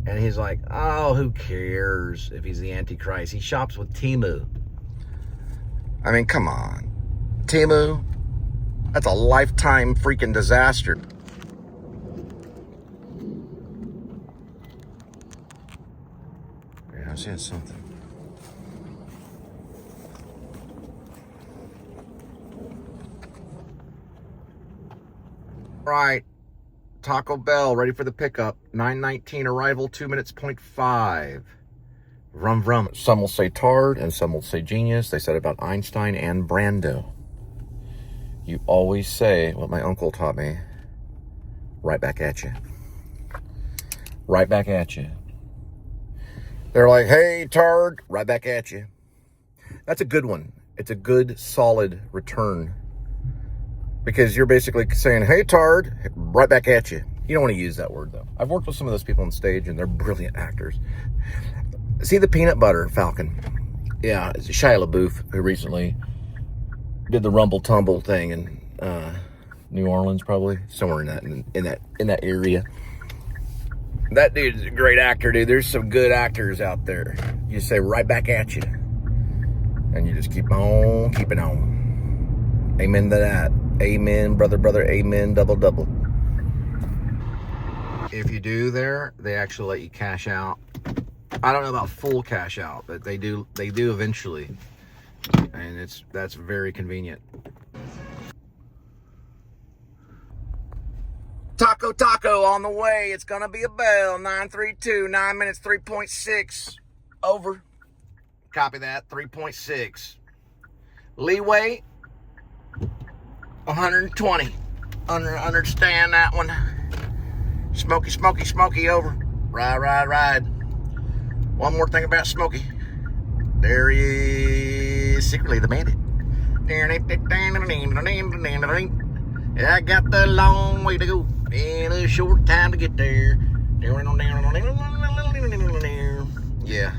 And he's like, oh, who cares if he's the Antichrist? He shops with Temu. I mean, come on. Temu, that's a lifetime freaking disaster. Yeah, I was seeing something. Right. Taco Bell, ready for the pickup. 9:19 arrival, 2 minutes, 0.5. Vrum vrum. Some will say tard and some will say genius. They said about Einstein and Brando. You always say what my uncle taught me. Right back at you. Right back at you. They're like, hey, tard, right back at you. That's a good one. It's a good, solid return. Because you're basically saying, hey, tard, right back at you. You don't want to use that word, though. I've worked with some of those people on stage, and they're brilliant actors. See the Peanut Butter Falcon? Yeah, it's Shia LaBeouf, who recently did the Rumble Tumble thing in New Orleans, probably. Somewhere in that area. That dude's a great actor, dude. There's some good actors out there. You say, right back at you. And you just keep on keeping on. Amen to that. Amen, brother, amen, double. If you do there, they actually let you cash out. I don't know about full cash out, but they do eventually. And that's very convenient. Taco on the way. It's gonna be a bell. 932, 9 minutes, 3.6. Over. Copy that, 3.6. Leeway, 120. Understand that one. Smokey, over. Ride. One more thing about Smokey. There he is, secretly the bandit. I got the long way to go and a short time to get there. Yeah.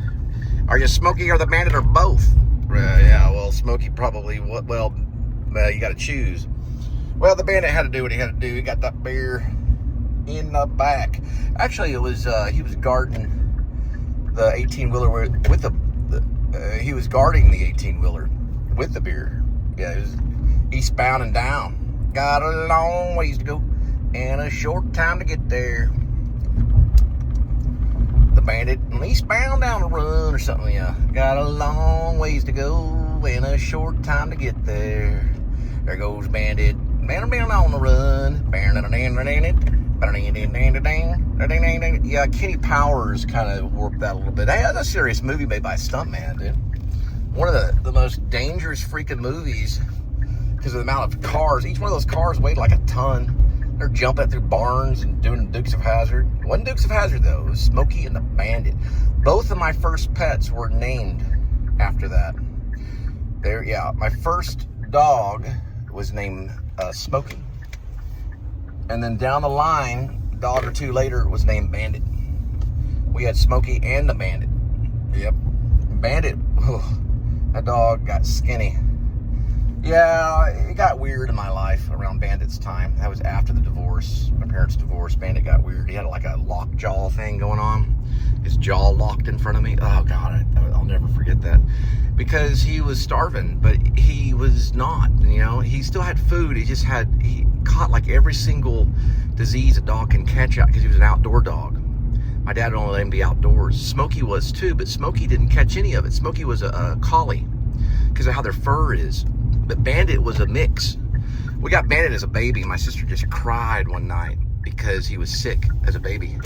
Are you Smokey or the bandit or both? Yeah, well, Smokey probably, well, you got to choose. Well, the bandit had to do what he had to do. He got that beer in the back. Actually, it was, he was guarding the 18-wheeler with he was guarding the 18-wheeler with the beer. Yeah, it was eastbound and down. Got a long ways to go and a short time to get there. The bandit eastbound down the run or something, yeah. Got a long ways to go and a short time to get there. There goes bandit. Bandit on the run. Yeah, Kenny Powers kind of warped that a little bit. Hey, that's a serious movie made by a stuntman, dude. One of the most dangerous freaking movies because of the amount of cars. Each one of those cars weighed like a ton. They're jumping through barns and doing Dukes of Hazzard. It wasn't Dukes of Hazzard, though. It was Smokey and the Bandit. Both of my first pets were named after that. My first dog was named Smokey. And then down the line, a dog or two later, was named Bandit. We had Smokey and the Bandit. Yep. Bandit, that dog got skinny. Yeah, it got weird in my life around Bandit's time. That was after the divorce. My parents divorced. Bandit got weird. He had like a lockjaw thing going on. His jaw locked in front of me. Oh, God, I'll never forget that. Because he was starving, but he was not. You know, he still had food. He caught like every single disease a dog can catch out because he was an outdoor dog. My dad would only let him be outdoors. Smokey was too, but Smokey didn't catch any of it. Smokey was a collie because of how their fur is. But Bandit was a mix. We got Bandit as a baby. My sister just cried one night because he was sick as a baby.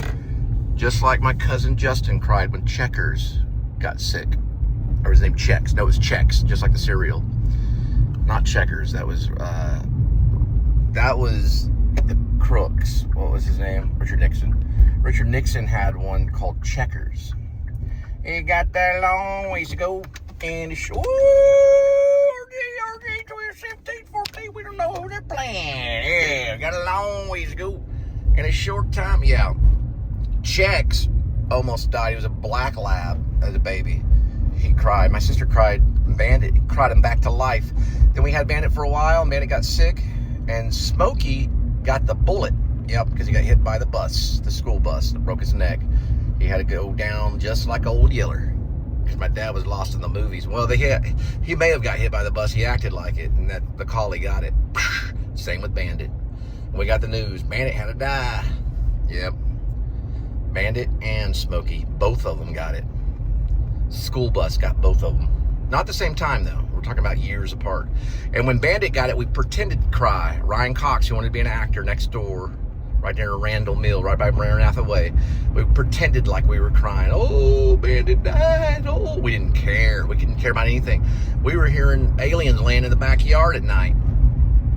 Just like my cousin Justin cried when Checkers got sick. Or his name Chex. No, it was Chex, just like the cereal. Not Checkers. That was the Crooks. What was his name? Richard Nixon. Richard Nixon had one called Checkers. He got that long ways to go. And it's, RJ, 12, 17, 14, we don't know who they're playing. Yeah, got a long ways to go. In a short time, yeah. Chex almost died. He was a black lab as a baby. He cried. My sister cried. Bandit cried him back to life. Then we had Bandit for a while, and Bandit got sick. And Smokey got the bullet. Yep, because he got hit by the bus, the school bus, that broke his neck. He had to go down just like Old Yeller. Because my dad was lost in the movies. Well, he may have got hit by the bus. He acted like it, and that the collie got it. Same with Bandit. We got the news. Bandit had to die. Yep. Bandit and Smokey, both of them got it. School bus got both of them. Not at the same time, though. We're talking about years apart. And when Bandit got it, we pretended to cry. Ryan Cox, who wanted to be an actor next door, right near Randall Mill, right by Maranatha Way. We pretended like we were crying. Oh, Bandit died. Oh, we didn't care. We didn't care about anything. We were hearing aliens land in the backyard at night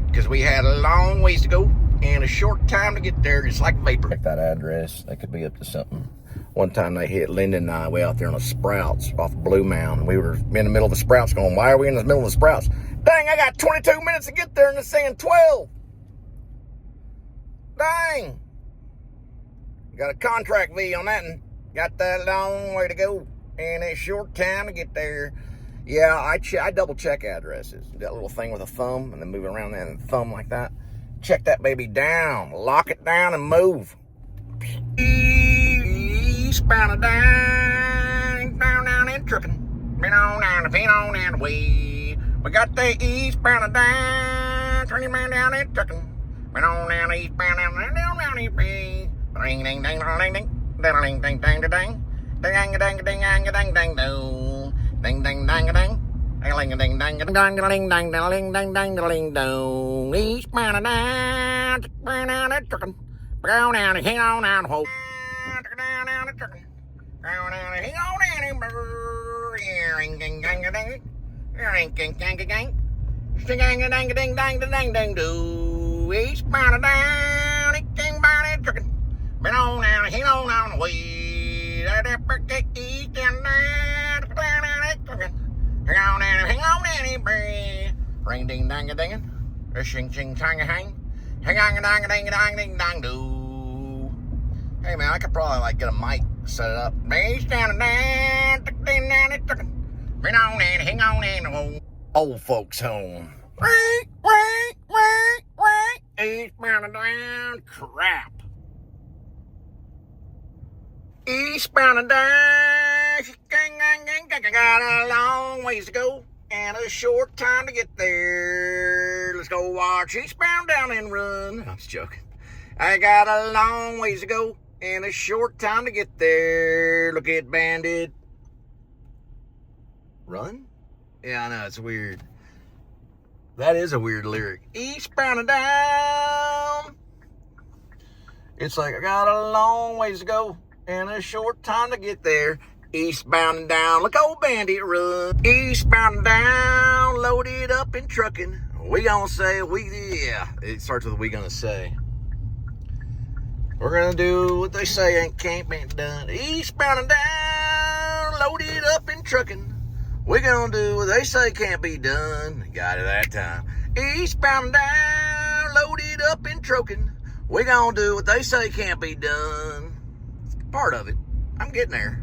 because we had a long ways to go and a short time to get there, just like vapor. Check that address. They could be up to something. One time they hit Linda and I way out there on the Sprouts off Blue Mound. We were in the middle of the Sprouts going, why are we in the middle of the Sprouts? Dang, I got 22 minutes to get there and it's saying 12. Dang. Got a contract fee on that and got that long way to go and a short time to get there. Yeah, I double check addresses. That little thing with a thumb and then moving around that and thumb like that. Check that baby down. Lock it down and move. Eastbound down and trucking. Been on and way. We got the eastbound down, turning man down and trucking. Been on down eastbound down and way. Ding ding ding ding ding ding ding ding ding ding ding ding ding ding ding ding ding ding ding ding. Ding ding ding ding ding ding ding ding ding ding. Eastbound down, down and trucking. Go down and hang on down the hole. Down and trucking. Go down and hang on down and burr. Ding ding ding ding. Ding ding ding ding. Ding ding ding ding ding ding ding do. Eastbound down, it came by and trucking. Been on down and hang on down the way. East down and trucking. Hang on and hang on and burr. Ring ding dang a dingin'. Shing shing chang a hang. Hang on a dang a ding a dang ding dang do. Hey man, I could probably like get a mic, set it up. East down and down, down and trucking. Been on and hang on and home. Old folks home. Eastbound and down, crap. Eastbound and down, got a long ways to go and a short time to get there. Let's go watch Eastbound down and run. I'm just joking. I got a long ways to go and a short time to get there. Look at Bandit. Run? Yeah, I know, it's weird. That is a weird lyric. Eastbound and down. It's like I got a long ways to go and a short time to get there. Eastbound and down. Look, old Bandit run. Eastbound and down. Loaded up and trucking. We gonna say, yeah. It starts with we gonna say. We're gonna do what they say ain't can't be done. Eastbound and down. Loaded up and trucking. We gonna do what they say can't be done. Got it that time. Eastbound and down, loaded up and trucking. We gonna do what they say can't be done. It's part of it. I'm getting there.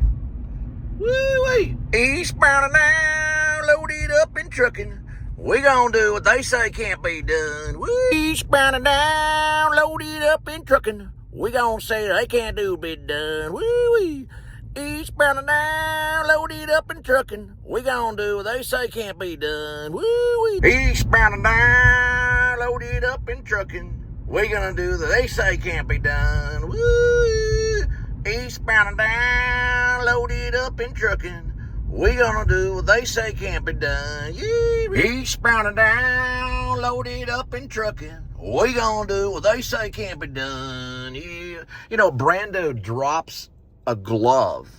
Woo-wee. Eastbound and down, loaded up and trucking. We gonna do what they say can't be done. Woo. Eastbound and down, loaded up and trucking. We gonna say they can't do be done. Woo-wee. Eastbound and down, loaded up and trucking. We gonna do what they say can't be done. Woo-wee. Eastbound and down, loaded up and trucking. We gonna do what they say can't be done. Woo! Eastbound and down, loaded up and trucking. We gonna do what they say can't be done. Yeah. Eastbound and down, loaded up and trucking. We gonna do what they say can't be done. Yeah. You know, Brando drops a glove,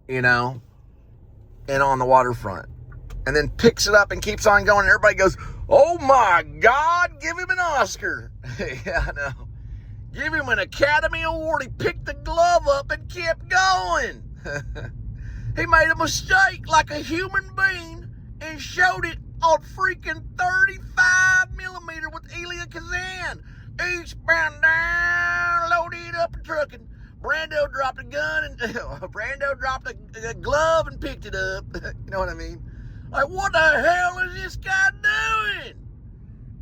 you know, and on the waterfront, and then picks it up and keeps on going, and everybody goes, oh my God, give him an Oscar. Yeah, I know. Give him an Academy Award. He picked the glove up and kept going. He made a mistake like a human being and showed it on freaking 35mm with Elia Kazan. Eastbound down, loaded up and trucking. Brando dropped a gun and Brando dropped a glove and picked it up. You know what I mean? Like, what the hell is this guy doing?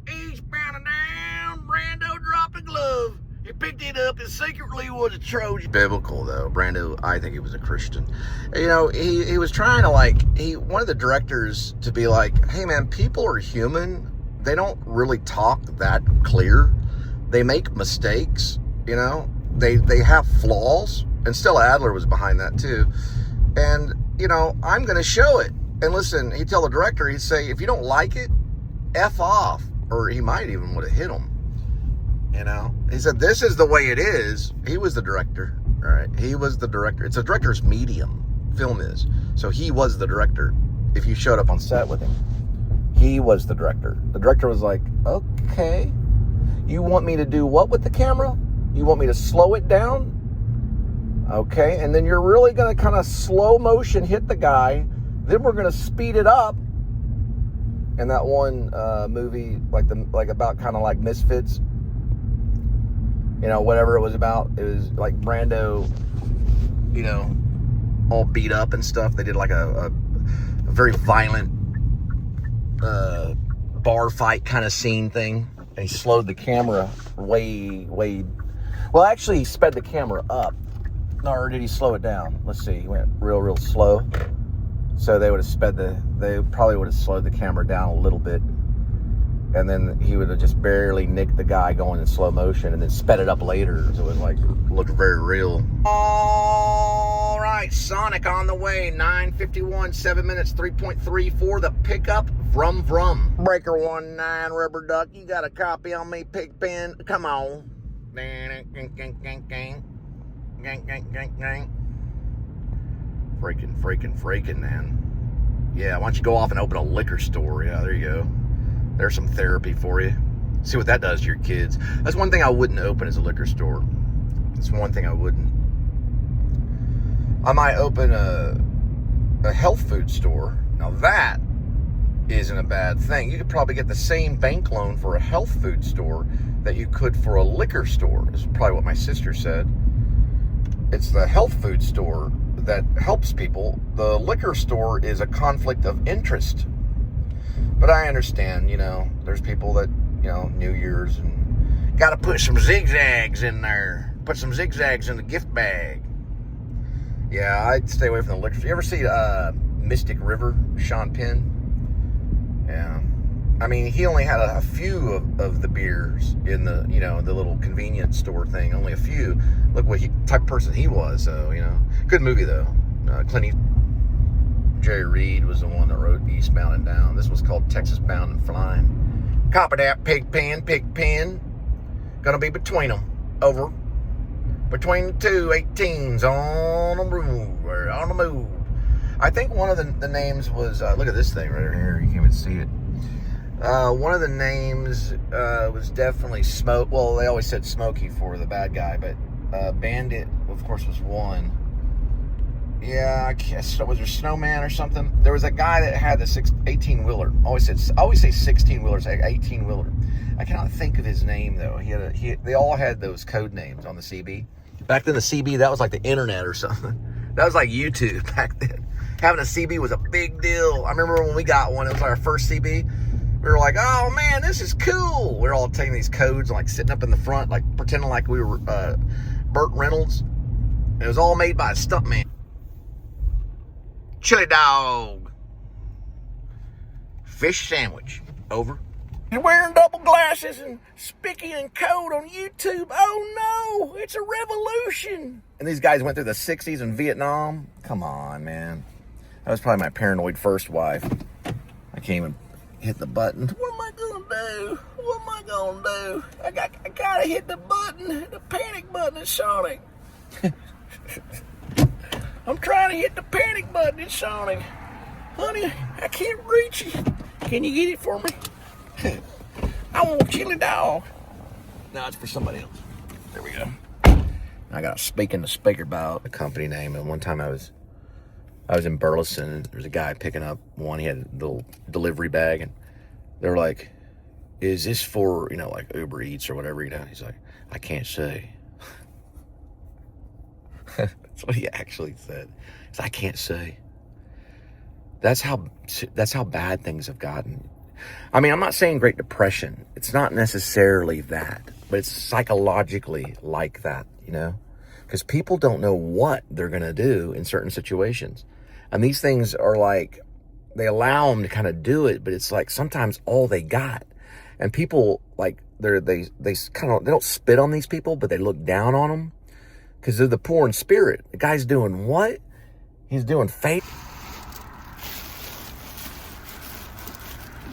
Eastbound and down, Brando dropped a glove He picked it up and secretly was a Trojan. Biblical, though. Brando, I think he was a Christian. You know, he was trying to, he wanted the directors to be like, hey, man, people are human. They don't really talk that clear. They make mistakes, you know. They have flaws. And Stella Adler was behind that, too. And, you know, I'm going to show it. And listen, he'd tell the director, he'd say, if you don't like it, F off. Or he might even would have hit him. You know, he said, this is the way it is. He was the director. All right. He was the director. It's a director's medium. Film is. So he was the director. If you showed up on set with him, he was the director. The director was like, okay, you want me to do what with the camera? You want me to slow it down? Okay. And then you're really going to kind of slow motion hit the guy. Then we're going to speed it up. And that one movie, about kind of like Misfits, you know, whatever it was about, it was like Brando, you know, all beat up and stuff. They did like a very violent bar fight kind of scene thing. And he slowed the camera way. Well, actually, he sped the camera up. Or did he slow it down? Let's see. He went real slow. So they probably would have slowed the camera down a little bit. And then he would have just barely nicked the guy going in slow motion and then sped it up later. So it was looked very real. All right, Sonic on the way. 9:51, 7 minutes, 3.3 for the pickup. Vrum vrum. Breaker 19, Rubber Duck. You got a copy on me, Pigpen? Come on. Freaking, man. Yeah, why don't you go off and open a liquor store? Yeah, there you go. There's some therapy for you. See what that does to your kids. That's one thing I wouldn't open as a liquor store. That's one thing I wouldn't. I might open a health food store. Now that isn't a bad thing. You could probably get the same bank loan for a health food store that you could for a liquor store. This is probably what my sister said. It's the health food store that helps people. The liquor store is a conflict of interest. But I understand, you know, there's people that, you know, New Year's and got to put some zigzags in there. Put some zigzags in the gift bag. Yeah, I'd stay away from the liquor store. You ever see Mystic River, Sean Penn? Yeah. I mean, he only had a few of the beers in the, you know, the little convenience store thing. Only a few. Look what type of person he was. So, you know, good movie though. Jerry Reed was the one that wrote Eastbound and Down. This was called Texas Bound and Flying. Copy that, Pigpen. Gonna be between them. Over. Between the two 18s on the move. I think one of the names was, look at this thing right here. You can't even see it. One of the names was definitely Smoke. Well, they always said Smokey for the bad guy, but Bandit, of course, was one. Yeah, I guess, was there Snowman or something? There was a guy that had the 18-wheeler. Always say 16-wheelers, 18-wheeler. I cannot think of his name though. They all had those code names on the CB. Back then, the CB, that was like the internet or something. That was like YouTube back then. Having a CB was a big deal. I remember when we got one. It was our first CB. We were like, oh man, this is cool. We were all taking these codes and like sitting up in the front, like pretending like we were Burt Reynolds. It was all made by a stuntman. Chili dog. Fish sandwich. Over. You're wearing double glasses and spicky and code on YouTube. Oh no, it's a revolution. And these guys went through the 60s in Vietnam. Come on, man. That was probably my paranoid first wife. I can't even hit the button. What am I gonna do? I gotta hit the button. The panic button is Sonic. I'm trying to hit the panic button. It's Sonic. Honey, I can't reach you. Can you get it for me? I want a chili dog. No, it's for somebody else. There we go. I got to speak in the speaker about the company name. And one time I was in Burleson, and there was a guy picking up one. He had a little delivery bag, and they were like, is this for, you know, like Uber Eats or whatever, you know? He's like, I can't say. That's what he actually said. He's like, I can't say. That's how bad things have gotten. I mean, I'm not saying Great Depression. It's not necessarily that, but it's psychologically like that, you know? Because people don't know what they're going to do in certain situations. And these things are like, they allow them to kind of do it, but it's like sometimes all they got. And people, like, they don't spit on these people, but they look down on them because they're the poor in spirit. The guy's doing what? He's doing fake.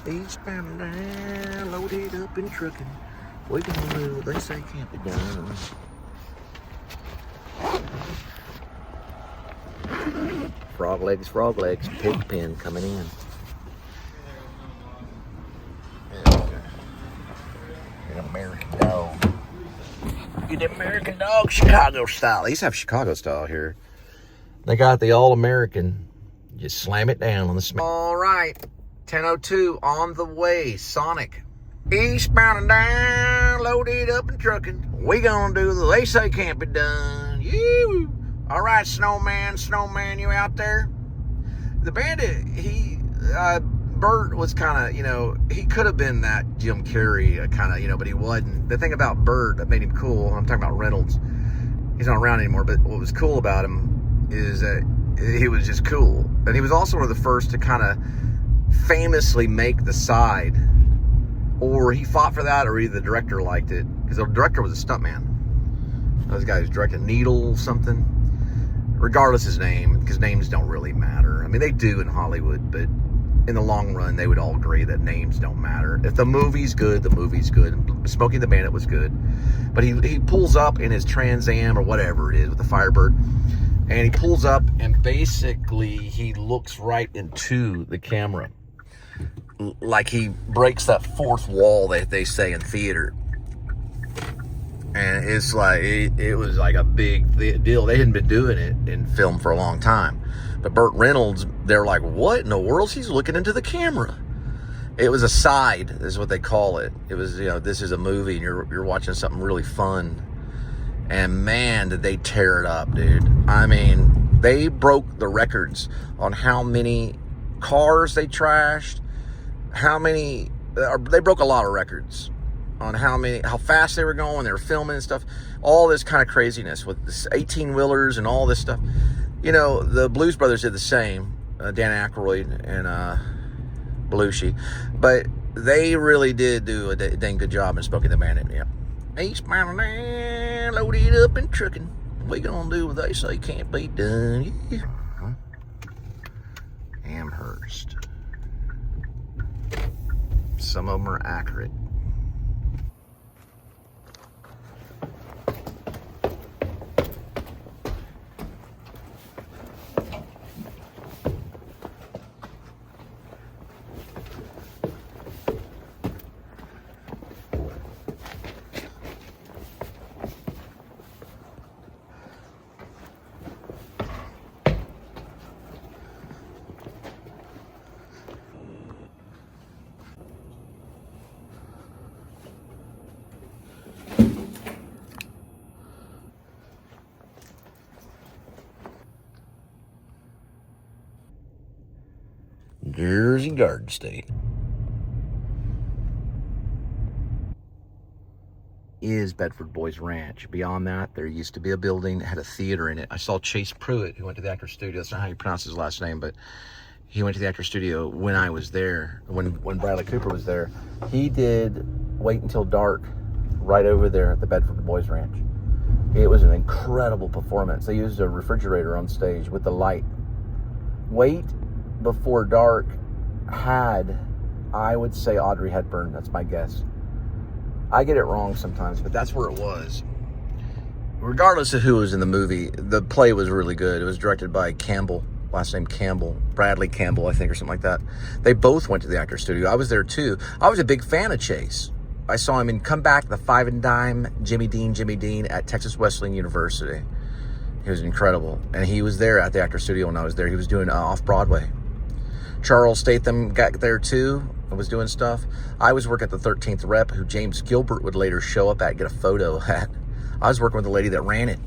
Eastbound and down, loaded up and trucking. We gonna do what they say can't be done. Frog legs, pig pen coming in. An American dog. Get the American dog, Chicago style. They used to have Chicago style here. They got the all-American. Just slam it down on the smack. All right, 10:02 on the way. Sonic. Eastbound and down, loaded up and trucking. We gonna do the they say can't be done. You. All right, Snowman, you out there? The bandit, Bert was kind of, you know, he could have been that Jim Carrey kind of, you know, but he wasn't. The thing about Bert that made him cool, I'm talking about Reynolds, he's not around anymore, but what was cool about him is that he was just cool. And he was also one of the first to kind of famously make the side, or he fought for that, or either the director liked it, because the director was a stuntman. Those guys directed Needle something. Regardless of his name, because names don't really matter. I mean, they do in Hollywood, but in the long run, they would all agree that names don't matter. If the movie's good, the movie's good. Smokey the Bandit was good. But he pulls up in his Trans Am or whatever it is with the Firebird, and he pulls up, and basically he looks right into the camera. Like he breaks that fourth wall that they say in theater. And it's like, it was like a big deal. They hadn't been doing it in film for a long time. But Burt Reynolds, they're like, what in the world? He's looking into the camera. It was a side, is what they call it. It was, you know, this is a movie and you're watching something really fun. And man, did they tear it up, dude. I mean, they broke the records on how many cars they trashed, they broke a lot of records on how fast they were going, they were filming and stuff, all this kind of craziness with this 18-wheelers and all this stuff. You know, the Blues Brothers did the same, Dan Aykroyd and Belushi, but they really did do a dang good job in Smokey the Bandit. Yeah, eastbound and loaded up and trucking. We gonna do what they say can't be done. Yeah. Amherst. Some of them are accurate. Jersey Garden State is Bedford Boys Ranch. Beyond that, there used to be a building that had a theater in it. I saw Chase Pruitt, who went to the Actors Studio. That's not how you pronounce his last name, but he went to the Actors Studio when I was there, when Bradley Cooper was there. He did Wait Until Dark right over there at the Bedford Boys Ranch. It was an incredible performance. They used a refrigerator on stage with the light. Wait Before Dark had, I would say, Audrey Hepburn. That's my guess. I get it wrong sometimes, but that's where it was. Regardless of who was in the movie, the play was really good. It was directed by Campbell, last name Campbell, Bradley Campbell, I think, or something like that. They both went to the Actors Studio. I was there too. I was a big fan of Chase. I saw him in Come Back, the Five and Dime, Jimmy Dean at Texas Wesleyan University. He was incredible. And he was there at the Actors Studio when I was there. He was doing Off-Broadway. Charles Statham got there too and was doing stuff. I was working at the 13th Rep, who James Gilbert would later show up at and get a photo at. I was working with the lady that ran it.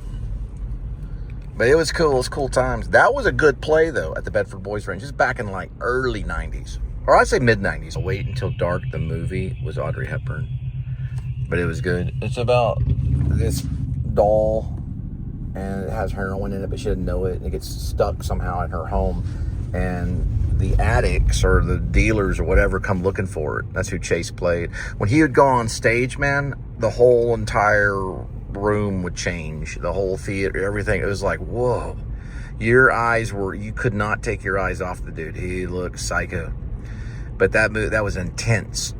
But it was cool. It was cool times. That was a good play, though, at the Bedford Boys Ranch. Just back in, like, early 90s. or I'd say mid-90s. Wait Until Dark, the movie, was Audrey Hepburn. But it was good. It's about this doll, and it has heroin in it, but she doesn't know it, and it gets stuck somehow in her home, and the addicts or the dealers or whatever come looking for it. That's who Chase played. When he would go on stage, man, the whole entire room would change. The whole theater, everything. It was like, whoa. You could not take your eyes off the dude. He looked psycho. But that was intense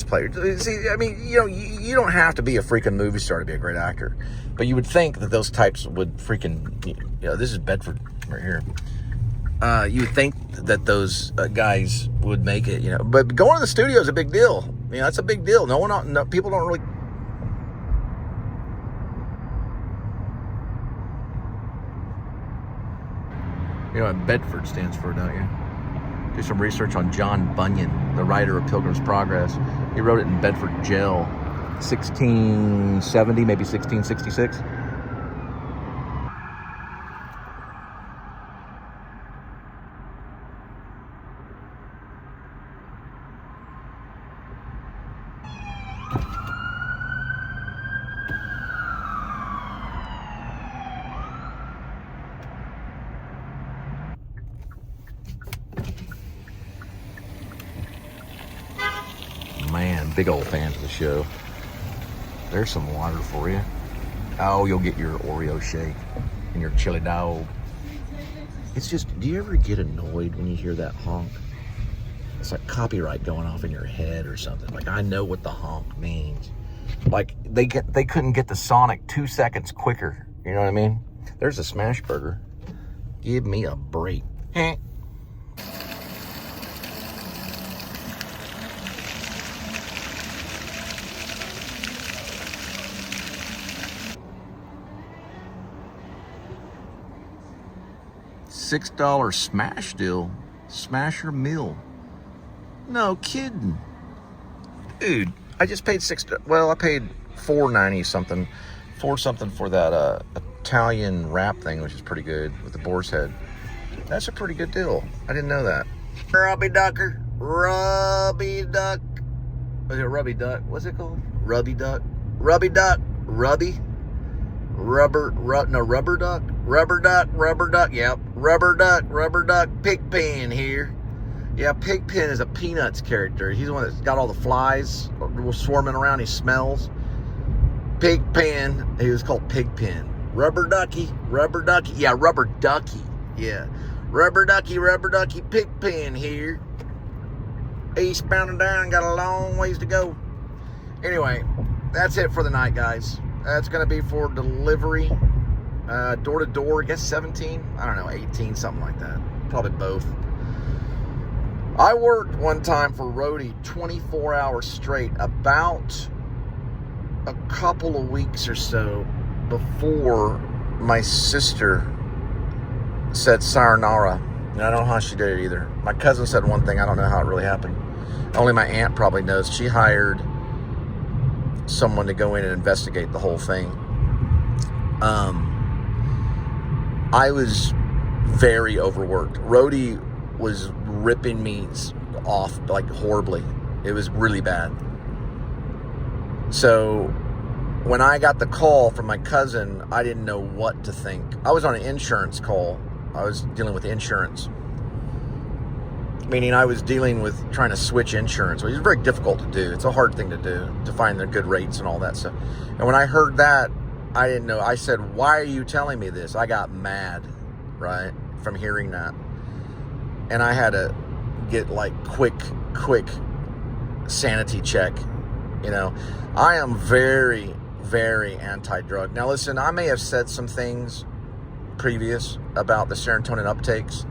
player. See, I mean, you don't have to be a freaking movie star to be a great actor. But you would think that those types would freaking, this is Bedford right here. You would think that those guys would make it, But going to the studio is a big deal. That's a big deal. People don't really. You know what Bedford stands for, don't you? Do some research on John Bunyan, the writer of Pilgrim's Progress. He wrote it in Bedford jail, 1670, maybe 1666. Man, big old fans of the show. There's some water for you. Oh, you'll get your Oreo shake and your chili dog. It's just, do you ever get annoyed when you hear that honk? It's like copyright going off in your head or something. Like, I know what the honk means. Like, they couldn't get the Sonic 2 seconds quicker. You know what I mean? There's a smash burger. Give me a break. $6 smash deal. Smasher meal. No kidding. Dude, I just paid I paid $4.90 something. For that Italian wrap thing, which is pretty good, with the boar's head. That's a pretty good deal. I didn't know that. Rubby Ducker. Rubby Duck. Was it Rubby Duck? What's it called? Rubby Duck. Rubby Duck. Rubby. Rubber duck. Yep. Rubber duck. Pigpen here. Yeah, Pigpen is a Peanuts character. He's the one that's got all the flies swarming around. He smells. Pigpen. He was called Pigpen. Rubber ducky. Yeah, rubber ducky. Yeah. Rubber ducky. Pigpen here. Eastbound and down. Got a long ways to go. Anyway, that's it for the night, guys. That's going to be for delivery, door to door, I guess 17, I don't know, 18, something like that. Probably both. I worked one time for Roadie 24 hours straight, about a couple of weeks or so before my sister said sayonara. And I don't know how she did it either. My cousin said one thing, I don't know how it really happened. Only my aunt probably knows. She hired someone to go in and investigate the whole thing. I was very overworked. Rhodey was ripping me off like horribly. It was really bad. So when I got the call from my cousin, I didn't know what to think. I was on an insurance call. I was dealing with insurance. Meaning I was dealing with trying to switch insurance, which is very difficult to do. It's a hard thing to do, to find the good rates and all that stuff. And when I heard that, I didn't know. I said, why are you telling me this? I got mad, right, from hearing that. And I had to get like quick sanity check. I am very, very anti-drug. Now listen, I may have said some things previous about the serotonin uptakes.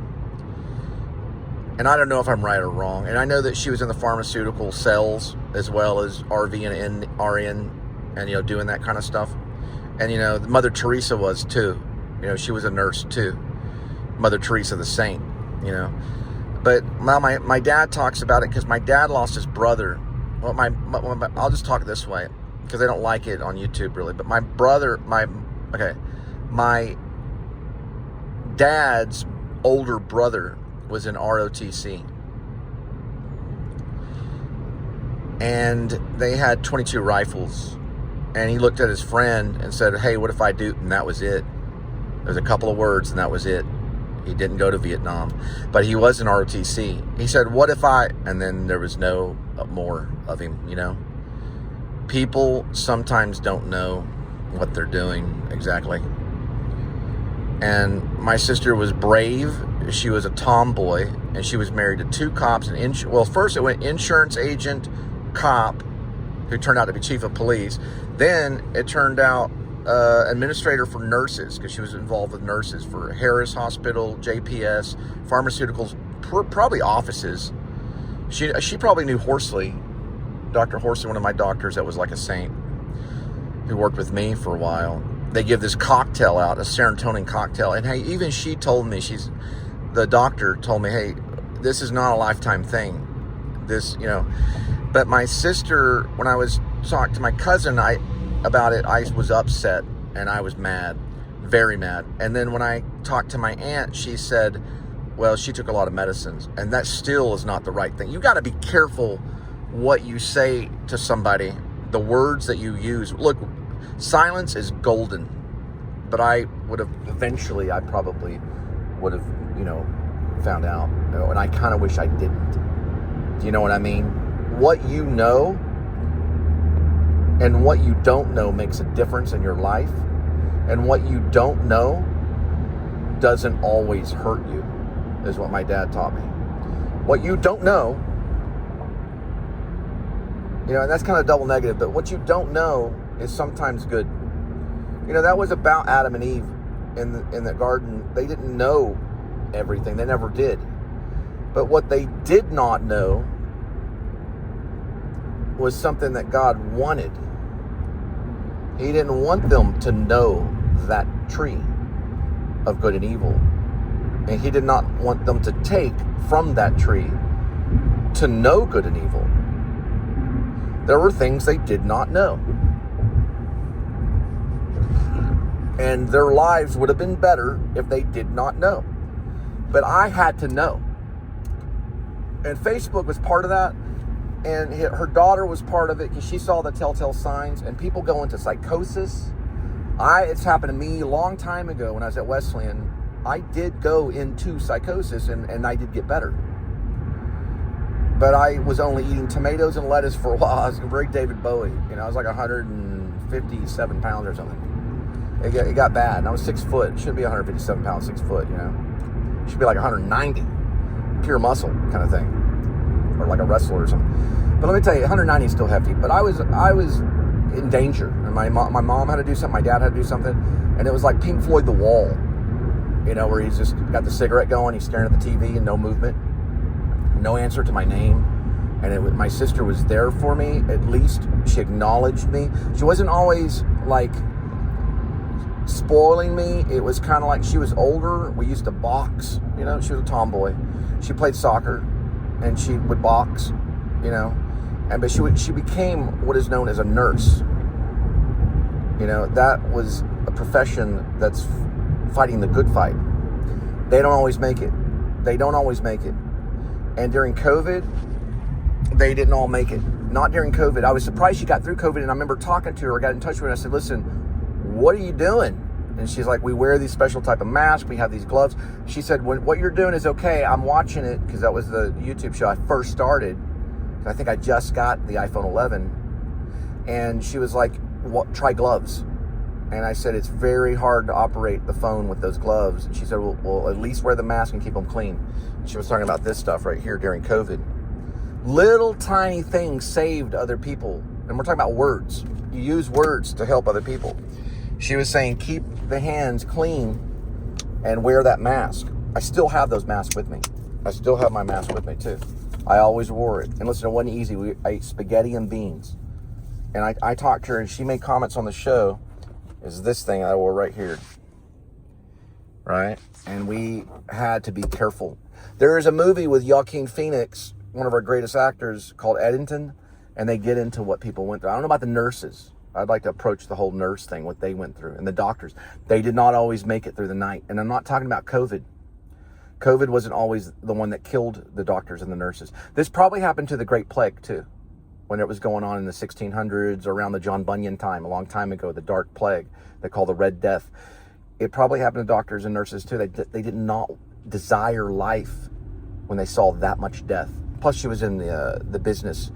And I don't know if I'm right or wrong. And I know that she was in the pharmaceutical cells as well as RV and RN and, doing that kind of stuff. And, Mother Teresa was too. She was a nurse too. Mother Teresa the saint, But my dad talks about it because my dad lost his brother. Well, I'll just talk this way because they don't like it on YouTube really. But my dad's older brother was in ROTC. and they had 22 rifles. And he looked at his friend and said, hey, what if I do? And that was it. There's a couple of words, and that was it. He didn't go to Vietnam, but he was in ROTC. He said, what if I, and then there was no more of him, you know. People sometimes don't know what they're doing exactly. And my sister was brave. She was a tomboy, and she was married to 2 cops. Well, first it went insurance agent, cop, who turned out to be chief of police. Then it turned out administrator for nurses, because she was involved with nurses for Harris Hospital, JPS, pharmaceuticals, probably offices. She probably knew Horsley, Dr. Horsley, one of my doctors that was like a saint, who worked with me for a while. They give this cocktail out, a serotonin cocktail. And hey, even she told me, the doctor told me, hey, this is not a lifetime thing. This, you know. But my sister, when I was talking to my cousin about it, I was upset and I was mad, very mad. And then when I talked to my aunt, she said, well, she took a lot of medicines, and that still is not the right thing. You got to be careful what you say to somebody, the words that you use. Look, silence is golden, but I probably would have, you know, found out. And I kind of wish I didn't. Do you know what I mean? What you know and what you don't know makes a difference in your life. And what you don't know doesn't always hurt you, is what my dad taught me. What you don't know, you know, and that's kind of double negative, but what you don't know is sometimes good. You know, that was about Adam and Eve in the garden. They didn't know everything. They never did. But what they did not know was something that God wanted. He didn't want them to know that tree of good and evil. And he did not want them to take from that tree to know good and evil. There were things they did not know. And their lives would have been better if they did not know. But I had to know. And Facebook was part of that. And her daughter was part of it because she saw the telltale signs. And people go into psychosis. It's happened to me a long time ago when I was at Wesleyan. I did go into psychosis and I did get better. But I was only eating tomatoes and lettuce for a while. I was very David Bowie. You know, I was like 157 pounds or something. It got bad. And I was 6 foot. It shouldn't be 157 pounds, 6 foot, you know. It should be like 190. Pure muscle kind of thing. Or like a wrestler or something. But let me tell you, 190 is still hefty. But I was in danger. And my mom had to do something. My dad had to do something. And it was like Pink Floyd The Wall. You know, where he's just got the cigarette going. He's staring at the TV and no movement. No answer to my name. And my sister was there for me. At least she acknowledged me. She wasn't always like spoiling me. It was kind of like she was older. We used to box. You know, she was a tomboy. She played soccer and she would box, you know. But she became what is known as a nurse. You know, that was a profession that's fighting the good fight. They don't always make it. And during COVID, they didn't all make it. Not during COVID. I was surprised she got through COVID, and I remember talking to her. I got in touch with her, and I said, listen, what are you doing? And she's like, we wear these special type of masks. We have these gloves. She said, what you're doing is okay. I'm watching it, because that was the YouTube show I first started. I think I just got the iPhone 11. And she was like, try gloves. And I said, it's very hard to operate the phone with those gloves. And she said, well, at least wear the mask and keep them clean. And she was talking about this stuff right here during COVID. Little tiny things saved other people. And we're talking about words. You use words to help other people. She was saying, keep the hands clean and wear that mask. I still have those masks with me. I still have my mask with me too. I always wore it. And listen, it wasn't easy. I ate spaghetti and beans. And I talked to her, and she made comments on the show. Is this thing I wore right here. Right? And we had to be careful. There is a movie with Joaquin Phoenix, one of our greatest actors, called Eddington, and they get into what people went through. I don't know about the nurses. I'd like to approach the whole nurse thing, what they went through, and the doctors. They did not always make it through the night. And I'm not talking about COVID. COVID wasn't always the one that killed the doctors and the nurses. This probably happened to the Great Plague, too. when it was going on in the 1600s, around the John Bunyan time, a long time ago, the Dark Plague, they call the Red Death. It probably happened to doctors and nurses too. They did not desire life when they saw that much death. Plus, she was in the business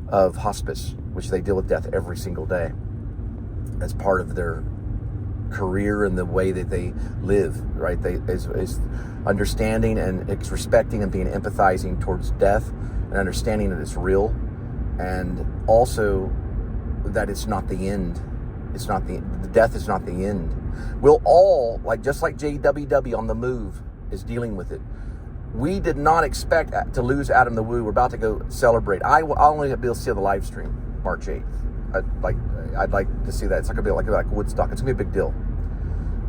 of hospice, which they deal with death every single day as part of their career and the way that they live, right? Is understanding and it's respecting and being empathizing towards death and understanding that it's real, and also that it's not the end. It's not the death is not the end. We'll all, just like JWW on the Move is dealing with it. We did not expect to lose Adam the Woo. We're about to go celebrate. I'll only be able to see the live stream March 8th. I'd like to see that. It's not gonna be like Woodstock. It's gonna be a big deal.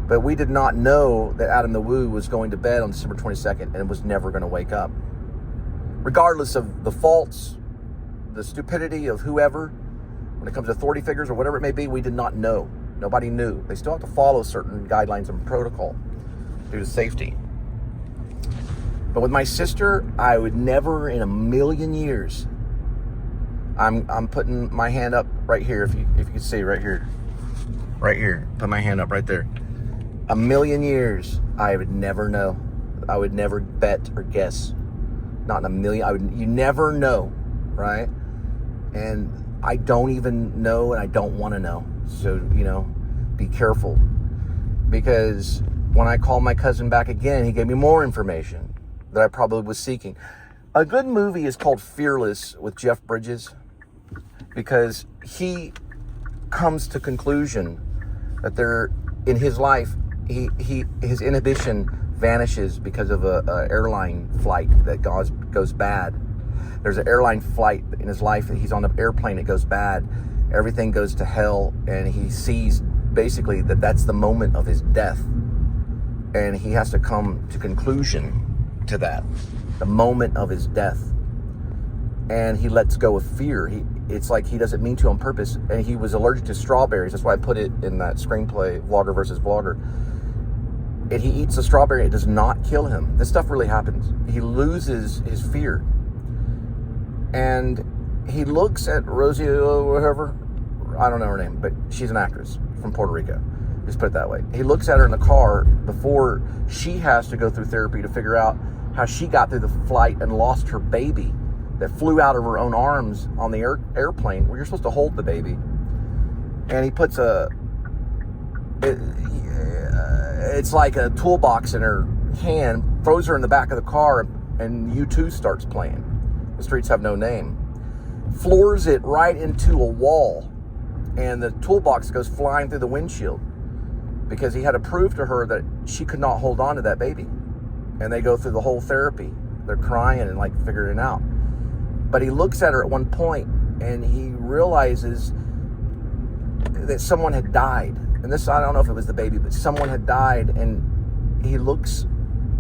But we did not know that Adam the Woo was going to bed on December 22nd and was never going to wake up. Regardless of the faults, the stupidity of whoever, when it comes to authority figures or whatever it may be, we did not know. Nobody knew. They still have to follow certain guidelines and protocol due to safety. But with my sister, I would never in a million years. I'm putting my hand up right here. If you can see right here, put my hand up right there. A million years, I would never know. I would never bet or guess. Not in a million. You never know, right? And I don't even know, and I don't want to know. So, be careful. Because when I called my cousin back again, he gave me more information that I probably was seeking. A good movie is called Fearless with Jeff Bridges, because he comes to conclusion that in his life, his inhibition vanishes because of a airline flight that goes bad. There's an airline flight in his life that he's on an airplane, it goes bad, everything goes to hell, and he sees basically that's the moment of his death, and he has to come to conclusion to that, the moment of his death, and he lets go of fear. It's like he doesn't mean to on purpose, and he was allergic to strawberries. That's why I put it in that screenplay, Vlogger versus Vlogger. And he eats a strawberry, it does not kill him. This stuff really happens. He loses his fear. And he looks at Rosie, whatever, I don't know her name, but she's an actress from Puerto Rico. Just put it that way. He looks at her in the car before she has to go through therapy to figure out how she got through the flight and lost her baby that flew out of her own arms on the airplane where you're supposed to hold the baby. And he puts it's like a toolbox in her hand, throws her in the back of the car, and U2 starts playing. The Streets Have No Name. Floors it right into a wall, and the toolbox goes flying through the windshield because he had to prove to her that she could not hold on to that baby. And they go through the whole therapy. They're crying and figuring it out. But he looks at her at one point and he realizes that someone had died. And this, I don't know if it was the baby, but someone had died, and he looks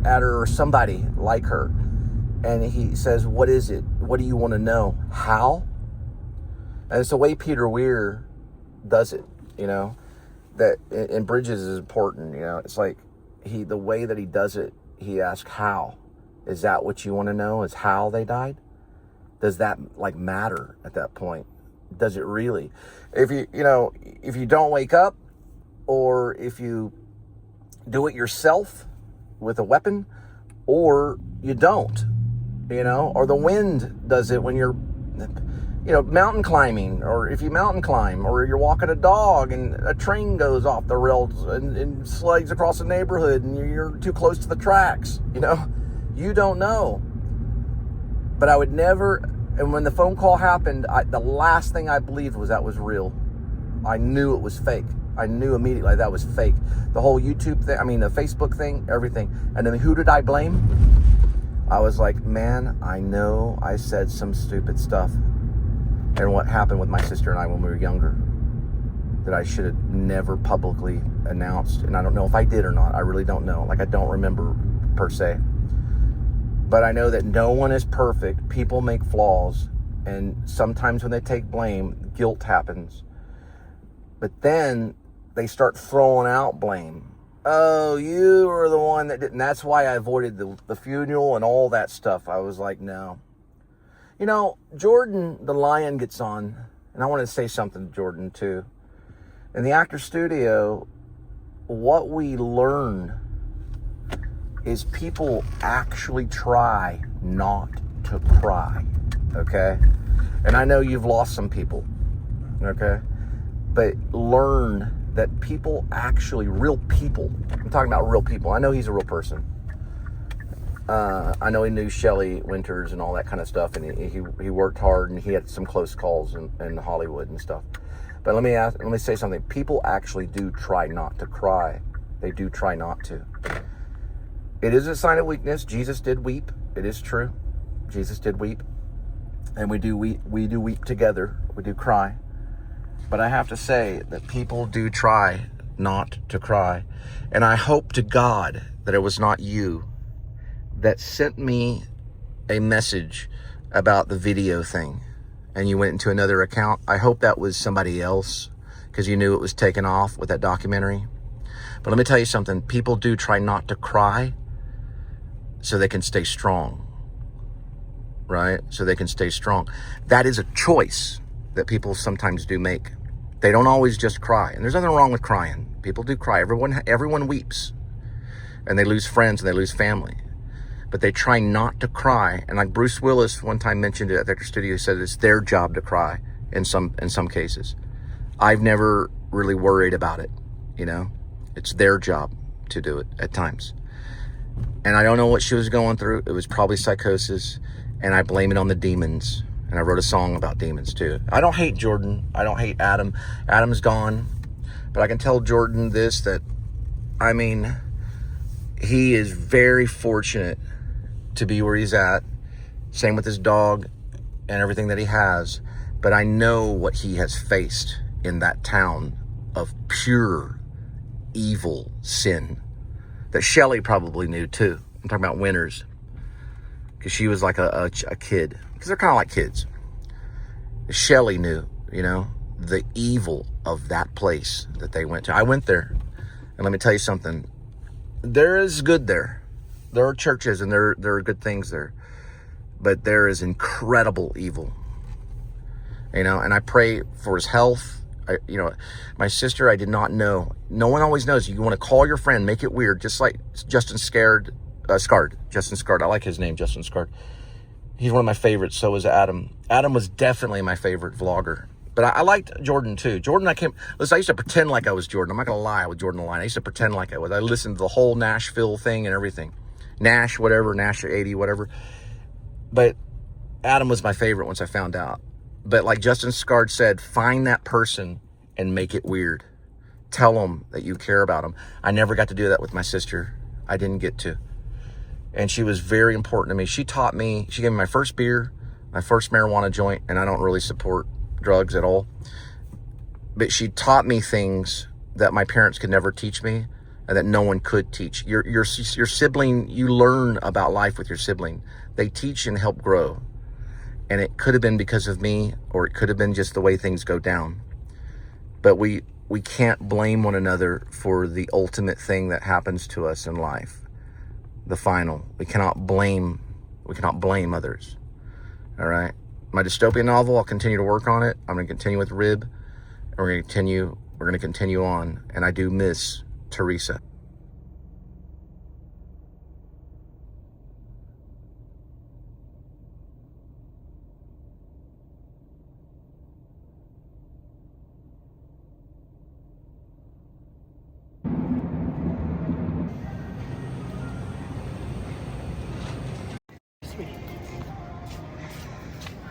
at her, or somebody like her, and he says, "What is it? What do you want to know? How?" And it's the way Peter Weir does it, that in Bridges is important, it's like the way that he does it, he asks, how? Is that what you want to know, is how they died? Does that matter at that point? Does it really? If you don't wake up, or if you do it yourself with a weapon, or you don't, or the wind does it when you're, mountain climbing, or if you mountain climb, or you're walking a dog and a train goes off the rails and slides across the neighborhood and you're too close to the tracks, you don't know. But I would never, and when the phone call happened, the last thing I believed was that was real. I knew it was fake. I knew immediately that was fake. The whole YouTube thing, the Facebook thing, everything. And then who did I blame? I was like, man, I know I said some stupid stuff. And what happened with my sister and I when we were younger, that I should have never publicly announced. And I don't know if I did or not. I really don't know. I don't remember per se. But I know that no one is perfect. People make flaws. And sometimes when they take blame, guilt happens. But then they start throwing out blame. Oh, you were the one that did. And that's why I avoided the funeral and all that stuff. I was like, no. You know, Jordan, the lion, gets on, and I want to say something to Jordan, too. In the actor studio, what we learn is people actually try not to cry, okay? And I know you've lost some people, okay? But learn that people actually, real people, I'm talking about real people. I know he's a real person. I know he knew Shelley Winters and all that kind of stuff, and he worked hard, and he had some close calls in Hollywood and stuff. But let me say something. People actually do try not to cry. They do try not to. It is a sign of weakness. Jesus did weep. It is true. Jesus did weep, and we do weep together. We do cry. But I have to say that people do try not to cry, and I hope to God that it was not you that sent me a message about the video thing and you went into another account. I hope that was somebody else because you knew it was taken off with that documentary. But let me tell you something. People do try not to cry so they can stay strong, right? So they can stay strong. That is a choice that people sometimes do make. They don't always just cry. And there's nothing wrong with crying. People do cry. Everyone weeps. And they lose friends and they lose family. But they try not to cry. And like Bruce Willis one time mentioned it at their studio, he said it's their job to cry in some cases. I've never really worried about it, you know. It's their job to do it at times. And I don't know what she was going through. It was probably psychosis. And I blame it on the demons. And I wrote a song about demons too. I don't hate Jordan. I don't hate Adam. Adam's gone. But I can tell Jordan this, that, I mean, he is very fortunate to be where he's at. Same with his dog and everything that he has. But I know what he has faced in that town of pure evil sin that Shelley probably knew too. I'm talking about Winters, because she was like a kid, because they're kind of like kids. Shelley knew, you know, the evil of that place that they went to. I went there, and let me tell you something. There is good there. There are churches and there are good things there, but there is incredible evil, you know. And I pray for his health. My sister, I did not know. No one always knows. You want to call your friend, make it weird, just like Justin Scarred. Justin Scarred. I like his name, Justin Scarred. He's one of my favorites. So is Adam. Adam was definitely my favorite vlogger. But I liked Jordan too. Jordan, I used to pretend like I was Jordan. I'm not going to lie with Jordan Line. I used to pretend like I was. I listened to the whole Nashville thing and everything. Nash 80, whatever. But Adam was my favorite once I found out. But like Justin Scarred said, find that person and make it weird. Tell them that you care about them. I never got to do that with my sister. I didn't get to. And she was very important to me. She gave me my first beer, my first marijuana joint, and I don't really support drugs at all. But she taught me things that my parents could never teach me and that no one could teach. Your sibling, you learn about life with your sibling. They teach and help grow. And it could have been because of me, or it could have been just the way things go down. But we can't blame one another for the ultimate thing that happens to us in life. The final. We cannot blame others. All right. My dystopian novel, I'll continue to work on it. I'm going to continue with Rib. And we're going to continue on. And I do miss Teresa.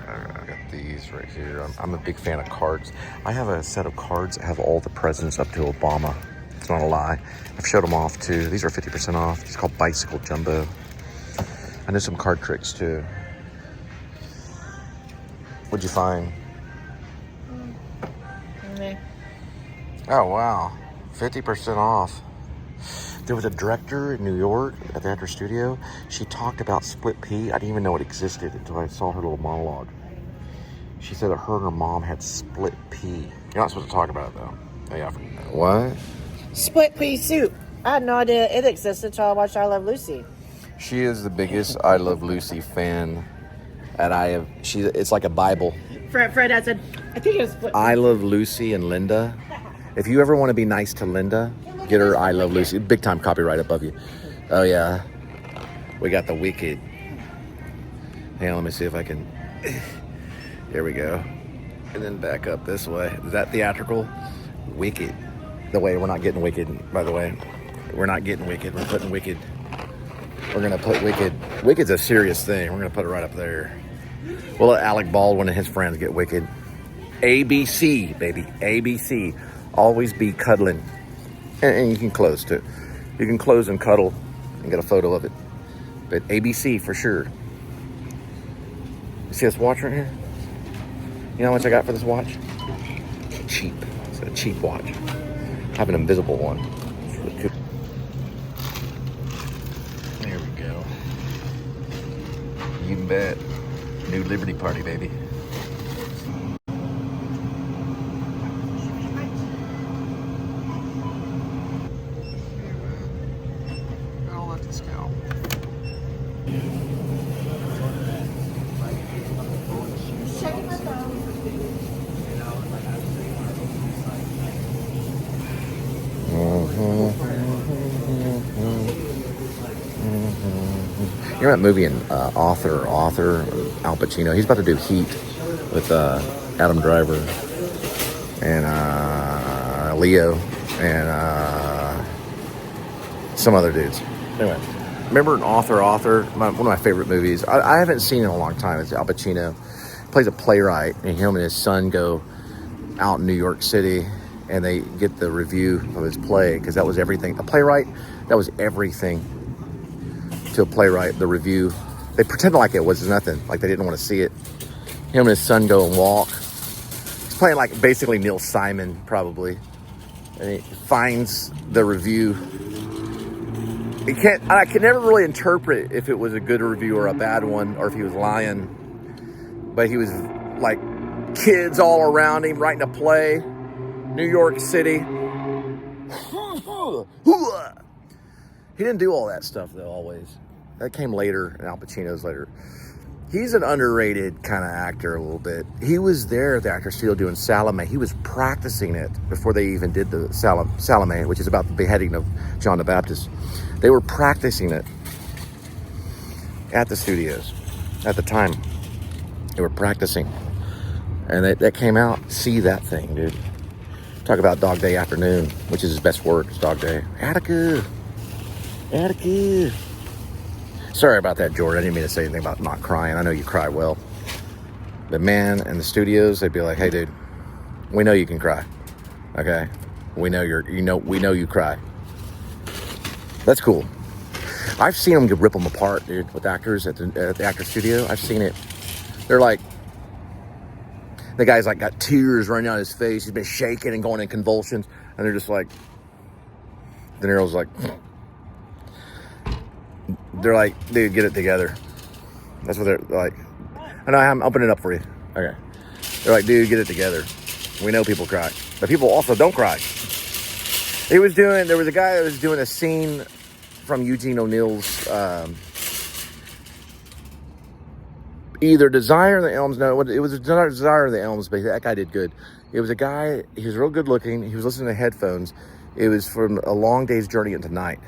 I got these right here. I'm a big fan of cards. I have a set of cards that have all the presidents up to Obama. It's not a lie. I've showed them off too. These are 50% off. It's called Bicycle Jumbo. I know some card tricks too. What'd you find? Oh wow, 50% off. There was a director in New York at the actor studio. She talked about split pea. I didn't even know it existed until I saw her little monologue. She said that her and her mom had split pea. You're not supposed to talk about it though. Oh, yeah. What? Split pea soup. I had no idea it existed until I watched I Love Lucy. She is the biggest I Love Lucy fan And it's like a Bible. Fred has a, I think it was split. I Love Lucy and Linda. If you ever want to be nice to Linda, get her I Love Lucy. Big time copyright above you. Oh yeah. We got the Wicked. Hang on, let me see if I can. Here we go. And then back up this way. Is that theatrical? Wicked. The way we're not getting Wicked, by the way. We're not getting Wicked. We're putting Wicked. We're going to put Wicked. Wicked's a serious thing. We're going to put it right up there. We'll let Alec Baldwin and his friends get Wicked. ABC, baby. ABC. Always be cuddling. And you can close too. You can close and cuddle and get a photo of it. But ABC for sure. You see this watch right here? You know how much I got for this watch? Cheap. It's a cheap watch. I have an invisible one. It's really cool. There we go. You bet. New Liberty Party, baby. I'll let this go. You know that movie in Author, Al Pacino? He's about to do Heat with Adam Driver and Leo and some other dudes. Anyway, remember in Author, one of my favorite movies. I haven't seen it in a long time. It's Al Pacino. He plays a playwright, and him and his son go out in New York City, and they get the review of his play, because that was everything. A playwright, that was everything to a playwright. The review, they pretended like it was nothing, like they didn't want to see it. Him and his son go and walk. He's playing like basically Neil Simon, probably, and he finds the review. I can never really interpret if it was a good review or a bad one, or if he was lying. But he was like kids all around him writing a play, New York City. He didn't do all that stuff though, always. That came later, and Al Pacino's later. He's an underrated kind of actor a little bit. He was there at the actor studio doing Salome. He was practicing it before they even did the Salome, which is about the beheading of John the Baptist. They were practicing it at the studios at the time. They were practicing. And that came out. See that thing, dude. Talk about Dog Day Afternoon, which is his best work, is Dog Day. Attica. Sorry about that, George. I didn't mean to say anything about not crying. I know you cry well. But man, in the studios, they'd be like, "Hey, dude, we know you can cry. Okay, we know you cry." That's cool. I've seen them rip them apart, dude, with actors at the actor studio. I've seen it. They're like, the guy's like got tears running down his face. He's been shaking and going in convulsions, and they're just like, De Niro's like. They're like, dude, get it together. That's what they're like. I know, I'm opening it up for you. Okay. They're like, dude, get it together. We know people cry. But people also don't cry. There was a guy that was doing a scene from Eugene O'Neill's either Desire of the Elms. No, it was Desire of the Elms, but that guy did good. It was a guy, he was real good looking. He was listening to headphones. It was from A Long Day's Journey into Night.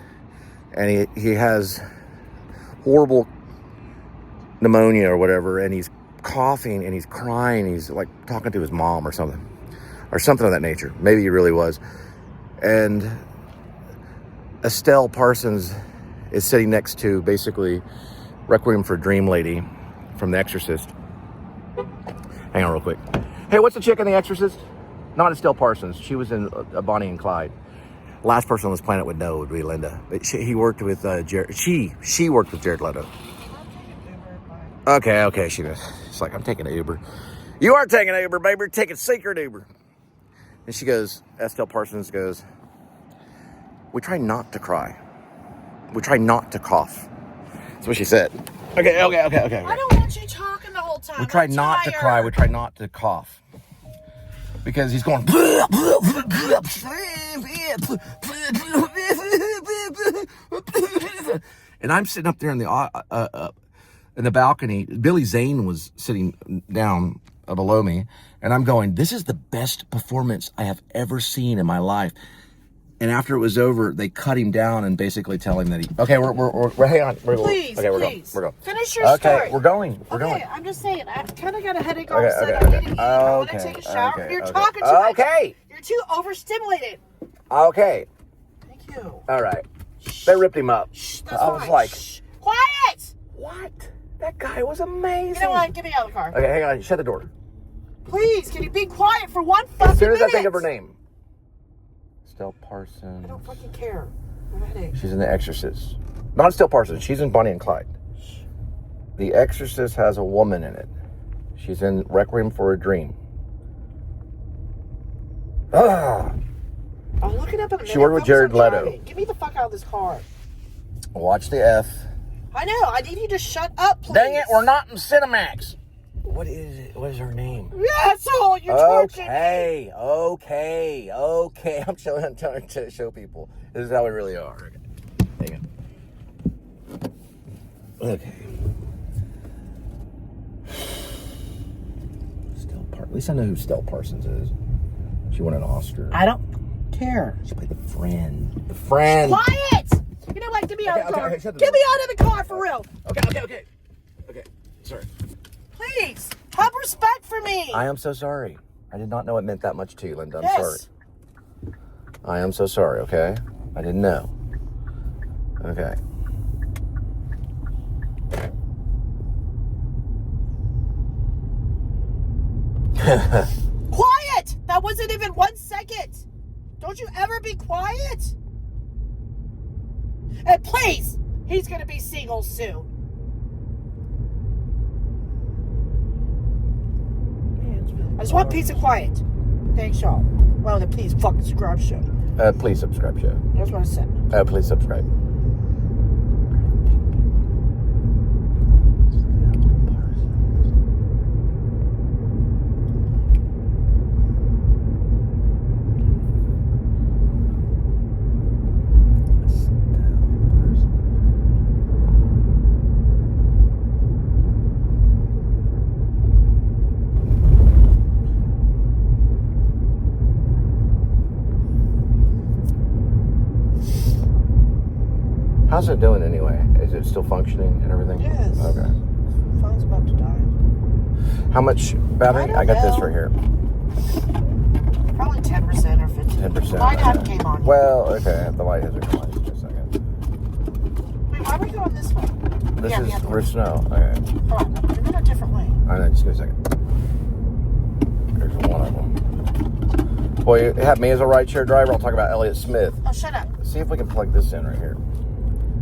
And he has horrible pneumonia or whatever, and he's coughing and he's crying. He's like talking to his mom or something of that nature. Maybe he really was. And Estelle Parsons is sitting next to basically Requiem for a Dream lady from The Exorcist. Hang on real quick. Hey, what's the chick in The Exorcist? Not Estelle Parsons. She was in Bonnie and Clyde. Last person on this planet would know would be Linda. But he worked with she worked with Jared Leto. Okay, she goes. It's like, I'm taking an Uber. You are taking an Uber, baby. You're taking secret Uber. And she goes, Estelle Parsons goes, we try not to cry. We try not to cough. That's what she said. Okay. I don't want you talking the whole time. We try not to cry. We try not to cough. Because he's going, and I'm sitting up there in the in the balcony. Billy Zane was sitting down below me, and I'm going, this is the best performance I have ever seen in my life. And after it was over, they cut him down and basically tell him that he... Okay, we're hang on. Please, okay, please. We're going. Finish your okay, story. We're going. We're okay, going. I'm just saying, I kind of got a headache all Okay, of a sudden. okay, I need to eat. I want to okay, take a shower. okay, You're okay. talking too much. Okay. You're too overstimulated. Okay. Thank you. All right. They ripped him up. Shh, that's I was fine. like... Shh. Quiet! What? That guy was amazing. You know what? Get me out of the car. Okay, hang on. Shut the door. Please, can you be quiet for one fucking minute? As soon as I think of her name. Estelle Parsons. I don't fucking care. I have a headache. She's in The Exorcist. Not Estelle Parsons. She's in Bonnie and Clyde. The Exorcist has a woman in it. She's in Requiem for a Dream. Ah! I'll look it up in a minute. She worked with Jared Leto. Get me the fuck out of this car. Watch the F. I know. I need you to shut up, please. Dang it, we're not in Cinemax. What is it? What is her name? Asshole, you're torturing me. Okay. I'm trying to show people. This is how we really are. Okay. Hang on. Okay. At least I know who Estelle Parsons is. She won an Oscar. I don't care. She played the friend. The friend. Quiet! You know what? Get me out of the car. Okay, Get me out of the car for real. Okay. Sorry. Please, have respect for me. I am so sorry. I did not know it meant that much to you, Linda. I'm Yes. sorry. I am so sorry, okay? I didn't know. Okay. Quiet! That wasn't even 1 second. Don't you ever be quiet? And please, he's gonna be single soon. I just want peace and quiet. Thanks, y'all. Well, then please fucking subscribe show. Please subscribe, show. That's what I said. Please subscribe. How's it doing anyway? Is it still functioning and everything? Yes. Okay. Phone's about to die. How much battery? I got this right here. Probably 10% or 15%. 10%. The light hadn't came on yet. Well, okay. The light hasn't come on. Just a second. Wait, why are we going this way? This Yeah, we is have to- for snow. Okay. Hold on, we're in a different way. I know. Just give me a second. There's one of them. Boy, you have me as a rideshare driver. I'll talk about Elliott Smith. Oh, shut up. See if we can plug this in right here.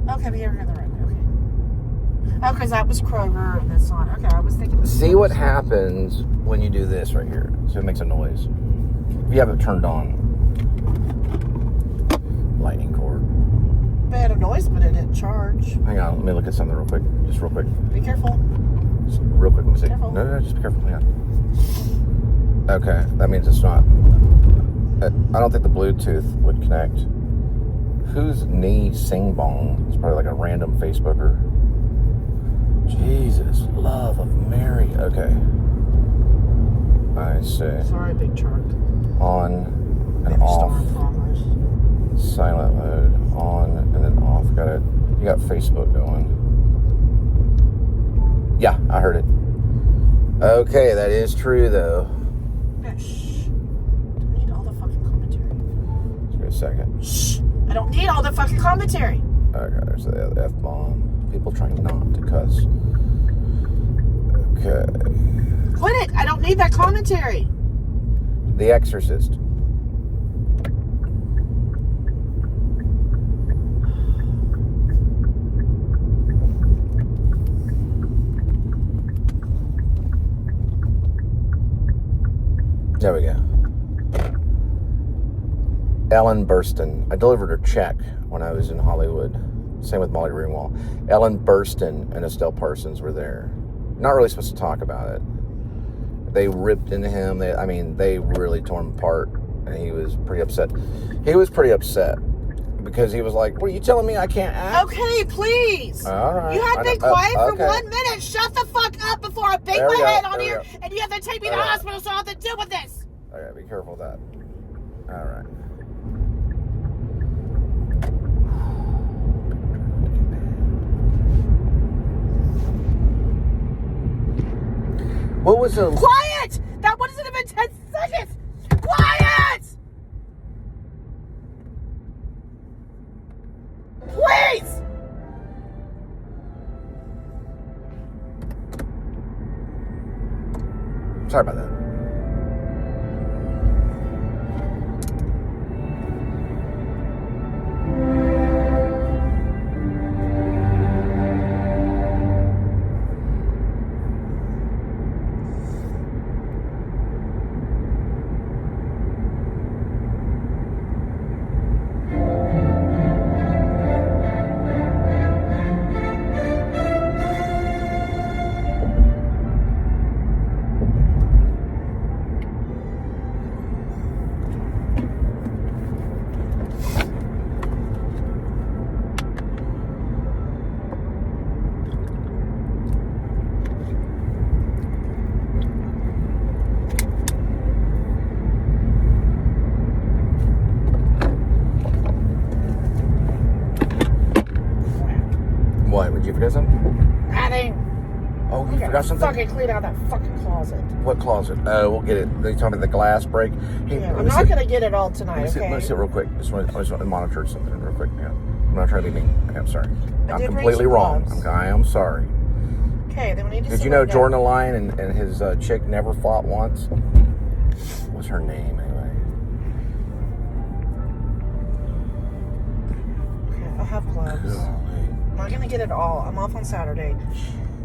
Okay, but you're in the right way. Okay. Oh, because that was Kroger and that's not. Okay, I was thinking. See what happens when you do this right here. So it makes a noise. If you have it turned on. Lightning cord. It had a noise, but it didn't charge. Hang on, let me look at something real quick. Just real quick. Be careful. Just real quick, let me see. Careful. No, just be careful. Hang on. Okay, that means it's not. I don't think the Bluetooth would connect. Who's Nee Sing Bong? It's probably like a random Facebooker. Jesus, love of Mary. Okay. I see. Sorry, big truck. On and Maybe off. storm progress. Silent mode. On and then off. Got it. You got Facebook going. Yeah, I heard it. Okay, that is true though. Yeah, shh. I need all the fucking commentary. Just give me a second. Shh. I don't need all the fucking commentary. Okay, there's the F-bomb. People trying not to cuss. Okay. Quit it. I don't need that commentary. The Exorcist. There we go. Ellen Burstyn. I delivered her check when I was in Hollywood. Same with Molly Ringwald. Ellen Burstyn and Estelle Parsons were there. Not really supposed to talk about it. They ripped into him. They really tore him apart, and he was pretty upset. Because he was like, what are you telling me I can't act? Okay, please. All right. You have to be quiet for okay. 1 minute. Shut the fuck up before I bang There we my go, head on there we here, go. and you have to take me to the hospital so I have to deal with this. I gotta be careful of that. All right. What was the... Quiet! That wasn't even 10 seconds! Quiet! Please! Sorry about that. What? Would you forget something? Nothing. Oh, you forgot something? Fucking clean out that fucking closet. What closet? Oh, we'll get it. They talking about the glass break. Hey, Yeah, I'm not gonna get it all tonight. Let me Okay. sit real quick. I just want to monitor something real quick. Yeah. I'm not trying to be mean. Okay, I'm sorry. I'm did bring completely some wrong. gloves. I am sorry. Okay, then we need to. Did sit you know down. Jordan Lyon and his chick never fought once? What's her name anyway? Okay, I'll have gloves. I'm not gonna get it all. I'm off on Saturday.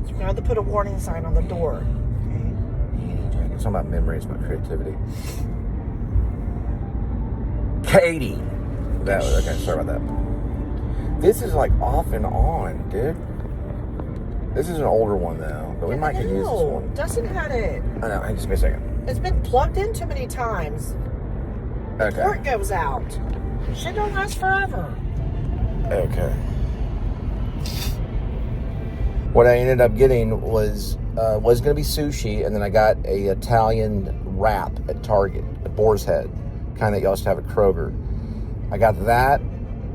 So you're gonna have to put a warning sign on the door. Okay. It's not about memory, it's about creativity. Katie! Okay, sorry about that. This is like off and on, dude. This is an older one though, but we might could use this one. Dustin had it. I know, hang just me a second. It's been plugged in too many times. Okay. Port goes out. Shit don't last forever. Okay. What I ended up getting was going to be sushi, and then I got a Italian wrap at Target, a boar's head, kind that you also have at Kroger. I got that,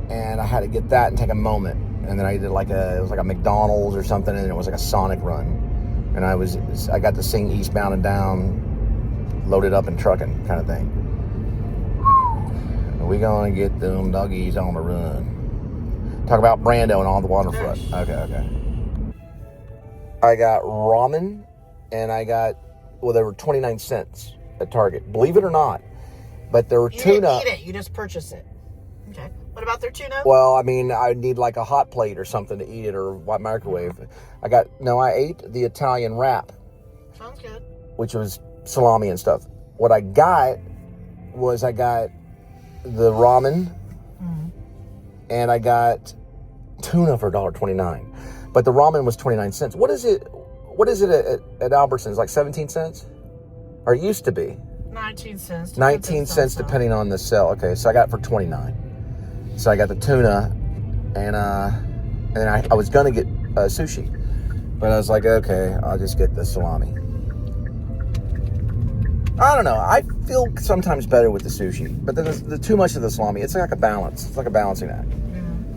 and I had to get that and take a moment. And then I did it was like a McDonald's or something, and it was like a Sonic run. And I got to sing Eastbound and Down, loaded up and trucking kind of thing. And we gonna get them doggies on the run. Talk about Brando and on the waterfront. Okay. I got ramen, and they were 29 cents at Target. Believe it or not. But there were tuna. You didn't eat it, you just purchased it. Okay. What about their tuna? Well, I mean, I need like a hot plate or something to eat it or microwave. I ate the Italian wrap. Sounds good. Which was salami and stuff. What I got was the ramen, and I got tuna for $1.29. But the ramen was 29 cents. What is it at Albertsons? Like 17 cents? Or it used to be. 19 cents. 19 cents depending on the sale. Okay, so I got it for 29. So I got the tuna, and then I was gonna get sushi, but I was like, okay, I'll just get the salami. I don't know. I feel sometimes better with the sushi, but then the too much of the salami. It's like a balance. It's like a balancing act.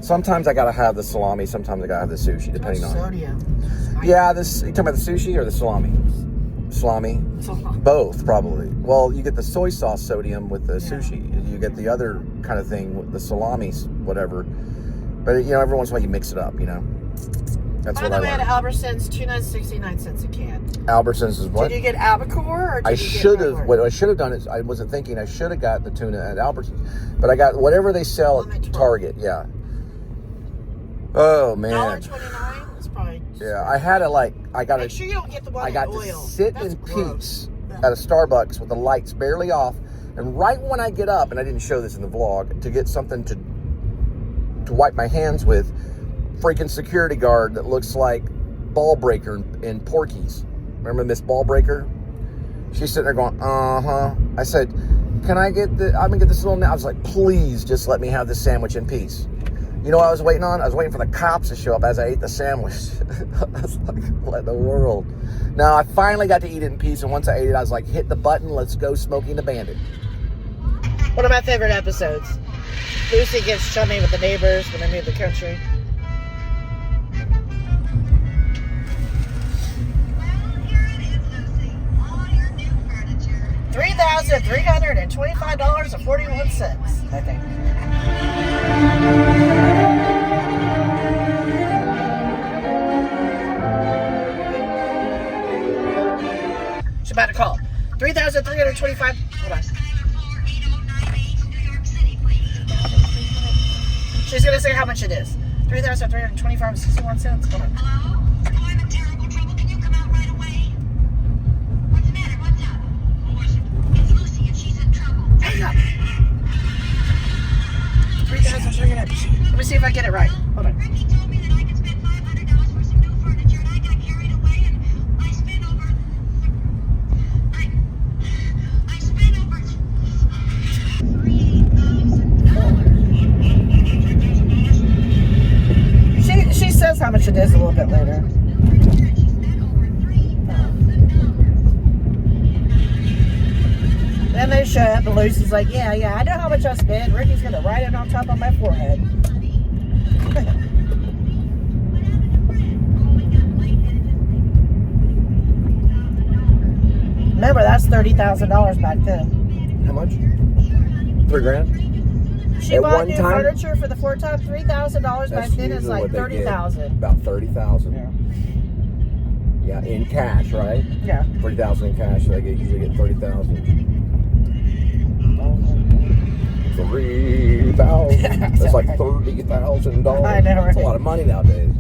Sometimes I gotta have the salami. Sometimes I gotta have the sushi, depending on. Sodium. Yeah, you talking about the sushi or the salami? Salami. Both, probably. Well, you get the soy sauce sodium with the sushi. You get the other kind of thing with the salami, whatever. But every once in a while you mix it up. That's By what I the way, learned. at Albertsons, tuna is 69 cents a can. Albertsons is what? Did you get albacore or did you get regular? What I should have done is I wasn't thinking I should have got the tuna at Albertsons, but I got whatever they sell at Target. Yeah. Oh man. $1.29 is probably. Yeah, I had to Make sure you don't get the one I got in to oil. sit That's in gross. peace at a Starbucks with the lights barely off, and right when I get up, and I didn't show this in the vlog, to get something to wipe my hands with, freaking security guard that looks like Ball Breaker in Porky's. Remember Miss Ball Breaker? She's sitting there going, I said, I'm gonna get this little, I was like, please just let me have this sandwich in peace. You know what I was waiting on? I was waiting for the cops to show up as I ate the sandwich. I was like, what in the world? Now, I finally got to eat it in peace, and once I ate it, I was like, hit the button, let's go Smokey and the Bandit. One of my favorite episodes. Lucy gets chummy with the neighbors when they move the country. $3,325.41, I think. She's about to call. 3,325. Hold on. She's gonna say how much it is. $3,325.61. Hold on. Hello? Oh, I'm in terrible trouble. Can you come out right away? What's the matter? What's up? It's Lucy and she's in trouble. Hang up. 3,300. Let me see if I get it right. Hold on. Ricky told me that I could spend $500 for some new furniture and I got carried away and I spent over $3,000. She says how much it is a little bit later. Then they show up and Lucy's like, yeah, I know how much I spent. Ricky's gonna write it on top of my forehead. Remember, that's $30,000 back then. How much? $3,000? She At bought one new time? furniture for the 4 times. $3,000 back then is usually like what they get. $30,000. About $30,000. Yeah. Yeah, in cash, right? Yeah. $30,000 in cash. So they usually get $30,000. 3,000. That's like $30,000. I know, right? That's a lot of money nowadays.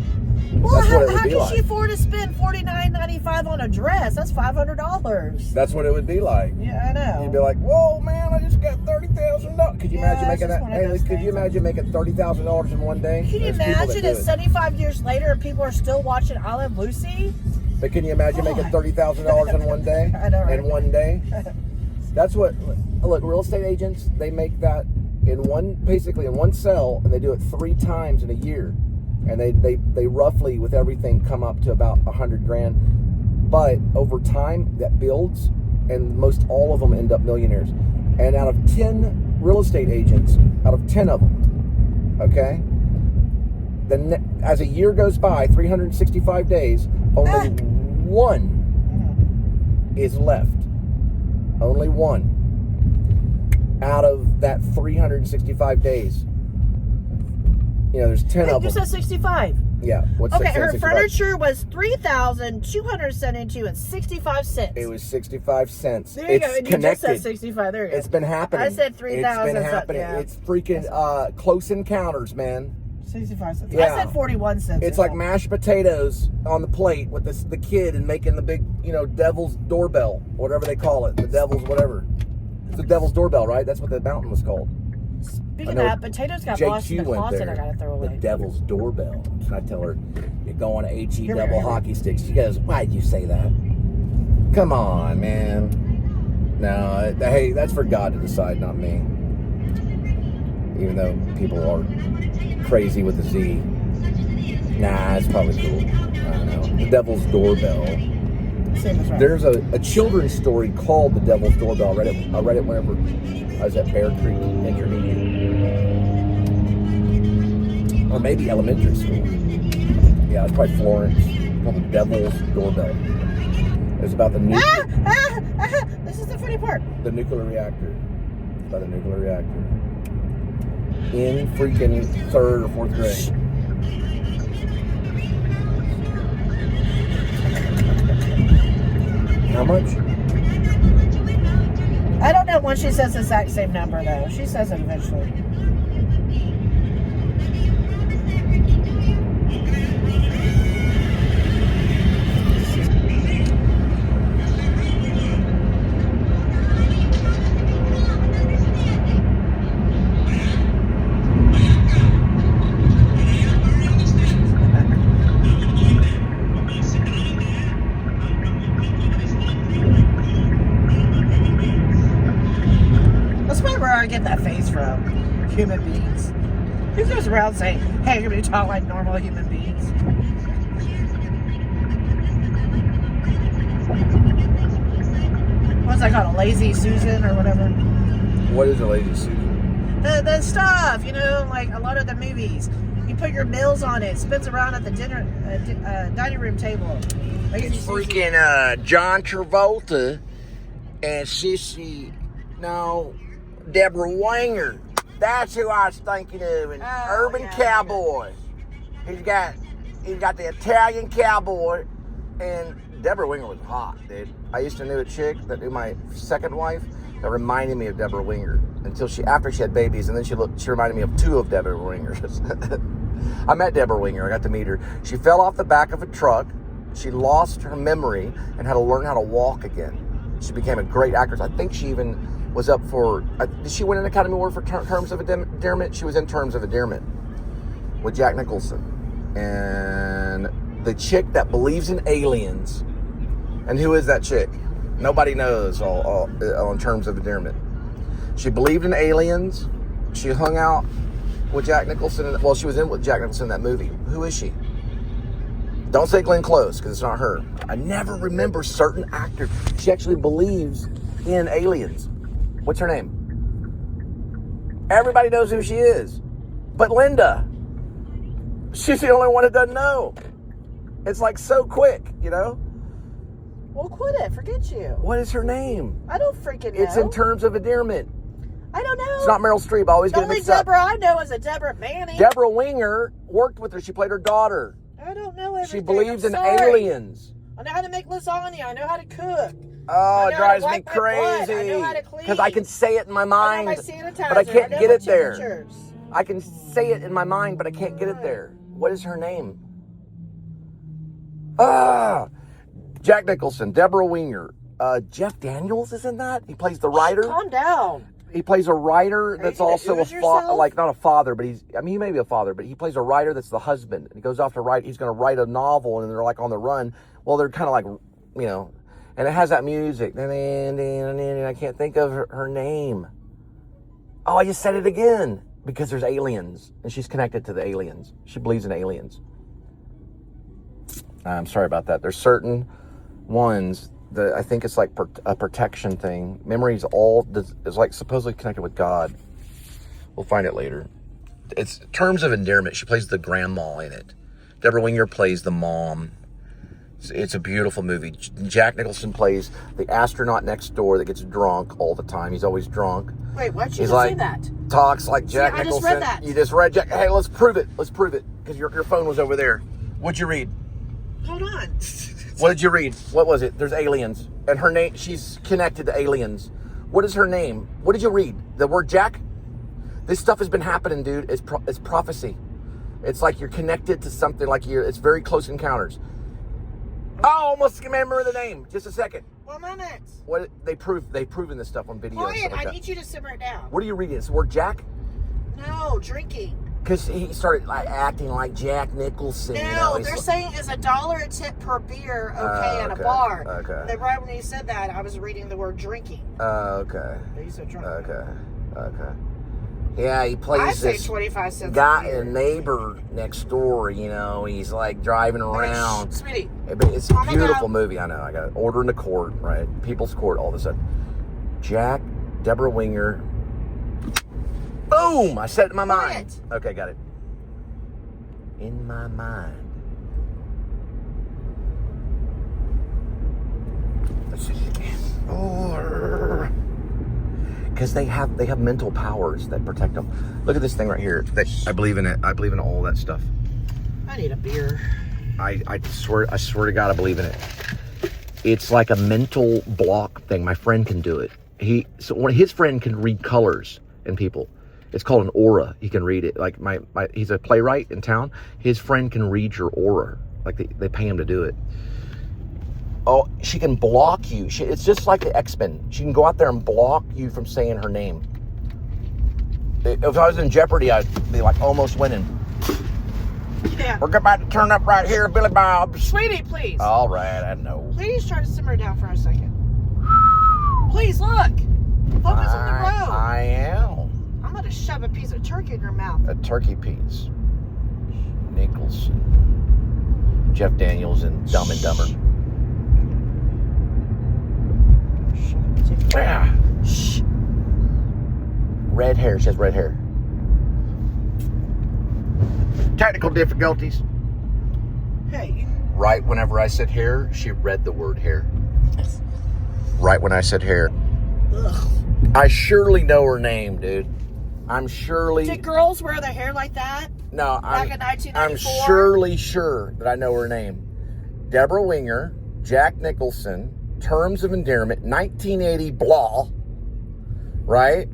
Well, That's what it how would be can like. she afford to spend $49.95 on a dress? That's $500. That's what it would be like. Yeah, I know. You'd be like, "Whoa, man! I just got $30,000." Could you Yeah, imagine it's making just that? one of Hey, those could you things. imagine making $30,000 in one day? Can you There's people that imagine do if it. 75 years later people are still watching I Love Lucy? But can you imagine making God. $30,000 in one day? I know, right? In one day. That's what. Look, real estate agents, they make that basically in one sell, and they do it 3 times in a year, and they roughly with everything come up to about $100,000. But over time, that builds, and most all of them end up millionaires. And out of 10 real estate agents, out of 10 of them, okay, as a year goes by, 365 days, only one is left. Only one out of that 365 days. You know, there's 10 of You them. said 65. Yeah. What's Okay, her 665? furniture was $3,272.65. It was 65 cents. There you go. It's And you just said connected. 65. There you go. It's been happening. I said 3,000. It's been happening. Yeah. It's freaking close encounters, man. 65 cents. Yeah. I said 41 cents. It's like mashed potatoes on the plate with the kid and making the big, devil's doorbell, whatever they call it. The devil's whatever. It's the devil's doorbell, right? That's what the mountain was called. Speaking of that, potatoes got lost in the closet. I gotta throw away. The devil's doorbell. And I tell her, you're going to HE Here, double here. hockey sticks. She goes, why'd you say that? Come on, man. No, hey, that's for God to decide, not me. Even though people are crazy with the Z. Nah, it's probably cool. I don't know. The devil's doorbell. Same as right. There's a children's story called The Devil's Doorbell. I read it whenever I was at Bear Creek Intermediate. Or maybe elementary school. Yeah, it's probably Florence. Called The Devil's Doorbell. It was about the This is the funny part. the nuclear reactor. It's about the nuclear reactor. In freaking 3rd or 4th grade. How much? I don't know when she says the exact same number, though. She says it eventually. human beings. Who goes around saying, hey, you're going to talk like normal human beings? What's that called? A lazy Susan or whatever? What is a lazy Susan? The stuff, you know, like a lot of the movies. You put your meals on it, spins around at the dining room table. Lazy It's freaking John Travolta and Deborah Winger. That's who I was thinking of. An urban cowboy. He's got the Italian cowboy, and Deborah Winger was hot, dude. I used to know a chick that knew my second wife that reminded me of Deborah Winger after she had babies, and then she reminded me of two of Deborah Wingers. I met Deborah Winger. I got to meet her. She fell off the back of a truck. She lost her memory and had to learn how to walk again. She became a great actress. I think she even was up for... did she win an Academy Award for Terms of Endearment? She was in Terms of Endearment with Jack Nicholson. And the chick that believes in aliens. And who is that chick? Nobody knows on Terms of Endearment. She believed in aliens. She hung out with Jack Nicholson. Well, she was in with Jack Nicholson in that movie. Who is she? Don't say Glenn Close, because it's not her. I never remember certain actors. She actually believes in aliens. What's her name? Everybody knows who she is. But Linda. She's the only one that doesn't know. It's like so quick, you know? Well, quit it. Forget you. What is her name? I don't freaking know. It's in Terms of Endearment. I don't know. It's not Meryl Streep. I always get it mixed up. The only Deborah I know is a Deborah Manning. Deborah Winger worked with her. She played her daughter. I don't know everything. She believes in aliens. I know how to make lasagna. I know how to cook. Oh, it drives me crazy. I know how to clean. Because I can say it in my mind, I know my sanitizer. but I can't get it there. Temperatures. I can say it in my mind, but I can't get it there. What is her name? Jack Nicholson, Deborah Winger. Jeff Daniels is in that. He plays the writer. Calm down. He plays a writer that's also yourself? not a father, but he may be a father, but he plays a writer that's the husband. And he goes off to write, he's going to write a novel, and they're like on the run. Well, they're kind of like, you know, and it has that music. I can't think of her name. Oh, I just said it again. Because there's aliens, and she's connected to the aliens. She believes in aliens. I'm sorry about that. There's certain ones that I think it's like a protection thing. Memories is like supposedly connected with God. We'll find it later. It's Terms of Endearment. She plays the grandma in it. Deborah Winger plays the mom. It's a beautiful movie. Jack Nicholson plays the astronaut next door that gets drunk all the time. He's always drunk. Wait, why'd you just say that? Talks like Jack Nicholson. I just read that. You just read Jack. Hey, let's prove it. Let's prove it. Because your phone was over there. What'd you read? Hold on. What did you read? What was it? There's aliens. And her name, she's connected to aliens. What is her name? What did you read? The word Jack? This stuff has been happening, dude. It's prophecy. It's like you're connected to something like it's very close encounters. Oh, almost remember the name. Just a second. 1 minute. What they've proven this stuff on video. Quiet, like I need you to simmer it down. What are you reading? It's the word Jack? No, drinking. Because he started like acting like Jack Nicholson. No, they're saying it's $1 a tip per beer, at a bar. Okay. And then right when you said that, I was reading the word drinking. Okay. You said drunk. Okay. Yeah, he plays this 25 cents guy, a neighbor next door, you know, he's like driving around. Sweetie. It's a beautiful movie, I know. I got an order in the court, right? People's Court all of a sudden. Jack, Deborah Winger. Boom! I said it in my mind. Okay, got it. In my mind. Let's see again. Because they have mental powers that protect them. Look at this thing right here. I believe in it. I believe in all that stuff. I need a beer. I swear to God, I believe in it. It's like a mental block thing. My friend can do it. His friend can read colors in people. It's called an aura. He can read it. Like he's a playwright in town. His friend can read your aura. Like they pay him to do it. Oh, she can block you. It's just like the X-Men. She can go out there and block you from saying her name. If I was in Jeopardy, I'd be like almost winning. Yeah. We're about to turn up right here, Billy Bob. Sweetie, please. All right, I know. Please try to simmer down for a second. Please look. Focus on the road. I am. I'm going to shove a piece of turkey in your mouth. A turkey piece. Nicholson. Jeff Daniels and Dumb and Dumber. Ah. Shh. Red hair. She has red hair. Technical difficulties. Hey. Right whenever I said hair, she read the word hair. Right when I said hair. Ugh. I surely know her name, dude. I'm surely... Did girls wear their hair like that? No, Back in 1994? I'm surely sure that I know her name. Deborah Winger, Jack Nicholson, Terms of Endearment, 1980 blah. Right?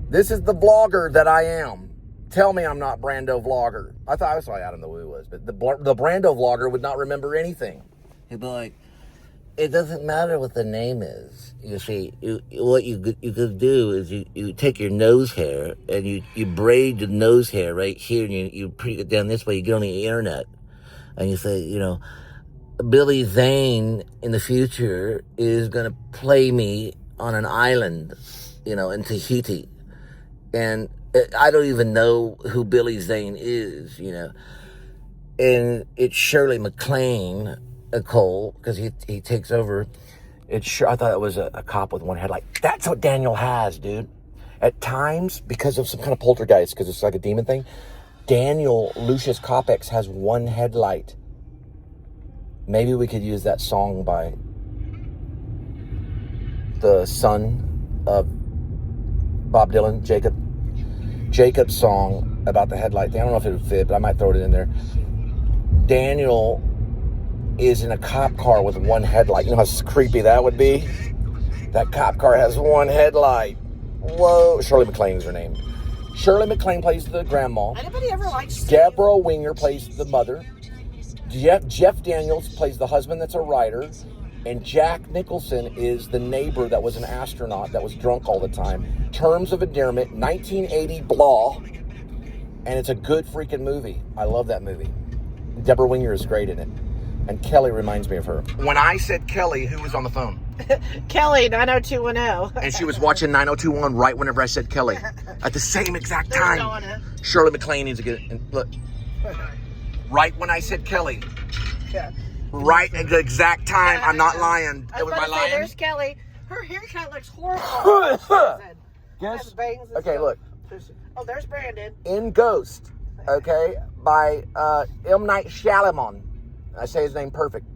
This is the vlogger that I am. Tell me I'm not Brando Vlogger. I thought I was Adam the Woo was, but the Brando Vlogger would not remember anything. He'd be like, it doesn't matter what the name is. You see, what you could do is you take your nose hair and you braid the nose hair right here, and you put it down this way. You get on the internet and you say, you know, Billy Zane in the future is going to play me on an island, you know, in Tahiti. And I don't even know who Billy Zane is, you know. And it's Shirley MacLaine, Cole, because he takes over. It's sure I thought it was a cop with one headlight. That's what Daniel has, dude. At times, because of some kind of poltergeist, because it's like a demon thing, Daniel Lucius Copex has one headlight. Maybe we could use that song by the son of Bob Dylan, Jacob's song about the headlight thing. I don't know if it would fit, but I might throw it in there. Daniel is in a cop car with one headlight. You know how creepy that would be? That cop car has one headlight. Whoa. Shirley MacLaine is her name. Shirley MacLaine plays the grandma. Anybody ever liked Steve? Deborah Winger plays the mother. Jeff Daniels plays the husband that's a writer. And Jack Nicholson is the neighbor that was an astronaut that was drunk all the time. Terms of Endearment, 1980 blah. And it's a good freaking movie. I love that movie. Deborah Winger is great in it. And Kelly reminds me of her. When I said Kelly, who was on the phone? Kelly, 90210. And she was watching 9021 right whenever I said Kelly. At the same exact time. Shirley MacLaine needs to get it. Look. Right when I said Kelly. Yeah. Right at the exact time. I'm not lying. I was Am I about to say, lying? there's Kelly. Her haircut looks horrible. Guess. Okay, look. Oh, there's Brandon. In Ghost, okay, by M. Night Shyamalan. I say his name perfect.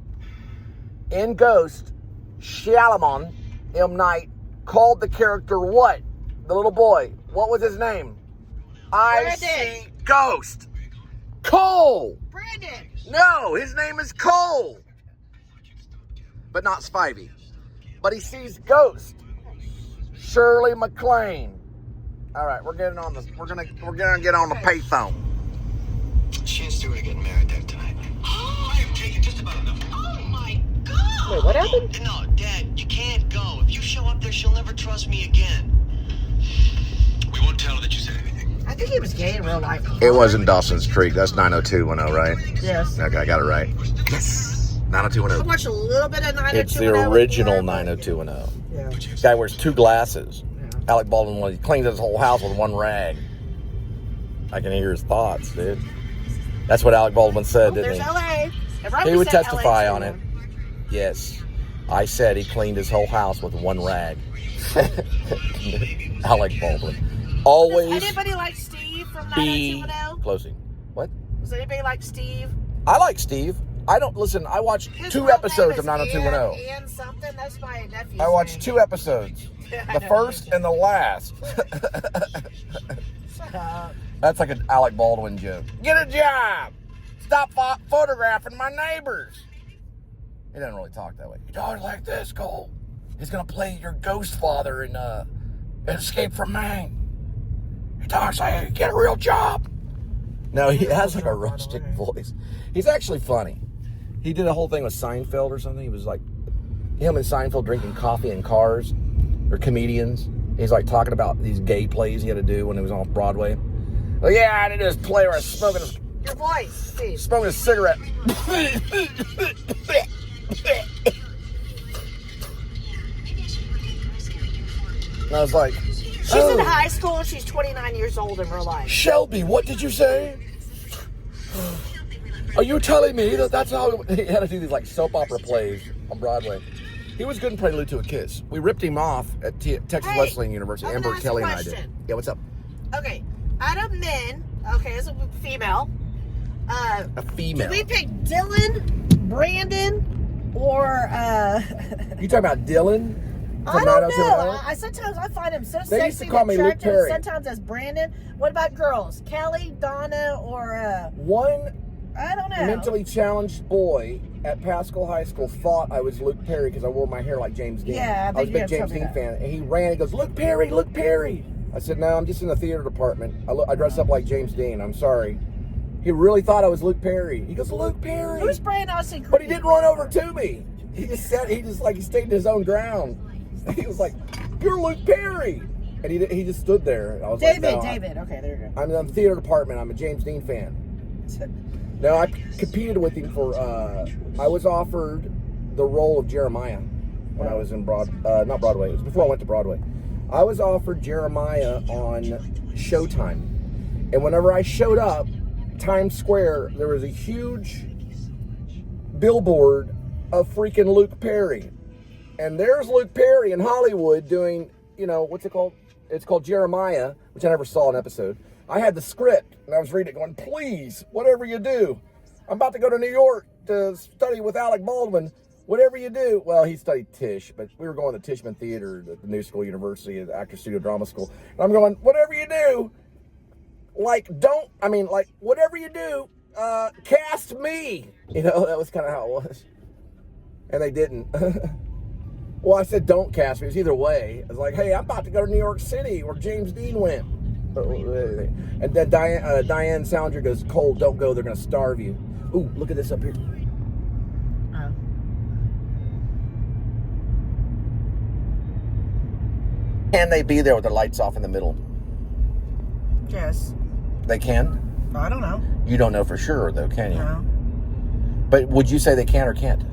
In Ghost, Shyamalan, M. Night, called the character what? The little boy. What was his name? I see Ghost. Cole. Brandon. No, his name is Cole. But not Spivey. But he sees Ghost. Shirley MacLaine. All right, we're getting on the. We're gonna get on the payphone. She and Stuart are getting married there tonight. Oh, I have taken just about enough. Oh my God! Wait, what happened? No, Dad, you can't go. If you show up there, she'll never trust me again. We won't tell her that you said anything. I think he was gay in real life. It was in Dawson's Creek. That's 90210, right? Yes. Okay, I got it right. Yes. I 90210. watched a little bit of 90210. It's the original 90210. Yeah. Guy wears two glasses. Alec Baldwin, he cleans his whole house with one rag. I can hear his thoughts, dude. That's what Alec Baldwin said, didn't There's he? LA. He would testify on it. Yes. I said he cleaned his whole house with one rag. Alec Baldwin. Always Does anybody like Steve from be 90210? closing. What? Does anybody like Steve? I like Steve. I don't listen. I watched His 2 real episodes name of is 90210. Ian something. That's my nephew. I watched 2 episodes. The first and the last. Shut up. That's like an Alec Baldwin joke. Get a job. Stop photographing my neighbors. He doesn't really talk that way. He talks like this, Cole. He's gonna play your ghost father in Escape from Maine. He talks like, get a real job. No, he has like a rustic voice. He's actually funny. He did a whole thing with Seinfeld or something. He was like, him and Seinfeld drinking coffee in cars. Or comedians. He's like talking about these gay plays he had to do when he was on Broadway. Well, yeah, I did this play where I was smoking Your voice, Steve. a cigarette. And I was like, She's in high school. She's 29 years old in real life. Shelby, what did you say? Are you telling me that's how he had to do these like soap opera plays on Broadway? He was good in Prelude to a Kiss. We ripped him off at Texas Wesleyan University. Amber Kelly and I did. Yeah, what's up? Okay, out of men, as a female, a female. do we pick Dylan, Brandon, or You talking about Dylan? I don't know. Sometimes I find him so They used to sexy call and me Luke attractive. Perry. Sometimes as Brandon. What about girls? Kelly, Donna, or One I don't know. mentally challenged boy at Pascal High School thought I was Luke Perry because I wore my hair like James Dean. Yeah, I was a big James Dean fan. And he ran, he goes, Luke Perry, Luke Perry. I said, no, I'm just in the theater department. I dress up like James Dean. I'm sorry. He really thought I was Luke Perry. He goes, Luke Perry. Who's Brian Austin? But he didn't run over to me. He just stayed in his own ground. He was like, you're Luke Perry. And he just stood there. I was David, like, no, David. Okay, there you go. I'm in the theater department. I'm a James Dean fan. No, I competed with him for, I was offered the role of Jeremiah when I was in not Broadway. It was before I went to Broadway. I was offered Jeremiah on Showtime. And whenever I showed up, Times Square, there was a huge billboard of freaking Luke Perry. And there's Luke Perry in Hollywood doing, what's it called? It's called Jeremiah, which I never saw an episode. I had the script, and I was reading it going, please, whatever you do. I'm about to go to New York to study with Alec Baldwin. Whatever you do. Well, he studied Tisch, but we were going to Tishman Theater at the New School University, at the Actors Studio Drama School. And I'm going, whatever you do, whatever you do, cast me. That was kind of how it was. And they didn't. Well, I said, don't cast me. It was either way. I was like, hey, I'm about to go to New York City where James Dean went. And then Diane Salinger goes, Cole, don't go. They're going to starve you. Ooh, look at this up here. Oh. Can they be there with their lights off in the middle? Yes. They can? I don't know. You don't know for sure, though, can you? No. But would you say they can or can't?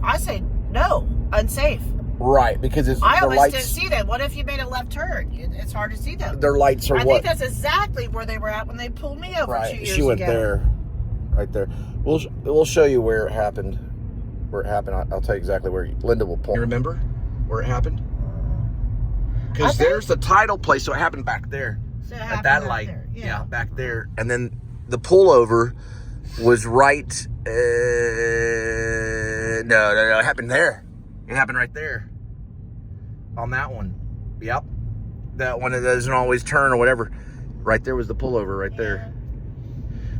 I say no. Unsafe. Right, because I their always lights, didn't see them. What if you made a left turn? It's hard to see them. their lights are I what? think that's exactly where they were at when they pulled me over 2 Right, years she went ago. there, right there. We'll show you where it happened. Where it happened, I'll tell you exactly where. Linda will point. You remember where it happened? Because there's the title place, so it happened back there. So it At happened that right light, there. yeah, back there. And then the pullover was right. No, it happened there. It happened right there. On that one. Yep. That one that doesn't always turn or whatever. Right there was the pullover right there.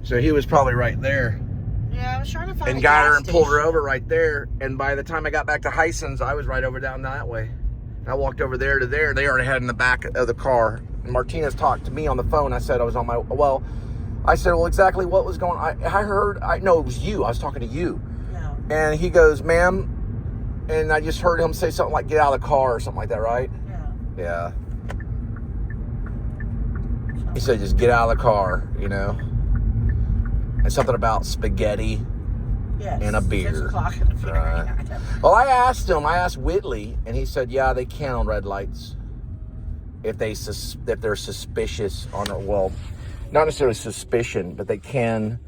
So he was probably right there. Yeah, I was trying to find And a got her gas and pulled her station. over right there. And by the time I got back to Hison's, I was right over down that way. And I walked over there to there. They already had in the back of the car. And Martinez talked to me on the phone. I said I was on my, I said, exactly what was going on? No, it was you. I was talking to you. No. And he goes, ma'am, and I just heard him say something like, get out of the car or something like that, right? Yeah. Yeah. He said, just get out of the car, And something about spaghetti Yes. and a 6 beer. o'clock in the beer. Right. Well, I asked Whitley, and he said, yeah, they can on red lights. If they're suspicious on, not necessarily suspicion, but they can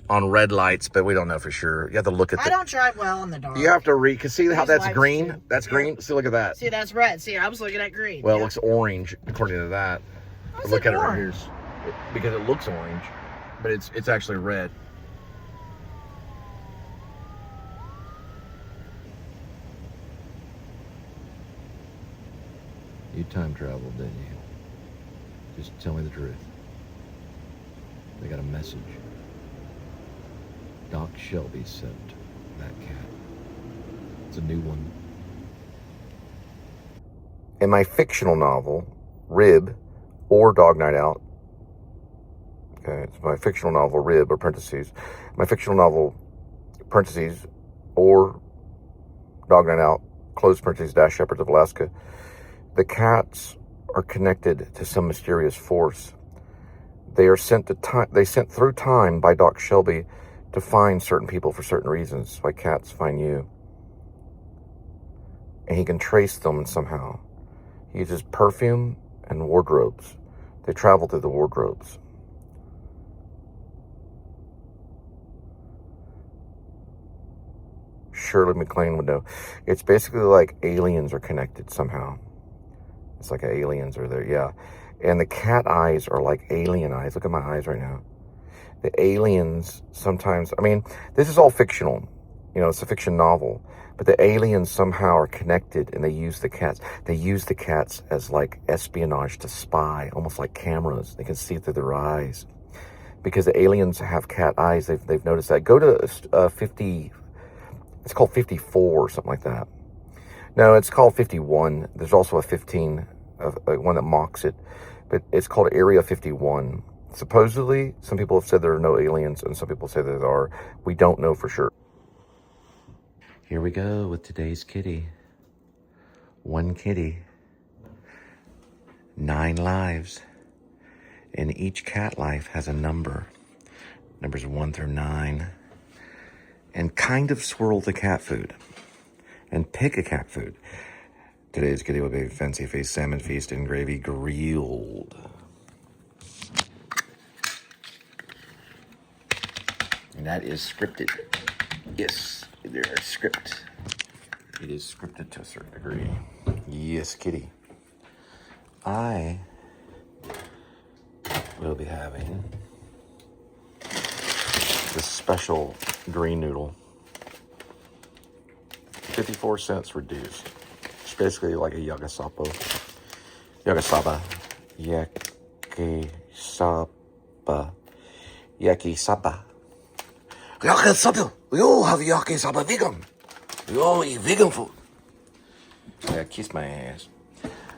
on red lights, but we don't know for sure. You have to look at I don't drive well in the dark. You have to read, because see how These that's lights green? do. That's green? See, look at that. See, that's red. See, I was looking at green. Well, Yeah. it looks orange, according to that. How's Look it at it right here. orange? Because it looks orange, but it's actually red. You time traveled, didn't you? Just tell me the truth. They got a message. Doc Shelby sent that cat. It's a new one. In my fictional novel, Rib, or Dog Night Out, okay, it's my fictional novel, Rib, or parentheses, my fictional novel, parentheses, or Dog Night Out, close parentheses, dash Shepherds of Alaska, the cats are connected to some mysterious force. They are sent through time by Doc Shelby to find certain people for certain reasons, like cats find you. And he can trace them somehow. He uses perfume and wardrobes. They travel through the wardrobes. Shirley MacLaine would know. It's basically like aliens are connected somehow. It's like aliens are there, yeah. And the cat eyes are like alien eyes. Look at my eyes right now. The aliens sometimes, I mean, this is all fictional. You know, it's a fiction novel. But the aliens somehow are connected, and they use the cats. They use the cats as like espionage to spy, almost like cameras. They can see through their eyes. Because the aliens have cat eyes. They've noticed that. Go to 50, it's called 54 or something like that. No, it's called 51. There's also a 15, one that mocks it. But it's called Area 51. Supposedly, some people have said there are no aliens, and some people say there are. We don't know for sure. Here we go with today's kitty. One kitty. 9 lives. And each cat life has a number. Numbers 1 through 9. And kind of swirl the cat food. And pick a cat food. Today's kitty will be fancy faced salmon feast and gravy grilled. And that is scripted. Yes, there's script. It is scripted to a certain degree. Yes, kitty. I will be having this special green noodle. 54 cents reduced. It's basically like a yakisoba. Yakisoba. Yakisoba. Yakisoba. Yakisoba. We all have yakisoba vegan. We all eat vegan food. Yeah, kiss my ass.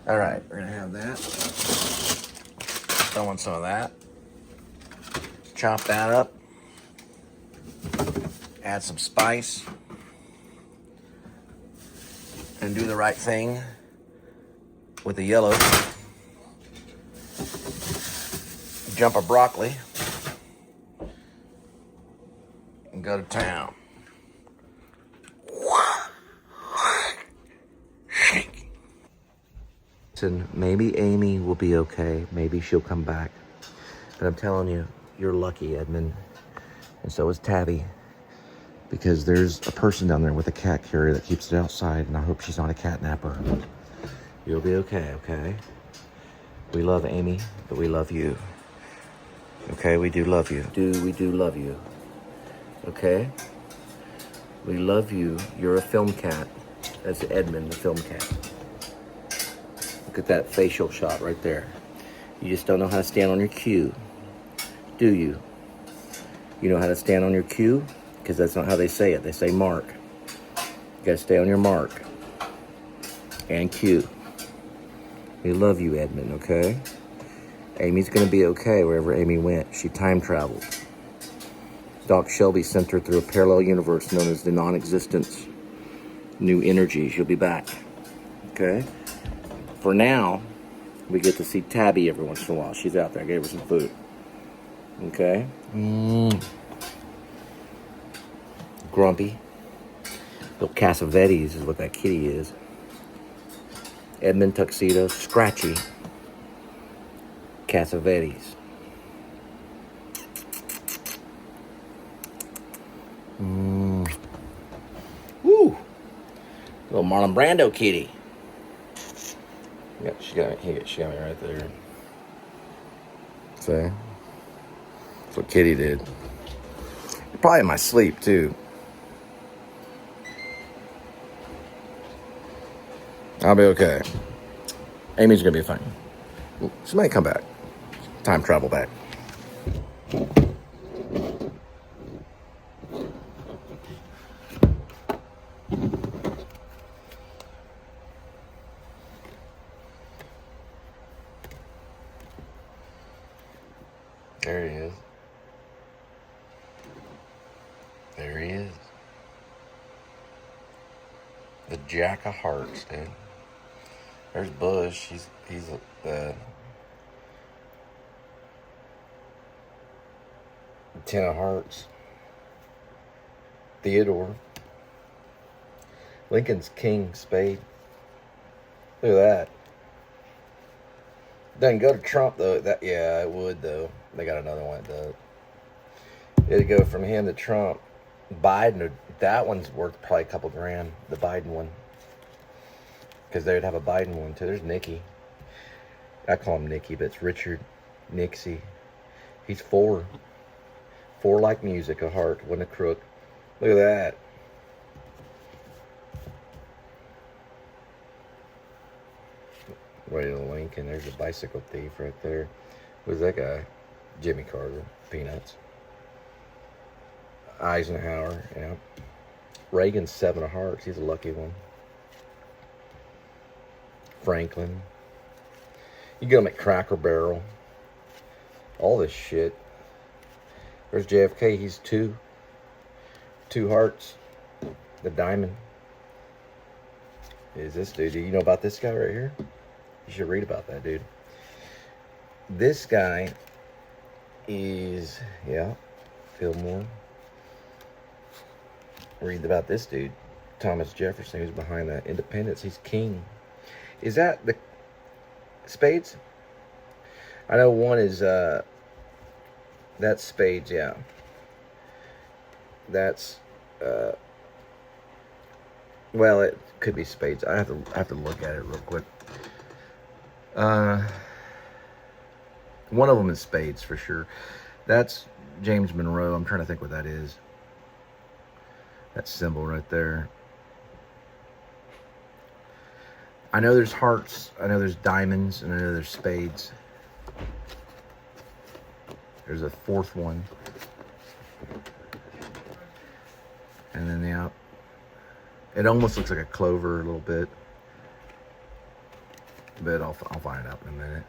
All right, we're gonna have that. Throw in some of that. Chop that up. Add some spice. And do the right thing with the yellow. Jump a broccoli. And go to town. Listen, maybe Amy will be okay. Maybe she'll come back. But I'm telling you, you're lucky, Edmund. And so is Tabby. Because there's a person down there with a cat carrier that keeps it outside, and I hope she's not a catnapper. You'll be okay, okay? We love Amy, but we love you. Okay, we do love you. We do love you. Okay? We love you. You're a film cat. That's Edmund, the film cat. Look at that facial shot right there. You just don't know how to stand on your cue. Do you? You know how to stand on your cue? Because that's not how they say it. They say mark. You gotta stay on your mark. And cue. We love you, Edmund, okay? Amy's gonna be okay wherever Amy went. She time traveled. Doc Shelby sent her through a parallel universe known as the non-existence. New energy. She'll be back. Okay? For now, we get to see Tabby every once in a while. She's out there. I gave her some food. Okay? Grumpy. Little Cassavetes is what that kitty is. Edmund Tuxedo. Scratchy. Cassavetes. Woo! Little Marlon Brando kitty. Yeah, she got me right there. See? That's what Kitty did. Probably in my sleep, too. I'll be okay. Amy's gonna be fine. She might come back. Time travel back. There he is. There he is. The Jack of Hearts, dude. There's Bush. He's the Ten of Hearts. Theodore. Lincoln's King Spade. Look at that. Doesn't go to Trump though. That yeah, it would though. They got another one that does. It'd go from him to Trump. Biden, that one's worth probably a couple grand. The Biden one, because they would have a Biden one too. There's Nikki. I call him Nikki, but it's Richard Nixie. He's 4. 4 like music, a heart, wasn't a crook. Look at that. Wait a Lincoln. There's a bicycle thief right there. Who's that guy? Jimmy Carter. Peanuts. Eisenhower. Yeah. Reagan's 7 of hearts. He's a lucky one. Franklin. You get them at Cracker Barrel. All this shit. There's JFK. He's 2 hearts. The diamond. Is this dude? Do you know about this guy right here? You should read about that dude. This guy is, yeah, Fillmore. Read about this dude. Thomas Jefferson, who's behind that independence. He's king. Is that the spades? I know one is, that's spades, yeah. That's, well, it could be spades. I have to look at it real quick. One of them is spades for sure. That's James Monroe. I'm trying to think what that is. That symbol right there. I know there's hearts. I know there's diamonds, and I know there's spades. There's a 4th one. And then, yeah, it almost looks like a clover a little bit. But I'll find it out in a minute.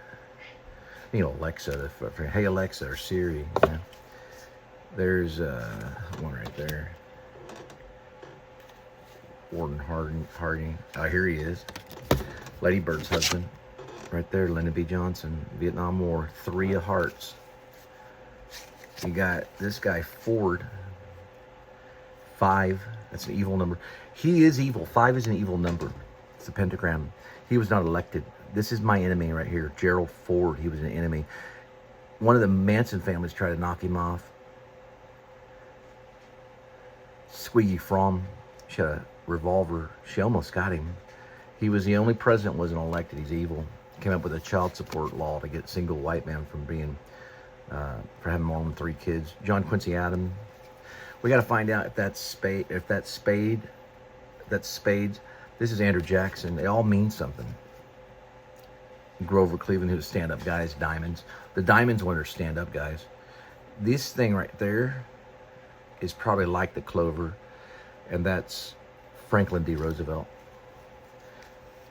You know, Alexa, hey Alexa or Siri. Yeah. There's one right there. Warden Harding. Oh, here he is. Lady Bird's husband. Right there, Lyndon B. Johnson. Vietnam War. 3 of hearts. You got this guy, Ford. 5. That's an evil number. He is evil. 5 is an evil number. It's a pentagram. He was not elected. This is my enemy right here. Gerald Ford. He was an enemy. One of the Manson families tried to knock him off. Squeaky Fromm. She had a revolver. She almost got him. He was the only president wasn't elected. He's evil. Came up with a child support law to get single white men from being, for having more than 3 kids. John Quincy Adams. We got to find out if that's spade. If that's spade. That's spades. This is Andrew Jackson. They all mean something. Grover Cleveland, who's stand-up guys. Diamonds. The diamonds one are stand-up guys. This thing right there is probably like the clover, and that's Franklin D. Roosevelt.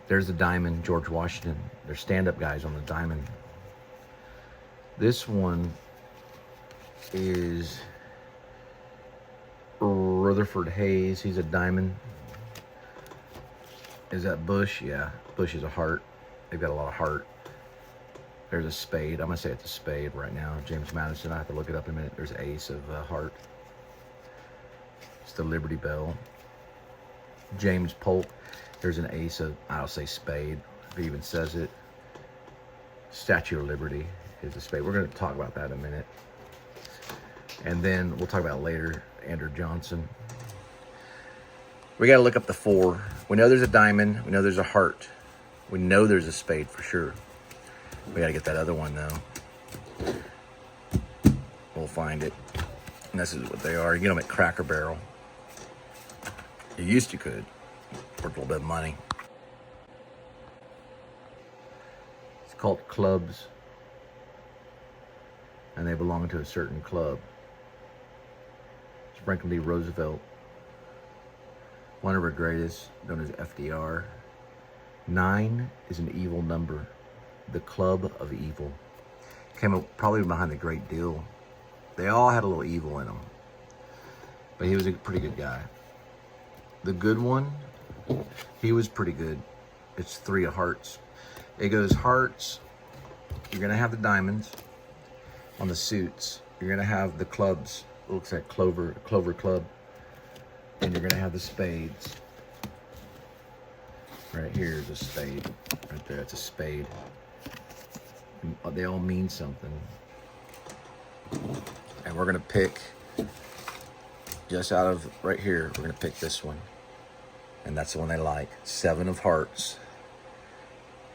There's the diamond, George Washington. They're stand-up guys on the diamond. This one is Rutherford Hayes. He's a diamond. Is that Bush? Yeah, Bush is a heart. They've got a lot of heart. There's a spade. I'm going to say it's a spade right now. James Madison, I have to look it up in a minute. There's ace of heart. It's the Liberty Bell. James Polk. There's an ace of, I'll say spade, if it even says it. Statue of Liberty is a spade. We're going to talk about that in a minute. And then we'll talk about later, Andrew Johnson. We got to look up the 4. We know there's a diamond. We know there's a heart. We know there's a spade for sure. We got to get that other one though. We'll find it. And this is what they are. You get them at Cracker Barrel. You used to could. Worth a little bit of money. It's called clubs. And they belong to a certain club. It's Franklin D. Roosevelt. One of our greatest, known as FDR. 9 is an evil number. The club of evil. Came up probably behind the Great Deal. They all had a little evil in them. But he was a pretty good guy. The good one, he was pretty good. It's 3 of hearts. It goes hearts. You're going to have the diamonds on the suits. You're going to have the clubs. It looks like Clover Club. And you're going to have the spades. Right here is a spade. Right there, it's a spade. They all mean something. And we're gonna pick, just out of right here, we're gonna pick this one. And that's the one they like. 7 of Hearts.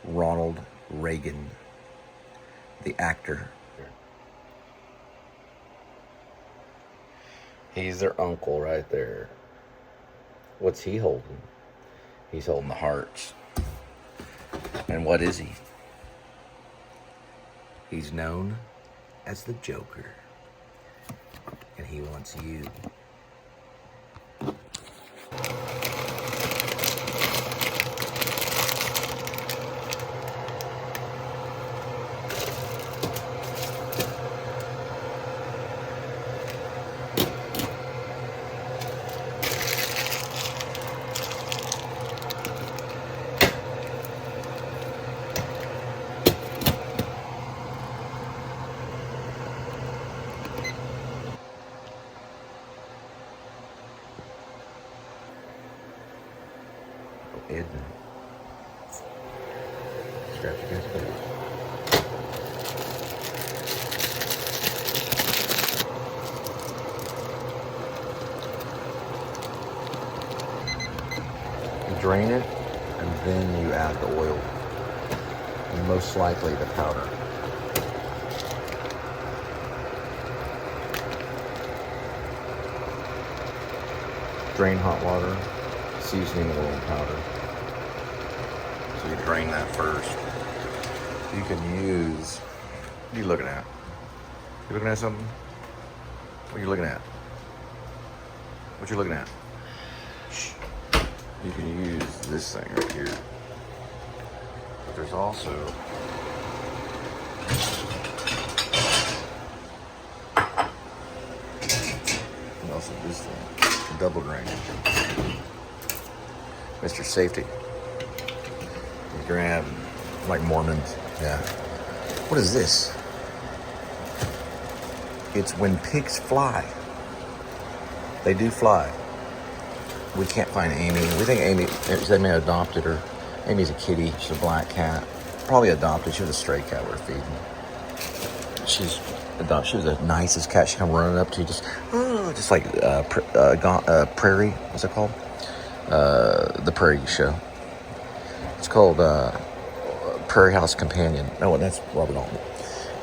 Ronald Reagan, the actor. He's their uncle right there. What's he holding? He's holding the hearts. And what is he? He's known as the Joker. And he wants you. Edna. Scratch against it. You drain it, and then you add the oil. And most likely the powder. Drain hot water, seasoning oil and powder. So you drain that first. You can use, what are you looking at? You looking at something? What are you looking at? What you looking at? Shh. You can use this thing right here. But there's also this thing, double drain. Mr. Safety. You grab, like Mormons. Yeah. What is this? It's when pigs fly. They do fly. We can't find Amy. We think Amy, they may have adopted her. Amy's a kitty. She's a black cat. Probably adopted. She was a stray cat we were feeding. She's adopted. She was the nicest cat. She come running up to you, just like Prairie. What's it called? The Prairie Show. It's called Prairie House Companion. No, that's Robert Altman.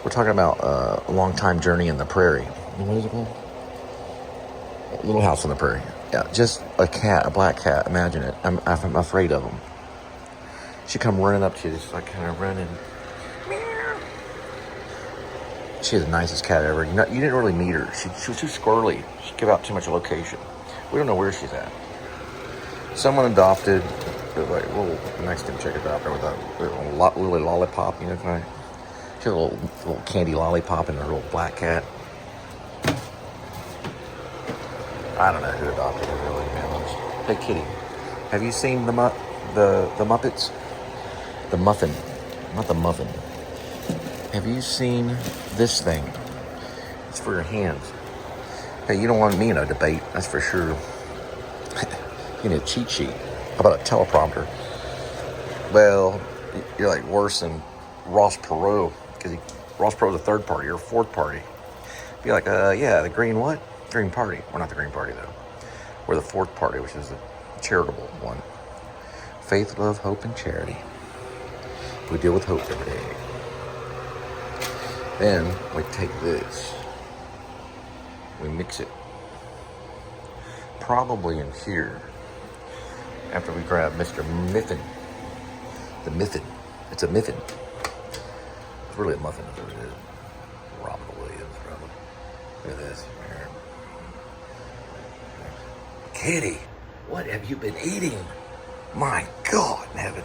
We're talking about a long time journey in the prairie. What is it called? Little House on the Prairie. Yeah, just a cat, a black cat. Imagine it. I'm afraid of them. She come running up to you, just like kind of running. She's the nicest cat ever. You didn't really meet her. She was too squirrely. She gave out too much location. We don't know where she's at. Someone adopted, like, little Mexican chick adopted with a little lollipop, you know, kind of. She had a little candy lollipop and a little black cat. I don't know who adopted her, really, man. Hey, kitty, have you seen the Muppets? The Muffin, not the Muffin. Have you seen this thing? It's for your hands. Hey, you don't want me in a debate, that's for sure. You need a cheat sheet. How about a teleprompter? Well, you're like worse than Ross Perot, because Ross Perot's a third party or a fourth party. Be like, yeah, the Green what? Green Party. We're not the Green Party, though. We're the fourth party, which is the charitable one. Faith, love, hope, and charity. We deal with hope every day. Then we take this. We mix it. Probably in here. After we grab Mr. Miffin. The Miffin. It's a Miffin. It's really a muffin, is what it is. Robin Williams, probably. Look at this. Here. Kitty, what have you been eating? My God, in heaven.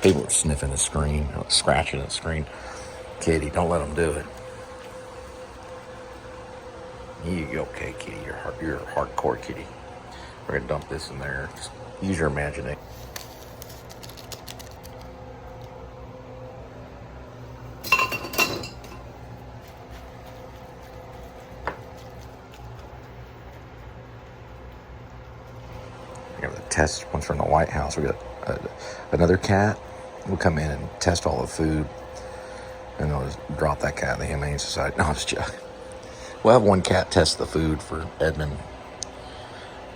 People are sniffing the screen, scratching the screen. Kitty, don't let them do it. You okay, kitty? You're a hardcore kitty. We're gonna dump this in there. Just use your imagination. We have the test once we're in the White House. We got another cat. We'll come in and test all the food. And they'll just drop that cat in the Humane Society. No, I'm just joking. We'll have one cat test the food for Edmund.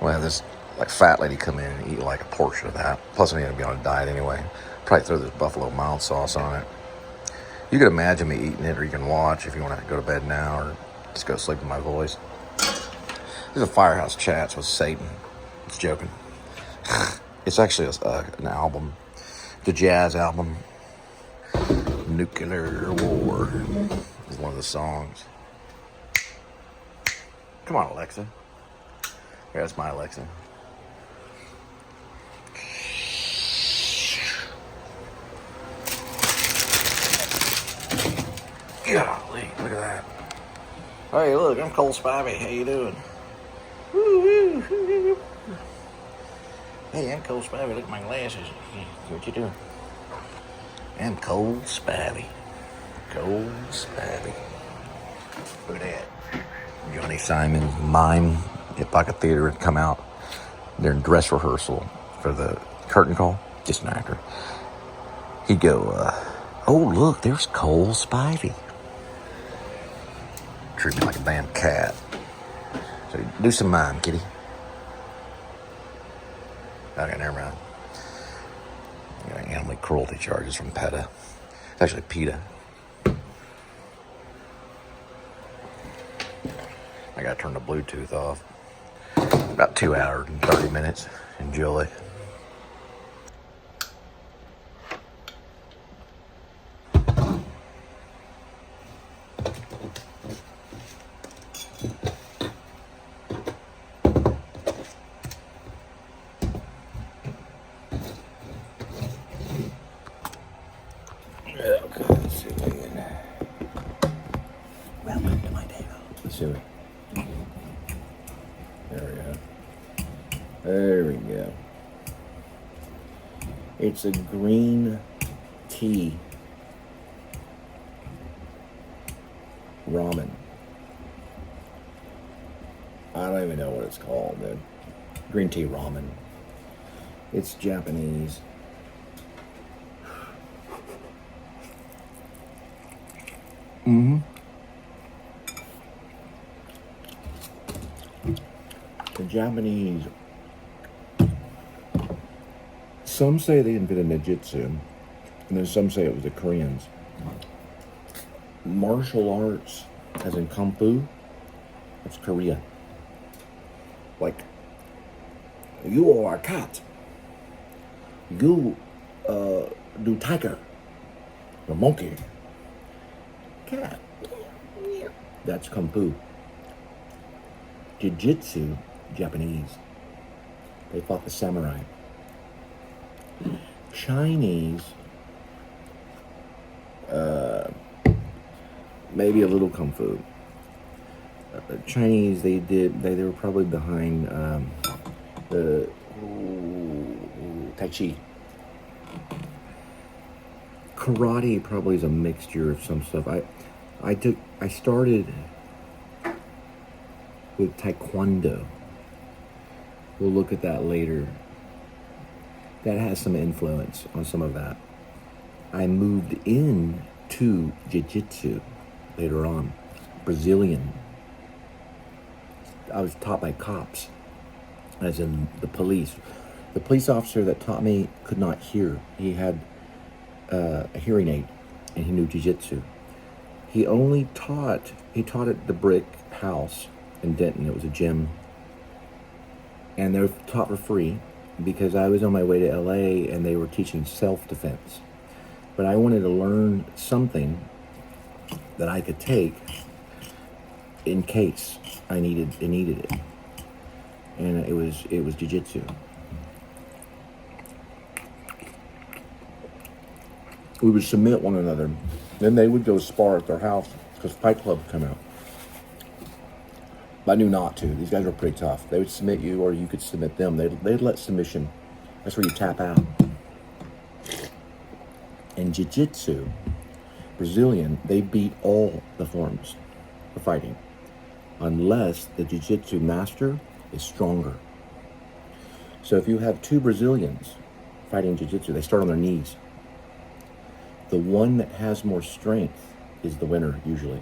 We'll have this like fat lady come in and eat like a portion of that. Plus, I'm going to be on a diet anyway. Probably throw this buffalo mild sauce on it. You could imagine me eating it, or you can watch if you want to go to bed now, or just go to sleep with my voice. This is a Firehouse Chats with Satan. It's joking. It's actually an album. The jazz album. Nuclear War is one of the songs. Come on, Alexa. Yeah, that's my Alexa. Golly, look at that. Hey, look, I'm Cole Spivey. How you doing? Woo-hoo. Hey, I'm Cole Spivey. Look at my glasses. What you doing? I'm Cole Spivey. Cole Spivey. Look at that. Johnny Simon's mime at Pocket Theater had come out. They're in dress rehearsal for the curtain call. Just an actor. He'd go, oh, look, there's Cole Spivey. Treat me like a damn cat. So do some mime, kitty. Okay, never mind. Animal cruelty charges from PETA. It's actually PETA. I gotta turn the Bluetooth off. About 2 hours and 30 minutes. Enjoy. Welcome to my table. Let's see it. There we go. There we go. It's a green tea ramen. I don't even know what it's called, dude. Green tea ramen. It's Japanese. The Japanese, some say they invented ninjutsu, and then some say it was the Koreans. Martial arts, as in Kung Fu, that's Korea. Like, you are a cat. You do tiger. The monkey. Cat. That's Kung Fu. Jiu-jitsu, Japanese. They fought the samurai. Chinese, maybe a little Kung Fu. Chinese, they were probably behind the Tai Chi. Karate probably is a mixture of some stuff. I started with Taekwondo. We'll look at that later. That has some influence on some of that. I moved into Jiu-Jitsu later on. Brazilian. I was taught by cops, as in the police. The police officer that taught me could not hear. He had a hearing aid, and he knew Jiu-Jitsu. He taught at the brick house in Denton. It was a gym. And they were taught for free because I was on my way to LA and they were teaching self-defense. But I wanted to learn something that I could take in case I needed it. And it was jiu-jitsu. We would submit one another. Then they would go spar at their house because Fight Club would come out. But I knew not to. These guys were pretty tough. They would submit you or you could submit them. They'd let submission. That's where you tap out. In Jiu-Jitsu, Brazilian, they beat all the forms of fighting unless the Jiu-Jitsu master is stronger. So if you have two Brazilians fighting Jiu-Jitsu, they start on their knees. The one that has more strength is the winner, usually,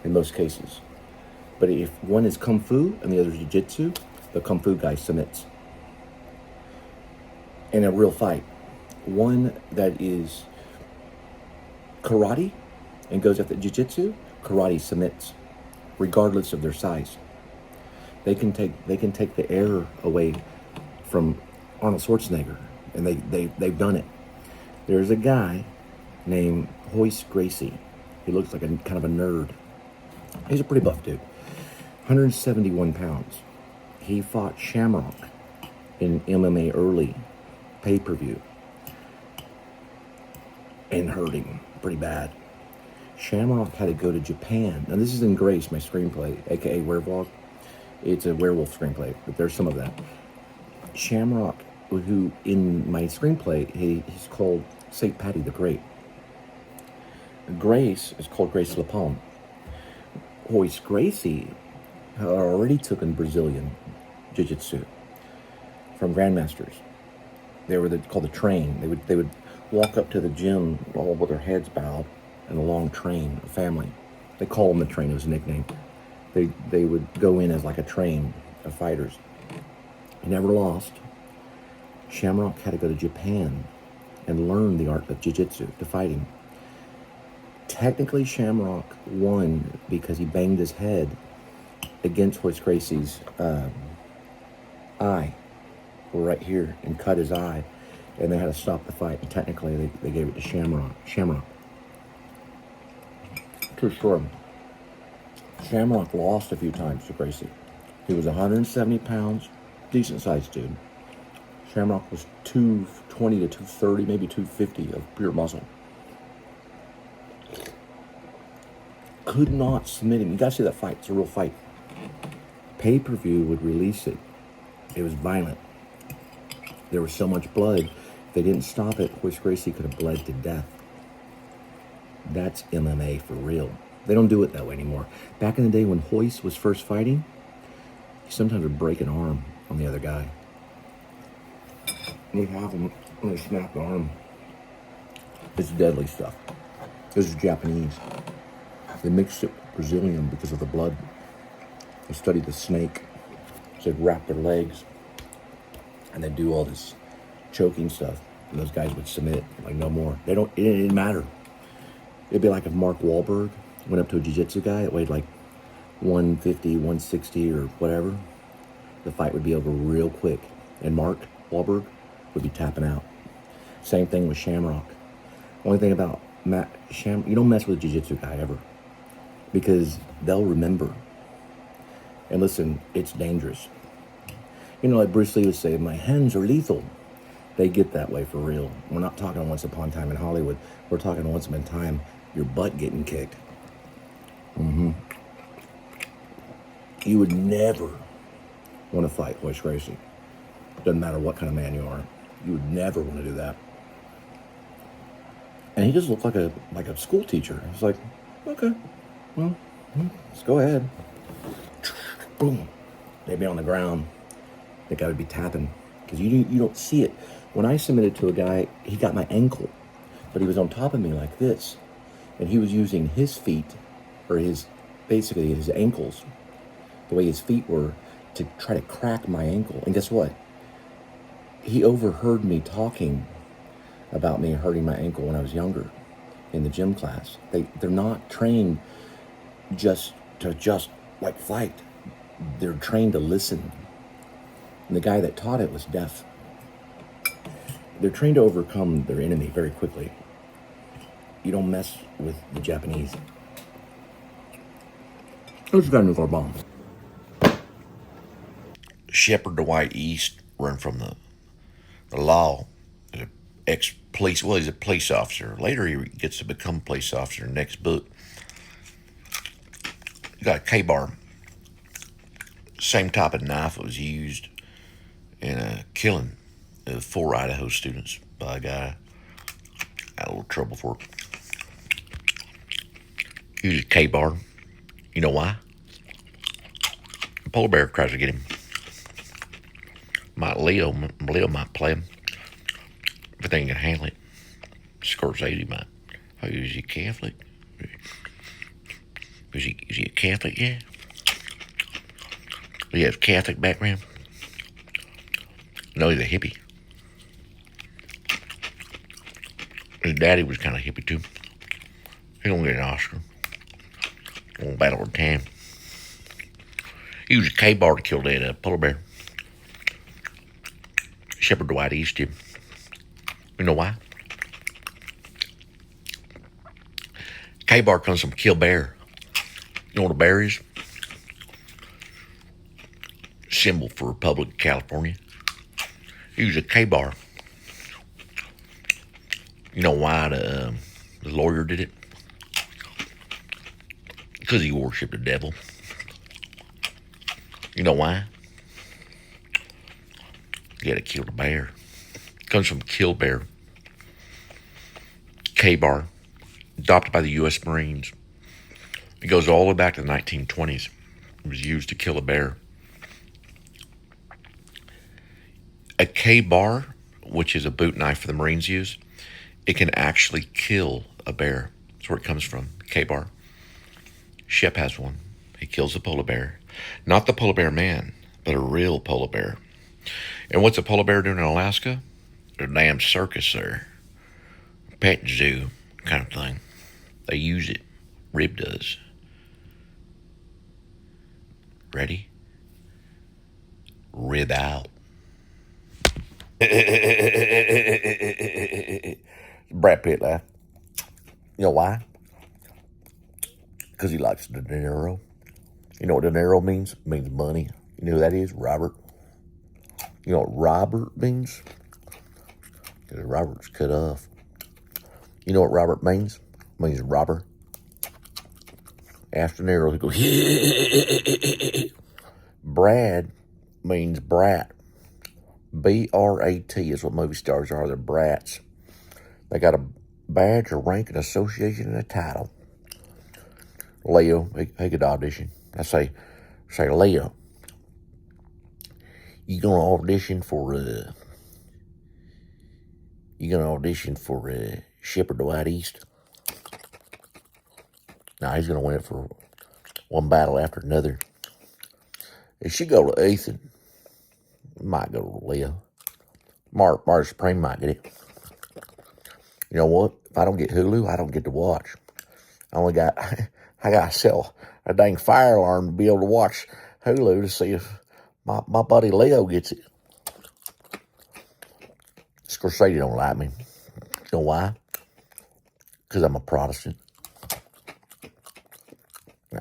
in most cases. But if one is Kung Fu and the other is Jiu-Jitsu, the Kung Fu guy submits. In a real fight. One that is Karate and goes after Jiu-Jitsu, Karate submits, regardless of their size. They can take the air away from Arnold Schwarzenegger, and they've done it. There's a guy named Hoist Gracie. He looks like a kind of a nerd. He's a pretty buff dude. 171 pounds. He fought Shamrock in MMA early pay-per-view and hurt him pretty bad. Shamrock had to go to Japan. Now this is in Grace, my screenplay, aka Werevlog. It's a werewolf screenplay, but there's some of that. Shamrock, who in my screenplay, he's called St. Patty the Great. Grace is called Grace Lapone. Hoist Gracie already took in Brazilian Jiu-Jitsu from Grandmasters. They were called the train. They would walk up to the gym all with their heads bowed in a long train, a family. They call them the train, it was a nickname. They would go in as like a train of fighters. He never lost. Shamrock had to go to Japan and learn the art of jiu-jitsu to fight him. Technically, Shamrock won because he banged his head against Hoist Gracie's eye, right here, and cut his eye, and they had to stop the fight. And technically, they gave it to Shamrock. True story. Shamrock lost a few times to Gracie. He was 170 pounds, decent sized dude. Shamrock was 220 to 230, maybe 250 of pure muscle. Could not submit him. You gotta see that fight. It's a real fight. Pay-per-view would release it. It was violent. There was so much blood. If they didn't stop it, Hoist Gracie could have bled to death. That's MMA for real. They don't do it that way anymore. Back in the day when Hoist was first fighting, he sometimes would break an arm on the other guy. They'd have him when they snap the arm. It's deadly stuff. This is Japanese. They mixed it with Brazilian because of the blood. They studied the snake. So they'd wrap their legs and they'd do all this choking stuff. And those guys would submit, like no more. It didn't matter. It'd be like if Mark Wahlberg went up to a jiu-jitsu guy that weighed like 150, 160 or whatever. The fight would be over real quick. And Mark Wahlberg would be tapping out. Same thing with Shamrock. Only thing about you don't mess with a jiu-jitsu guy ever, because they'll remember. And listen, it's dangerous. You know, like Bruce Lee would say, my hands are lethal. They get that way for real. We're not talking once upon a time in Hollywood. We're talking once upon a time, your butt getting kicked. You would never want to fight Hoist Gracie. Doesn't matter what kind of man you are. You would never want to do that. And he just looked like a school teacher. It's like, okay, well, let's go ahead. Boom. They'd be on the ground. The guy would be tapping, because you don't see it. When I submitted to a guy, he got my ankle, but he was on top of me like this, and he was using his feet, or basically his ankles, the way his feet were, to try to crack my ankle. And guess what? He overheard me talking about me hurting my ankle when I was younger in the gym class. They're not trained just to like fight. They're trained to listen. And the guy that taught it was deaf. They're trained to overcome their enemy very quickly. You don't mess with the Japanese. I just got a nuclear bomb. Shepard Dwight East run from the law. Ex-police, well, he's a police officer. Later he gets to become a police officer in the next book. He got a K-bar. Same type of knife that was used in a killing of 4 Idaho students by a guy. Got a little trouble for it. Used a K-bar. You know why? A polar bear tries to get him. Leo might play him. If they ain't gonna handle it. Scorsese might. Oh, is he Catholic? Is he a Catholic? Yeah. He has Catholic background. No, he's a hippie. His daddy was kind of hippie too. He gonna get an Oscar. On Battle of Time. He was a K-bar to kill that polar bear. Shepherd Dwight East did. You know why? K-bar comes from kill bear. You know what a bear is? Symbol for Republic of California. He was a K-bar. You know why the lawyer did it? Because he worshipped the devil. You know why? He had to kill the bear. It comes from kill bear. K-bar. Adopted by the U.S. Marines. It goes all the way back to the 1920s. It was used to kill a bear. A K-bar, which is a boot knife for the Marines use, it can actually kill a bear. That's where it comes from, K-bar. Shep has one. He kills a polar bear. Not the polar bear man, but a real polar bear. And what's a polar bear doing in Alaska? There's a damn circus there. Pet zoo kind of thing. They use it. Rib does. Ready? Rib out. Brad Pitt laugh. You know why? Because he likes the dinero. You know what dinero means? It means money. You know who that is? Robert. You know what Robert means? Because Robert's cut off. You know what Robert means? It means robber. After dinero, he goes, yeah. Brad means brat. B-R-A-T is what movie stars are. They're brats. They got a badge, a rank, an association, and a title. Leo, he could audition. I say, Leo, you gonna audition for Shepherd Dwight East? No, he's gonna win it for one battle after another. It should go to Ethan. Might go to Leo. Marty Supreme might get it. You know what? If I don't get Hulu, I don't get to watch. I gotta sell a dang fire alarm to be able to watch Hulu to see if my buddy Leo gets it. Scorsese don't like me. You know why? Because I'm a Protestant.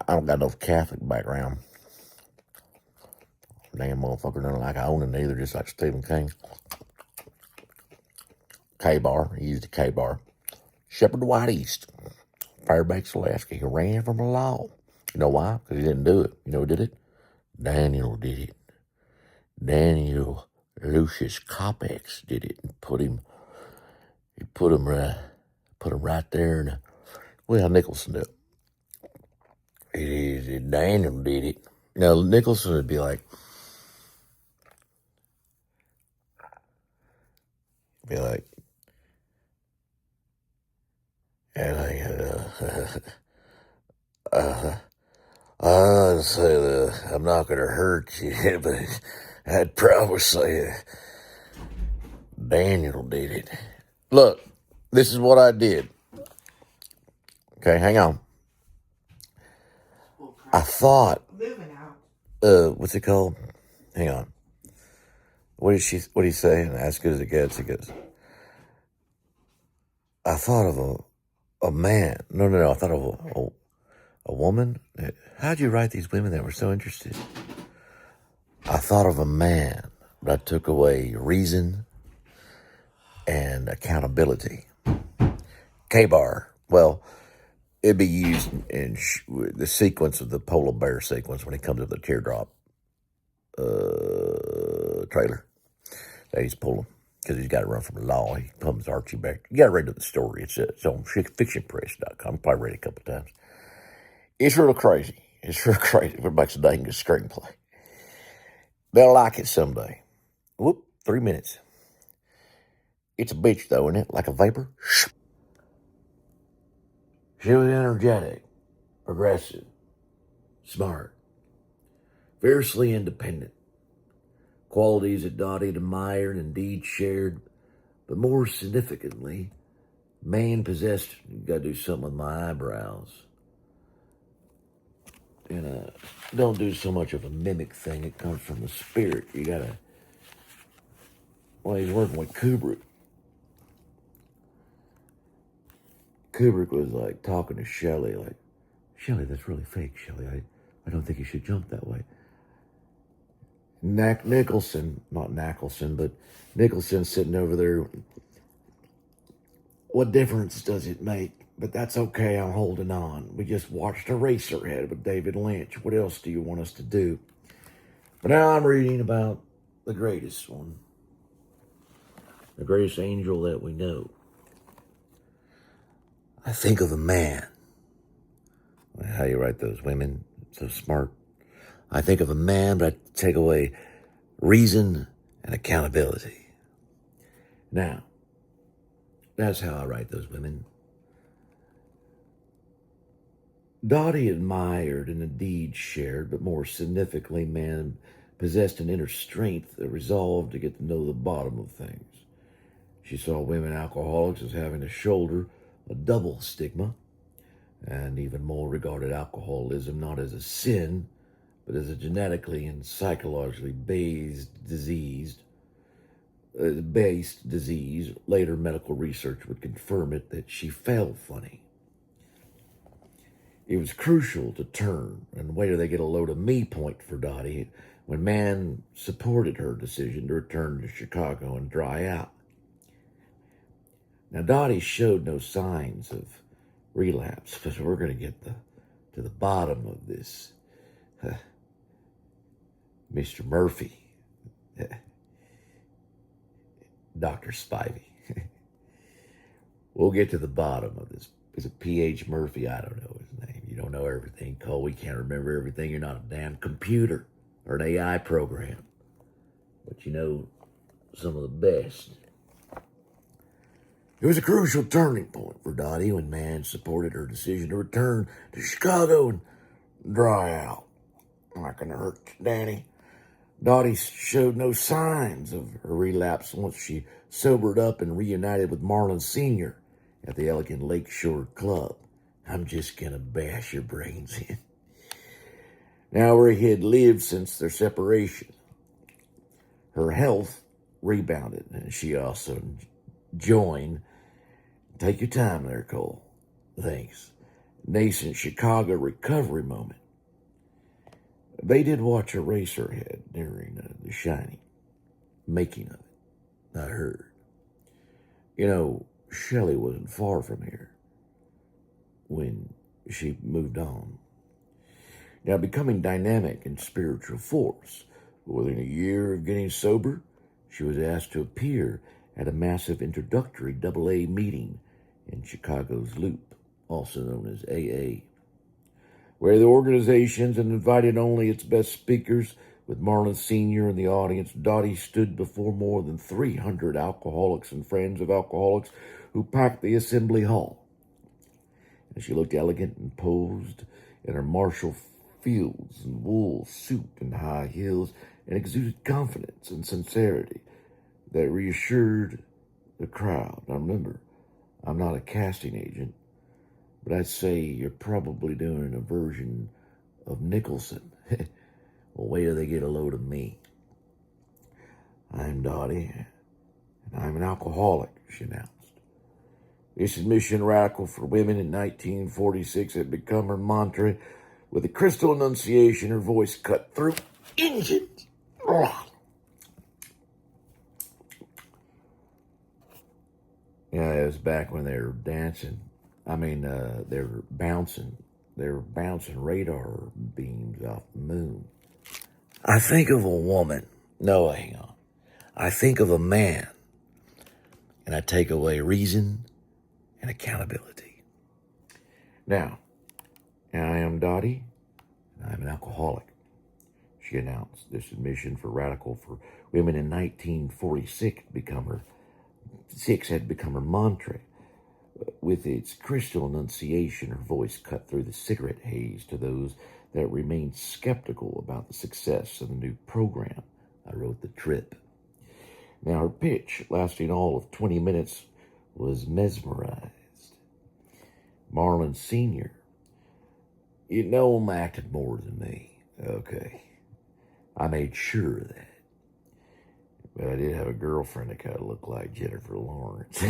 I don't got no Catholic background. Damn motherfucker doesn't like owning either, just like Stephen King. K-bar. He used a K-bar. Shepherd Dwight East. Fairbanks, Alaska. He ran from the law. You know why? Because he didn't do it. You know who did it? Daniel did it. Daniel Lucius Copex did it and put him right there. And well, Nicholson did it. Daniel did it. You know, Nicholson would be like, I'd say that I'm not going to hurt you, but I'd probably say Daniel did it. Look, this is what I did. Okay, hang on. I thought, Moving out. what's it called? Hang on. What did he say? As good as it gets, he goes, I thought of a man. No. I thought of a woman. How'd you write these women that were so interested? I thought of a man, but I took away reason and accountability. K-bar. Well, it'd be used in the sequence of the polar bear sequence when he comes up the teardrop trailer that he's pulling because he's got to run from the law. He comes Archie back. You got to read the story. It's on fictionpress.com. Probably read it a couple of times. It's real crazy. Everybody's a dang good screenplay. They'll like it someday. Whoop, 3 minutes. It's a bitch though, isn't it? Like a vapor. She was energetic, progressive, smart, fiercely independent. Qualities that Dottie admired and indeed shared, but more significantly, man possessed. You gotta do something with my eyebrows. And don't do so much of a mimic thing. It comes from the spirit. You gotta. Well, he's working with Kubrick. Kubrick was like talking to Shelley, like, Shelley, that's really fake, Shelley. I don't think you should jump that way. Nicholson, not Nicholson, but Nicholson sitting over there. What difference does it make? But that's okay, I'm holding on. We just watched Eraserhead with David Lynch. What else do you want us to do? But now I'm reading about the greatest one. The greatest angel that we know. I think of a man. How you write those women? So smart. I think of a man, but I take away reason and accountability. Now, that's how I write those women. Dottie admired and indeed shared, but more significantly, man possessed an inner strength, a resolve to get to know the bottom of things. She saw women alcoholics as having to shoulder a double stigma, and even more regarded alcoholism not as a sin, but as a genetically and psychologically based disease. Later medical research would confirm it that she felt funny. It was crucial to turn, and wait till they get a load of me point for Dottie, when man supported her decision to return to Chicago and dry out. Now, Dottie showed no signs of relapse, but we're going to get to the bottom of this. Mr. Murphy. Dr. Spivey. We'll get to the bottom of this. Is it P.H. Murphy? I don't know his name. You don't know everything, Cole. We can't remember everything. You're not a damn computer or an AI program. But you know some of the best. It was a crucial turning point for Dottie when man supported her decision to return to Chicago and dry out. Not gonna hurt you, Danny. Dottie showed no signs of her relapse once she sobered up and reunited with Marlon Sr. at the Elegant Lakeshore Club. I'm just gonna bash your brains in. Now, where he had lived since their separation, her health rebounded, and she also joined. Take your time there, Cole. Thanks. Nascent Chicago recovery moment. They did watch Eraserhead during The Shining. Making of it, I heard. You know, Shelley wasn't far from here when she moved on. Now, becoming dynamic and spiritual force, within a year of getting sober, she was asked to appear at a massive introductory AA meeting in Chicago's Loop, also known as AA, where the organizations had invited only its best speakers. With Marlon Sr. in the audience, Dottie stood before more than 300 alcoholics and friends of alcoholics who packed the assembly hall. And she looked elegant and posed in her Marshall Fields and wool suit and high heels, and exuded confidence and sincerity that reassured the crowd. Now remember, I'm not a casting agent, but I'd say you're probably doing a version of Nicholson. Well, wait till they get a load of me. I'm Dottie, and I'm an alcoholic, she announced. This admission radical for women in 1946 had become her mantra. With a crystal enunciation, her voice cut through engines. Yeah, it was back when they were dancing. They were bouncing. They were bouncing radar beams off the moon. I think of a woman. No, hang on. I think of a man, and I take away reason and accountability. Now I am Dottie, and I'm an alcoholic, she announced. This admission for radical for women in 1946 had become her mantra. With its crystal enunciation, her voice cut through the cigarette haze to those that remained skeptical about the success of the new program. I wrote the trip. Now, her pitch, lasting all of 20 minutes, was mesmerized. Marlon Sr., you know him acted more than me. Okay. I made sure of that. But I did have a girlfriend that kind of looked like Jennifer Lawrence.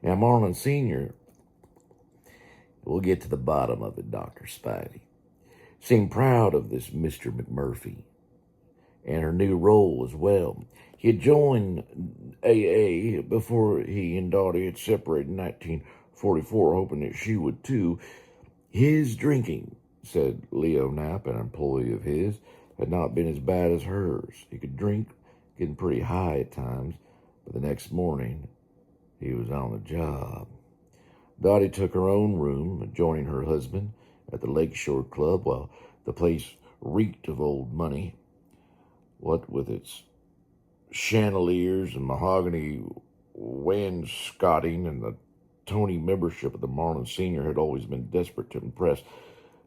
Now, Marlon Sr., we'll get to the bottom of it, Dr. Spivey, seemed proud of this Mr. McMurphy and her new role as well. He had joined AA before he and Dottie had separated in 1944, hoping that she would too. His drinking, said Leo Knapp, an employee of his, had not been as bad as hers. He could drink, getting pretty high at times, but the next morning he was on the job. Dottie took her own room, joining her husband at the Lakeshore Club, while the place reeked of old money. What with its chandeliers and mahogany wainscoting and the Tony membership of the Marlin Sr. had always been desperate to impress.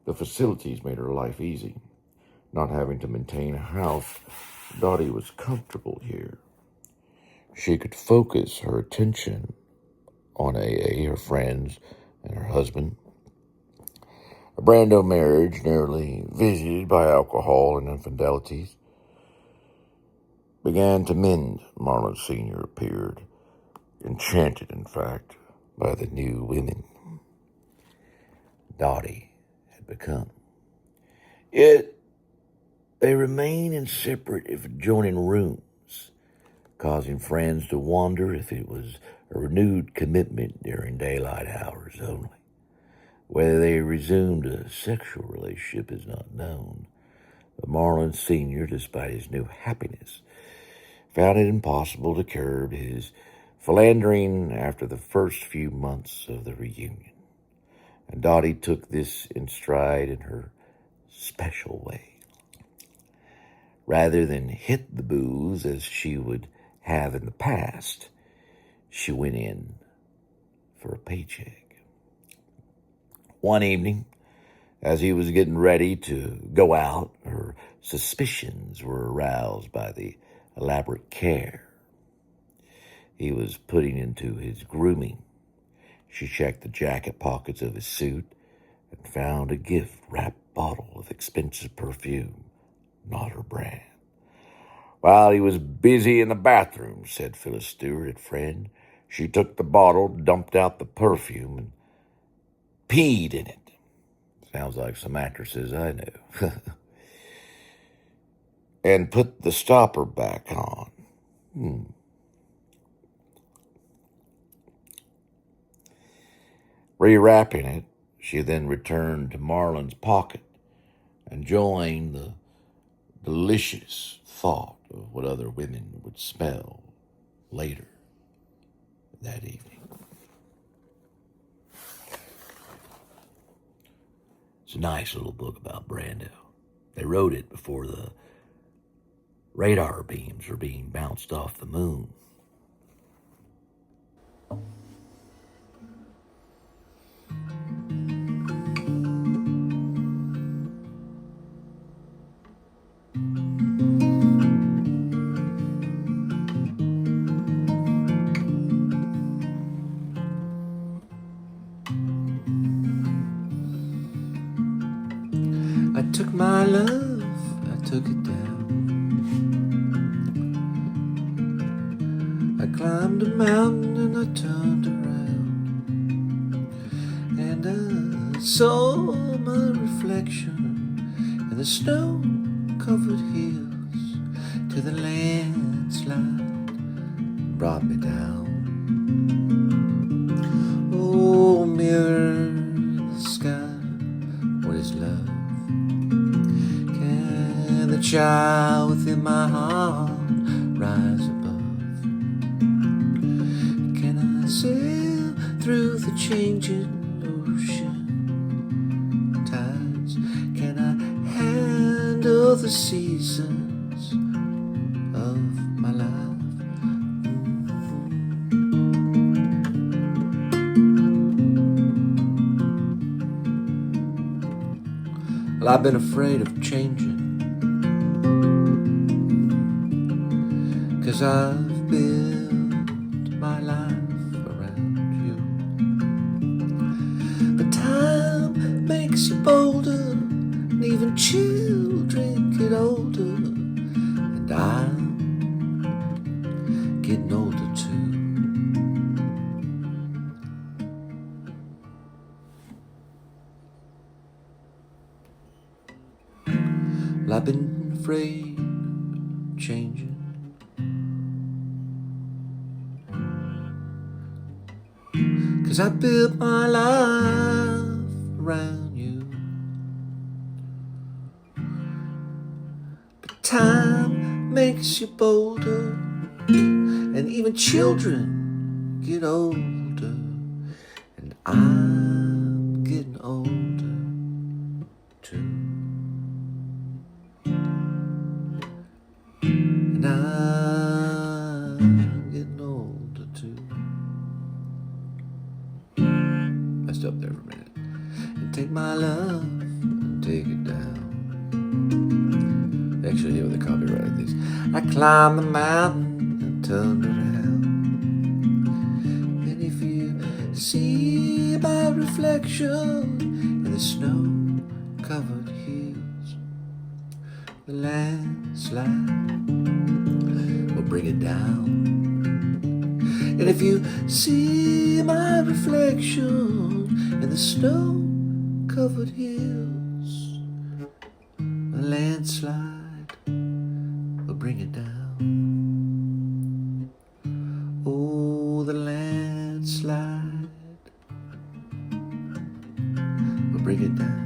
The facilities made her life easy. Not having to maintain a house, Dottie was comfortable here. She could focus her attention on AA, her friends, and her husband. A brand new marriage, nearly visited by alcohol and infidelities, began to mend. Marlon Sr. appeared, enchanted, in fact, by the new women Dottie had become. Yet they remained in separate if adjoining rooms, causing friends to wonder if it was a renewed commitment during daylight hours only. Whether they resumed a sexual relationship is not known, but Marlon Sr., despite his new happiness, found it impossible to curb his philandering after the first few months of the reunion. And Dottie took this in stride in her special way. Rather than hit the booze as she would have in the past, she went in for a paycheck. One evening, as he was getting ready to go out, her suspicions were aroused by the elaborate care he was putting into his grooming. She checked the jacket pockets of his suit and found a gift-wrapped bottle of expensive perfume, not her brand. While he was busy in the bathroom, said Phyllis Stewart, a friend, she took the bottle, dumped out the perfume, and peed in it. Sounds like some actresses I know. And put the stopper back on. Rewrapping it, she then returned to Marlon's pocket, enjoying the delicious thought of what other women would smell later that evening. It's a nice little book about Brando. They wrote it before the radar beams were being bounced off the moon. I took my love, I took it down. I climbed a mountain and I turned around, and I saw my reflection in the snow-covered hills till the landslide brought me down. Oh, mirror in the sky, what is love? Can the child within my heart rise above? Can I sail through the changing ocean tides? Can I handle the seasons of my life? Well, I've been afraid of changing, 'cause I've built my life around you. But time makes you bolder, and even children get older, and I'm getting older too. Well, I've been afraid of changing, 'cause I built my life around you. But time makes you bolder, and even children get older, and I'm getting older too. And I'm getting older too. I stop there for a minute. And take my love and take it down. Actually, here with the copyright of these. I climbed the mountain and turned around. And if you see my reflection in the snow-covered hills, the landslide will bring it down. And if you see my reflection in the snow-covered hills, the landslide will bring it down. Oh, the landslide will bring it down.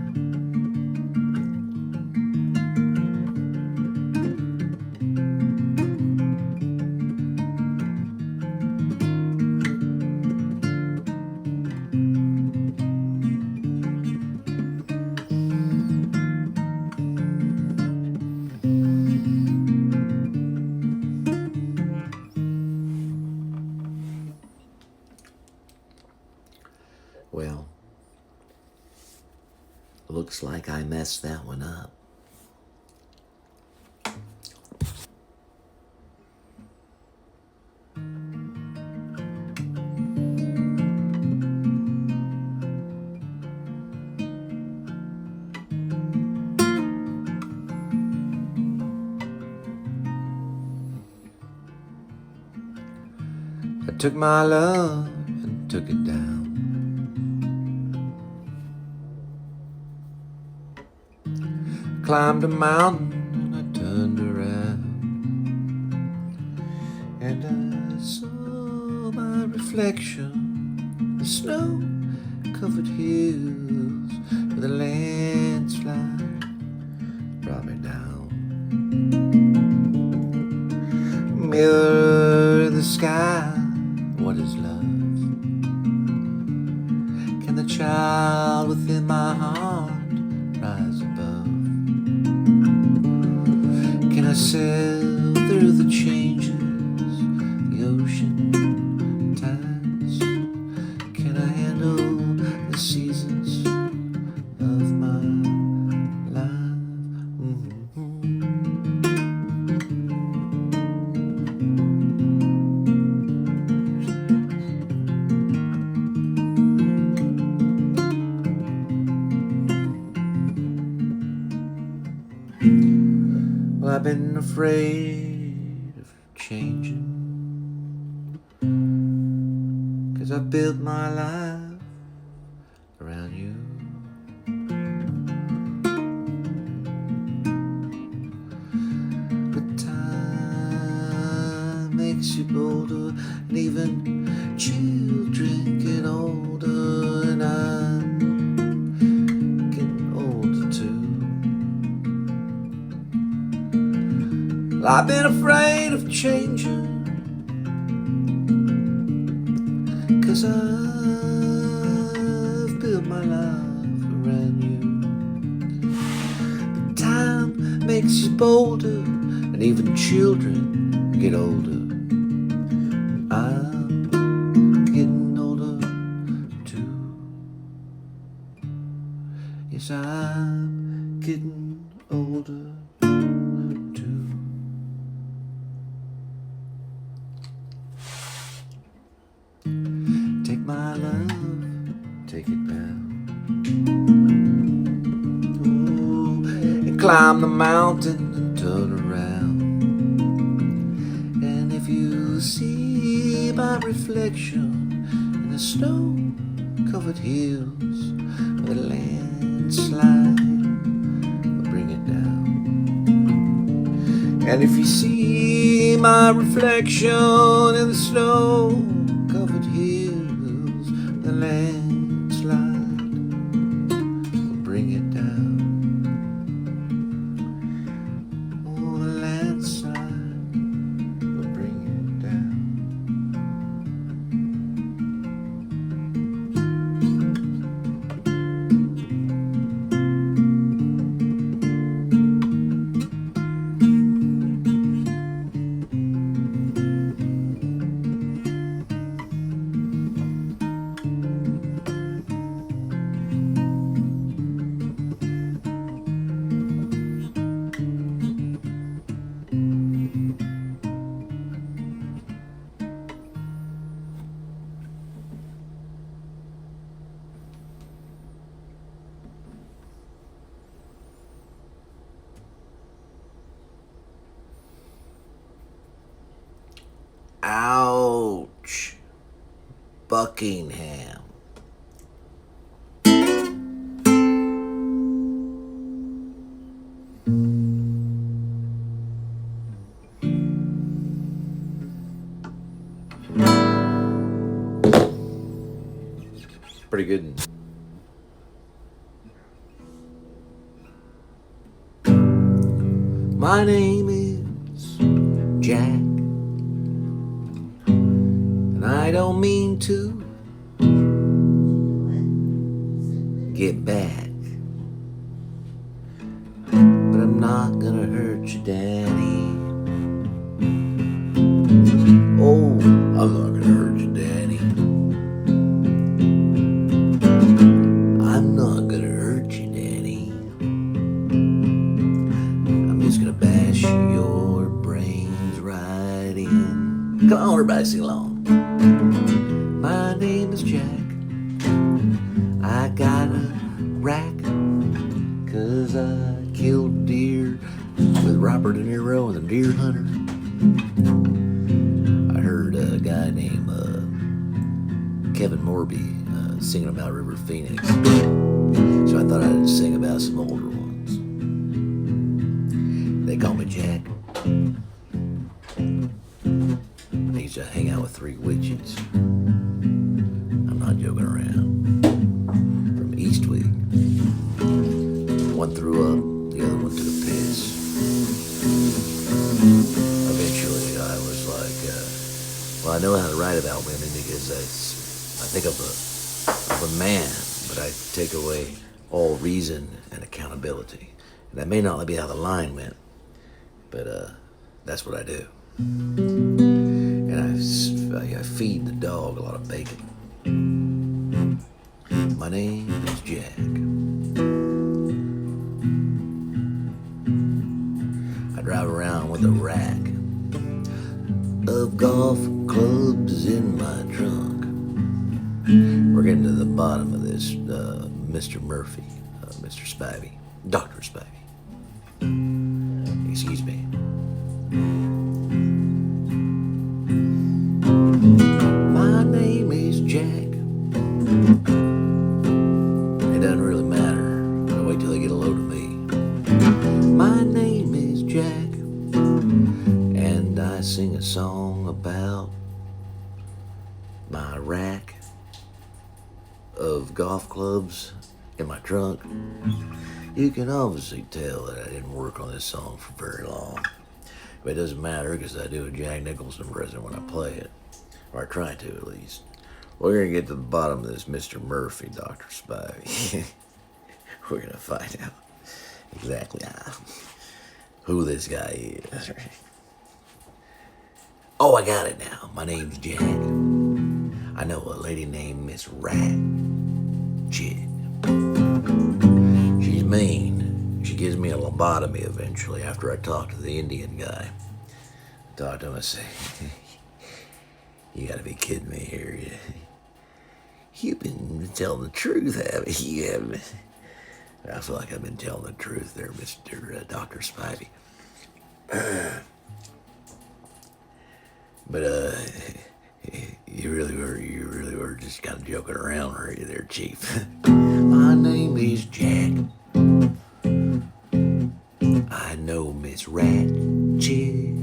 Well, looks like I messed that one up. I took my love and took it down. Climbed a mountain and I turned around, and I saw my reflection in the snow-covered hills, where the landslide brought me down. Mirror in the sky, what is love? Can the child within my heart rise above? Can I sail through the changes, the ocean tides? Can I handle the seasons of my life? Well, I've been afraid of changing, 'cause I built my life around you. But time makes you bolder, and even children get older, and I'm getting older too. I've been afraid of changing, 'cause I've built my life around you. But time makes you bolder, and even children get older. I'm getting older too. Yes, I'm getting climb the mountain and turn around. And if you see my reflection in the snow-covered hills, with a landslide will bring it down. And if you see my reflection in the snow-covered hills, the landslide will bring it down. Oh, the landslide will bring it down. Ouch. Buckingham. Pretty good. My name is Jack, and I don't mean to get back, but I'm not gonna hurt you, Daddy. Oh, I'm not gonna hurt you, Daddy. I'm not gonna hurt you, Daddy. I'm just gonna bash your brains right in. Come on, everybody, sing along. My name is Jack. I got a rack, 'cause I killed deer with Robert De Niro and the Deer Hunter. I heard a guy named Kevin Morby singing about River Phoenix, so I thought I'd sing about some older ones. They call me Jack. I used to hang out with 3 witches. I'm not joking around. From Eastwick. One threw up, the other one took a piss. Eventually I was like, well, I know how to write about women because I think of a man, but I take away all reason and accountability. And that may not be how the line went, but that's what I do. And I feed the dog a lot of bacon. My name is Jack. I drive around with a rack of golf clubs in my trunk. We're getting to the bottom of this, Mr. Murphy, Mr. Spivey, Dr. Spivey. Excuse me. My name is Jack. It doesn't really matter. I'll wait till they get a load of me. My name is Jack, and I sing a song about my rack of golf clubs in my trunk. You can obviously tell that I didn't work on this song for very long. But it doesn't matter because I do a Jack Nicholson impression when I play it. Or I try to, at least. We're going to get to the bottom of this Mr. Murphy, Dr. Spivey. We're going to find out exactly who this guy is. Oh, I got it now. My name's Jack. I know a lady named Miss Ratchet. She's mean. She gives me a lobotomy eventually after I talk to the Indian guy. I talk to him and say, you gotta be kidding me here. You've been telling the truth, haven't you? I feel like I've been telling the truth there, Mr. Dr. Spivey. But, you really were just kind of joking around, were you there, Chief? My name is Jack. I know Miss Ratchet.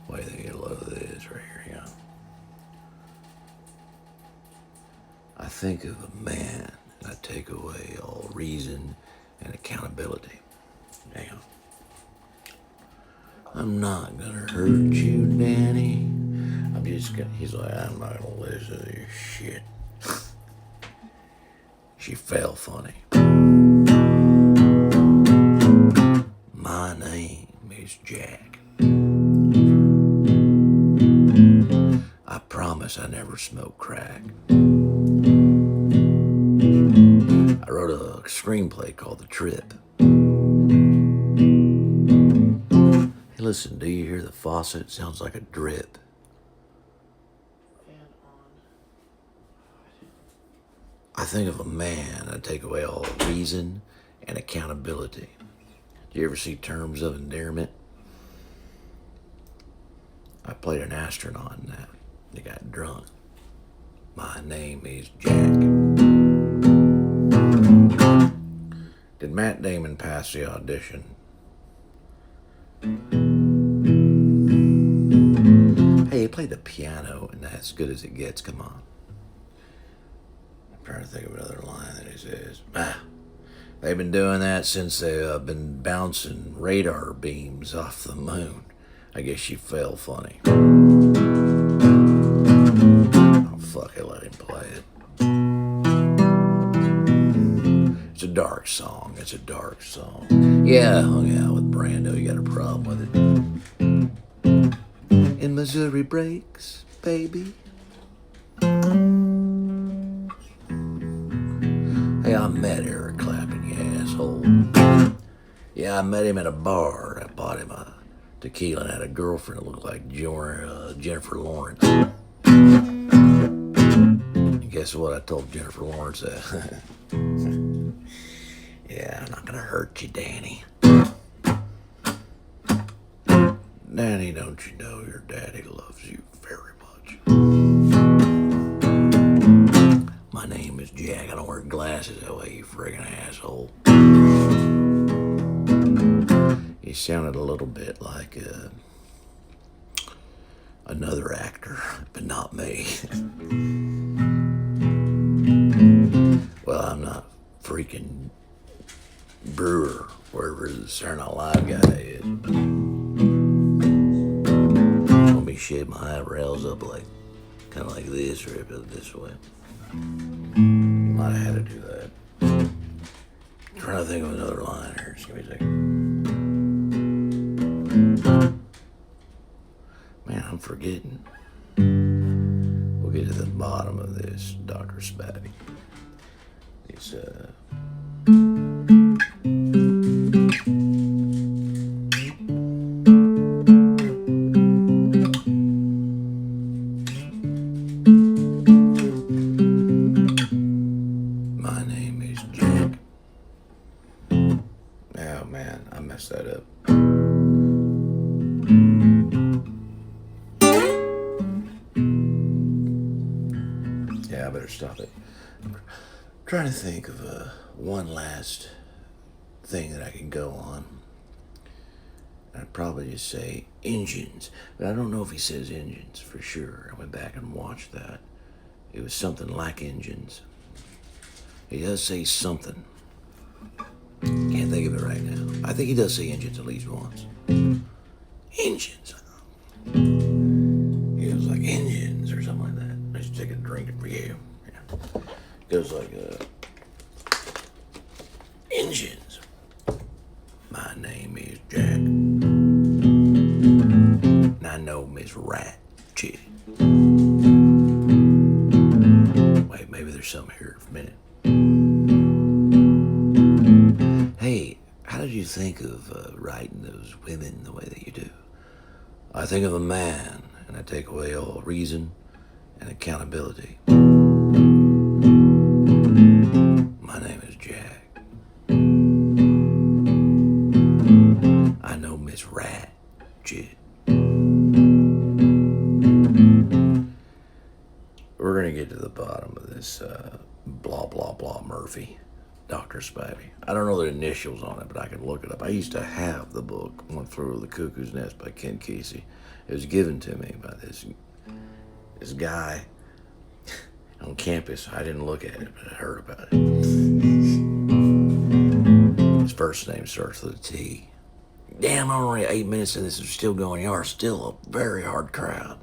Wait, they get a load of this right here, yeah. I think of a man, and I take away all reason and accountability. Damn. I'm not gonna hurt you, Danny. He's like, I'm not gonna listen to your shit. She fell funny. My name is Jack. I promise I never smoke crack. I wrote a screenplay called The Trip. Hey, listen, do you hear the faucet? It sounds like a drip. I think of a man, I take away all reason and accountability. Do you ever see Terms of Endearment? I played an astronaut in that. They got drunk. My name is Jack. Did Matt Damon pass the audition? Hey, he played the piano, and that's as good as it gets. Come on. I'm trying to think of another line that he says. They've been doing that since they've been bouncing radar beams off the moon. I guess she fell funny. Oh, fuck it, let him play it. It's a dark song. It's a dark song. Yeah, I hung out with Brando. You got a problem with it? In Missouri breaks, baby. Hey, I met Eric Clapton, you asshole. Yeah, I met him at a bar. I bought him a tequila and had a girlfriend that looked like Jennifer Lawrence. And guess what? I told Jennifer Lawrence that. Yeah, I'm not gonna hurt you, Danny. Danny, don't you know your daddy loves you very much? My name is Jack. I don't wear glasses that way, you friggin' asshole. He sounded a little bit like another actor, but not me. Well, I'm not freaking Brewer, wherever the Saturday Night Live guy is. Let me shape my eyebrows up like, kind of like this, or this way. Might have had to do that. I'm trying to think of another line here. Just give me a second. Man, I'm forgetting. We'll get to the bottom of this, Dr. Spivey. It's, my name is Jack. Oh, man, I messed that up. Yeah, I better stop it. I'm trying to think of one last thing that I can go on. I'd probably just say engines, but I don't know if he says engines for sure. I went back and watched that. It was something like engines. He does say something. Can't think of it right now. I think he does say engines at least once. Engines. He goes like engines or something like that. I should take a drink for you. Yeah. Goes like engines. My name is Jack. And I know Miss Ratchet. Wait, maybe there's something here in a minute. Hey, how did you think of writing those women the way that you do? I think of a man, and I take away all reason and accountability. Rat. Shit. We're gonna get to the bottom of this blah blah blah Murphy, Dr. Spivey. I don't know the initials on it, but I can look it up. I used to have the book, One Flew Over the Cuckoo's Nest by Ken Kesey. It was given to me by this guy on campus. I didn't look at it, but I heard about it. His first name starts with a T. Damn, I'm already 8 minutes and this is still going. You are still a very hard crowd.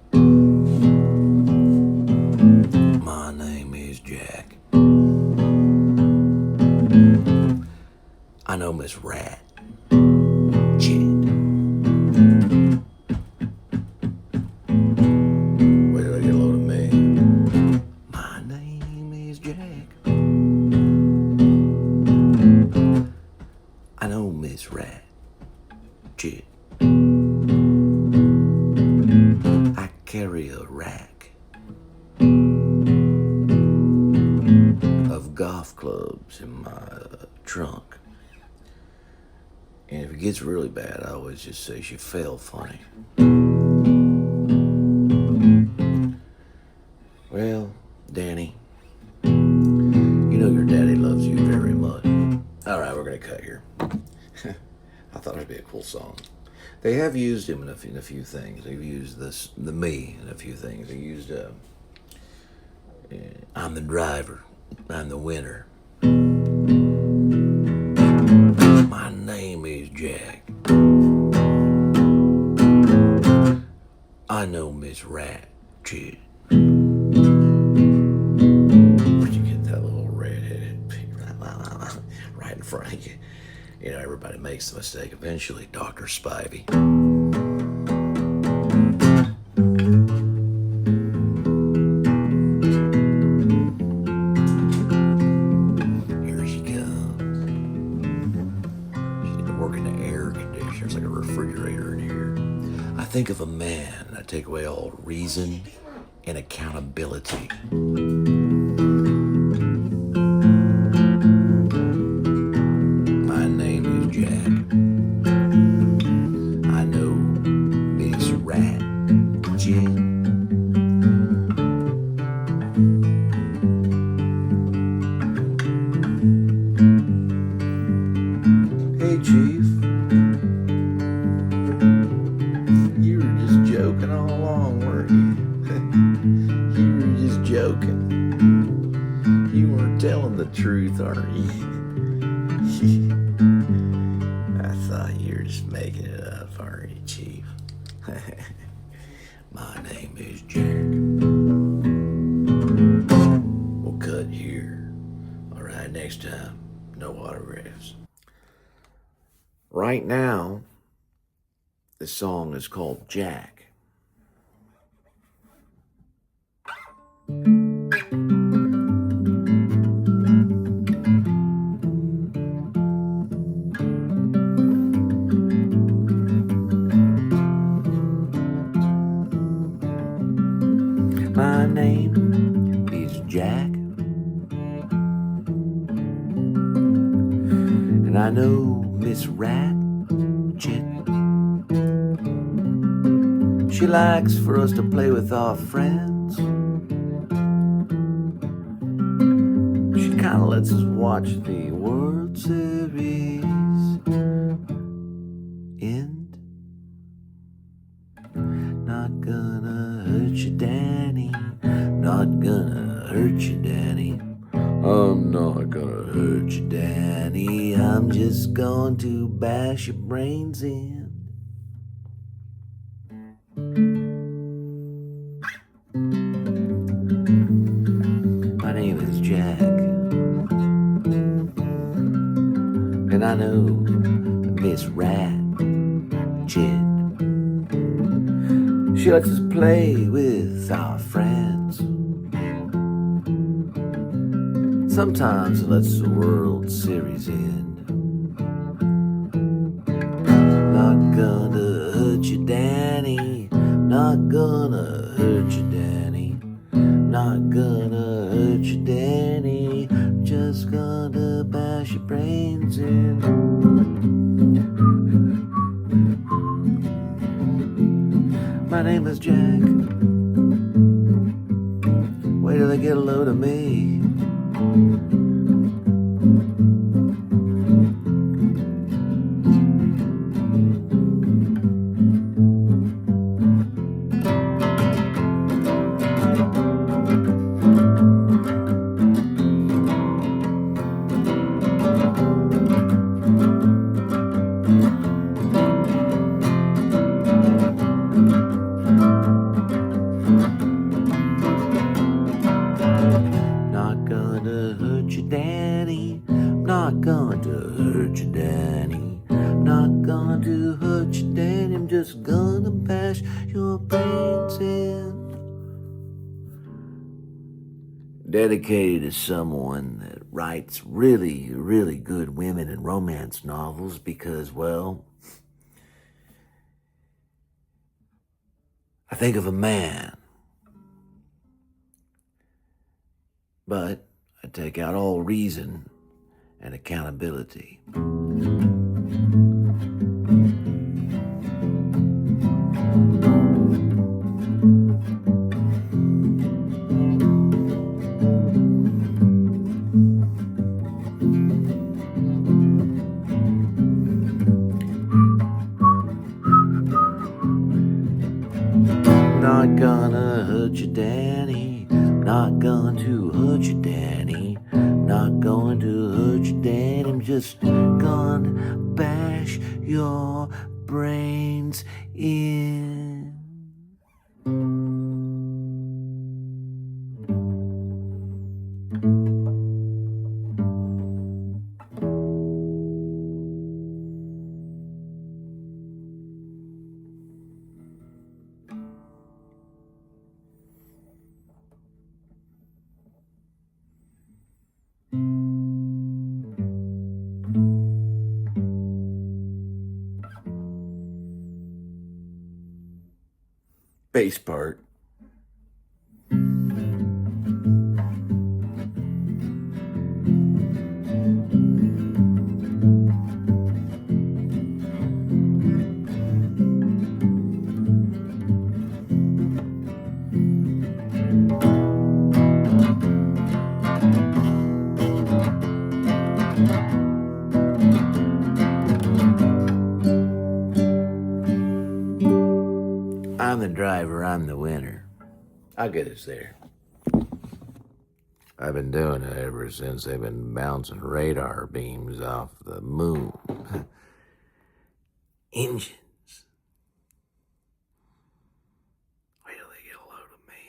My name is Jack. I know Miss Rat. Shit. Wait till I get a load of me. My name is Jack. I know Miss Rat. Shit. I carry a rack of golf clubs in my trunk. And if it gets really bad, I always just say she fell funny. Well, Danny, you know your daddy loves you very much. All right, we're gonna cut here. I thought it'd be a cool song. They have used him in a few things. They've used the me in a few things. They used I'm the driver, I'm the winner. My name is Jack. I know Miss Rat. Shit. Where'd you get that little red-headed pig right in front of you? You know, everybody makes the mistake eventually, Dr. Spivey. Here she comes. She's working the air conditioner. It's like a refrigerator in here. I think of a man, and I take away all reason and accountability. Hey, Chief. You were just joking all along, weren't you? You were just joking. You weren't telling the truth, are you? I thought you were just making it up, aren't you, Chief? My name is Jack. We'll cut here. All right, next time, no autographs. Right now, the song is called Jack. My name is Jack, and I know Miss Rat. She likes for us to play with our friends. She kinda lets us watch the World Series end. Not gonna hurt you, Danny. Not gonna hurt you, Danny. I'm not gonna hurt you, Danny. I'm just going to bash your brains in. My name is Jack, and I know Miss Rat. Shit. She lets us play with our friends. Sometimes it lets the World Series end. Not gonna hurt you, Danny. Not gonna hurt you, Danny. Not gonna hurt you, Danny. Just gonna bash your brains in. My name is Jack. Wait till they get a load of me. Not gonna hurt you, Danny. Not going to hurt you, Danny. Not going to hurt you, Danny. I'm just gonna bash your brains in. Dedicated to someone that writes really, really good women and romance novels because, well, I think of a man. But I take out all reason and accountability. Not gonna hurt you, Danny. Not going to hurt you, Danny. Not going to hurt you, Danny. I'm just gonna bash your brains in. Bass part. I'm the driver, I'm the winner. I'll get us there. I've been doing it ever since they've been bouncing radar beams off the moon. Engines. Wait till they get a load of me.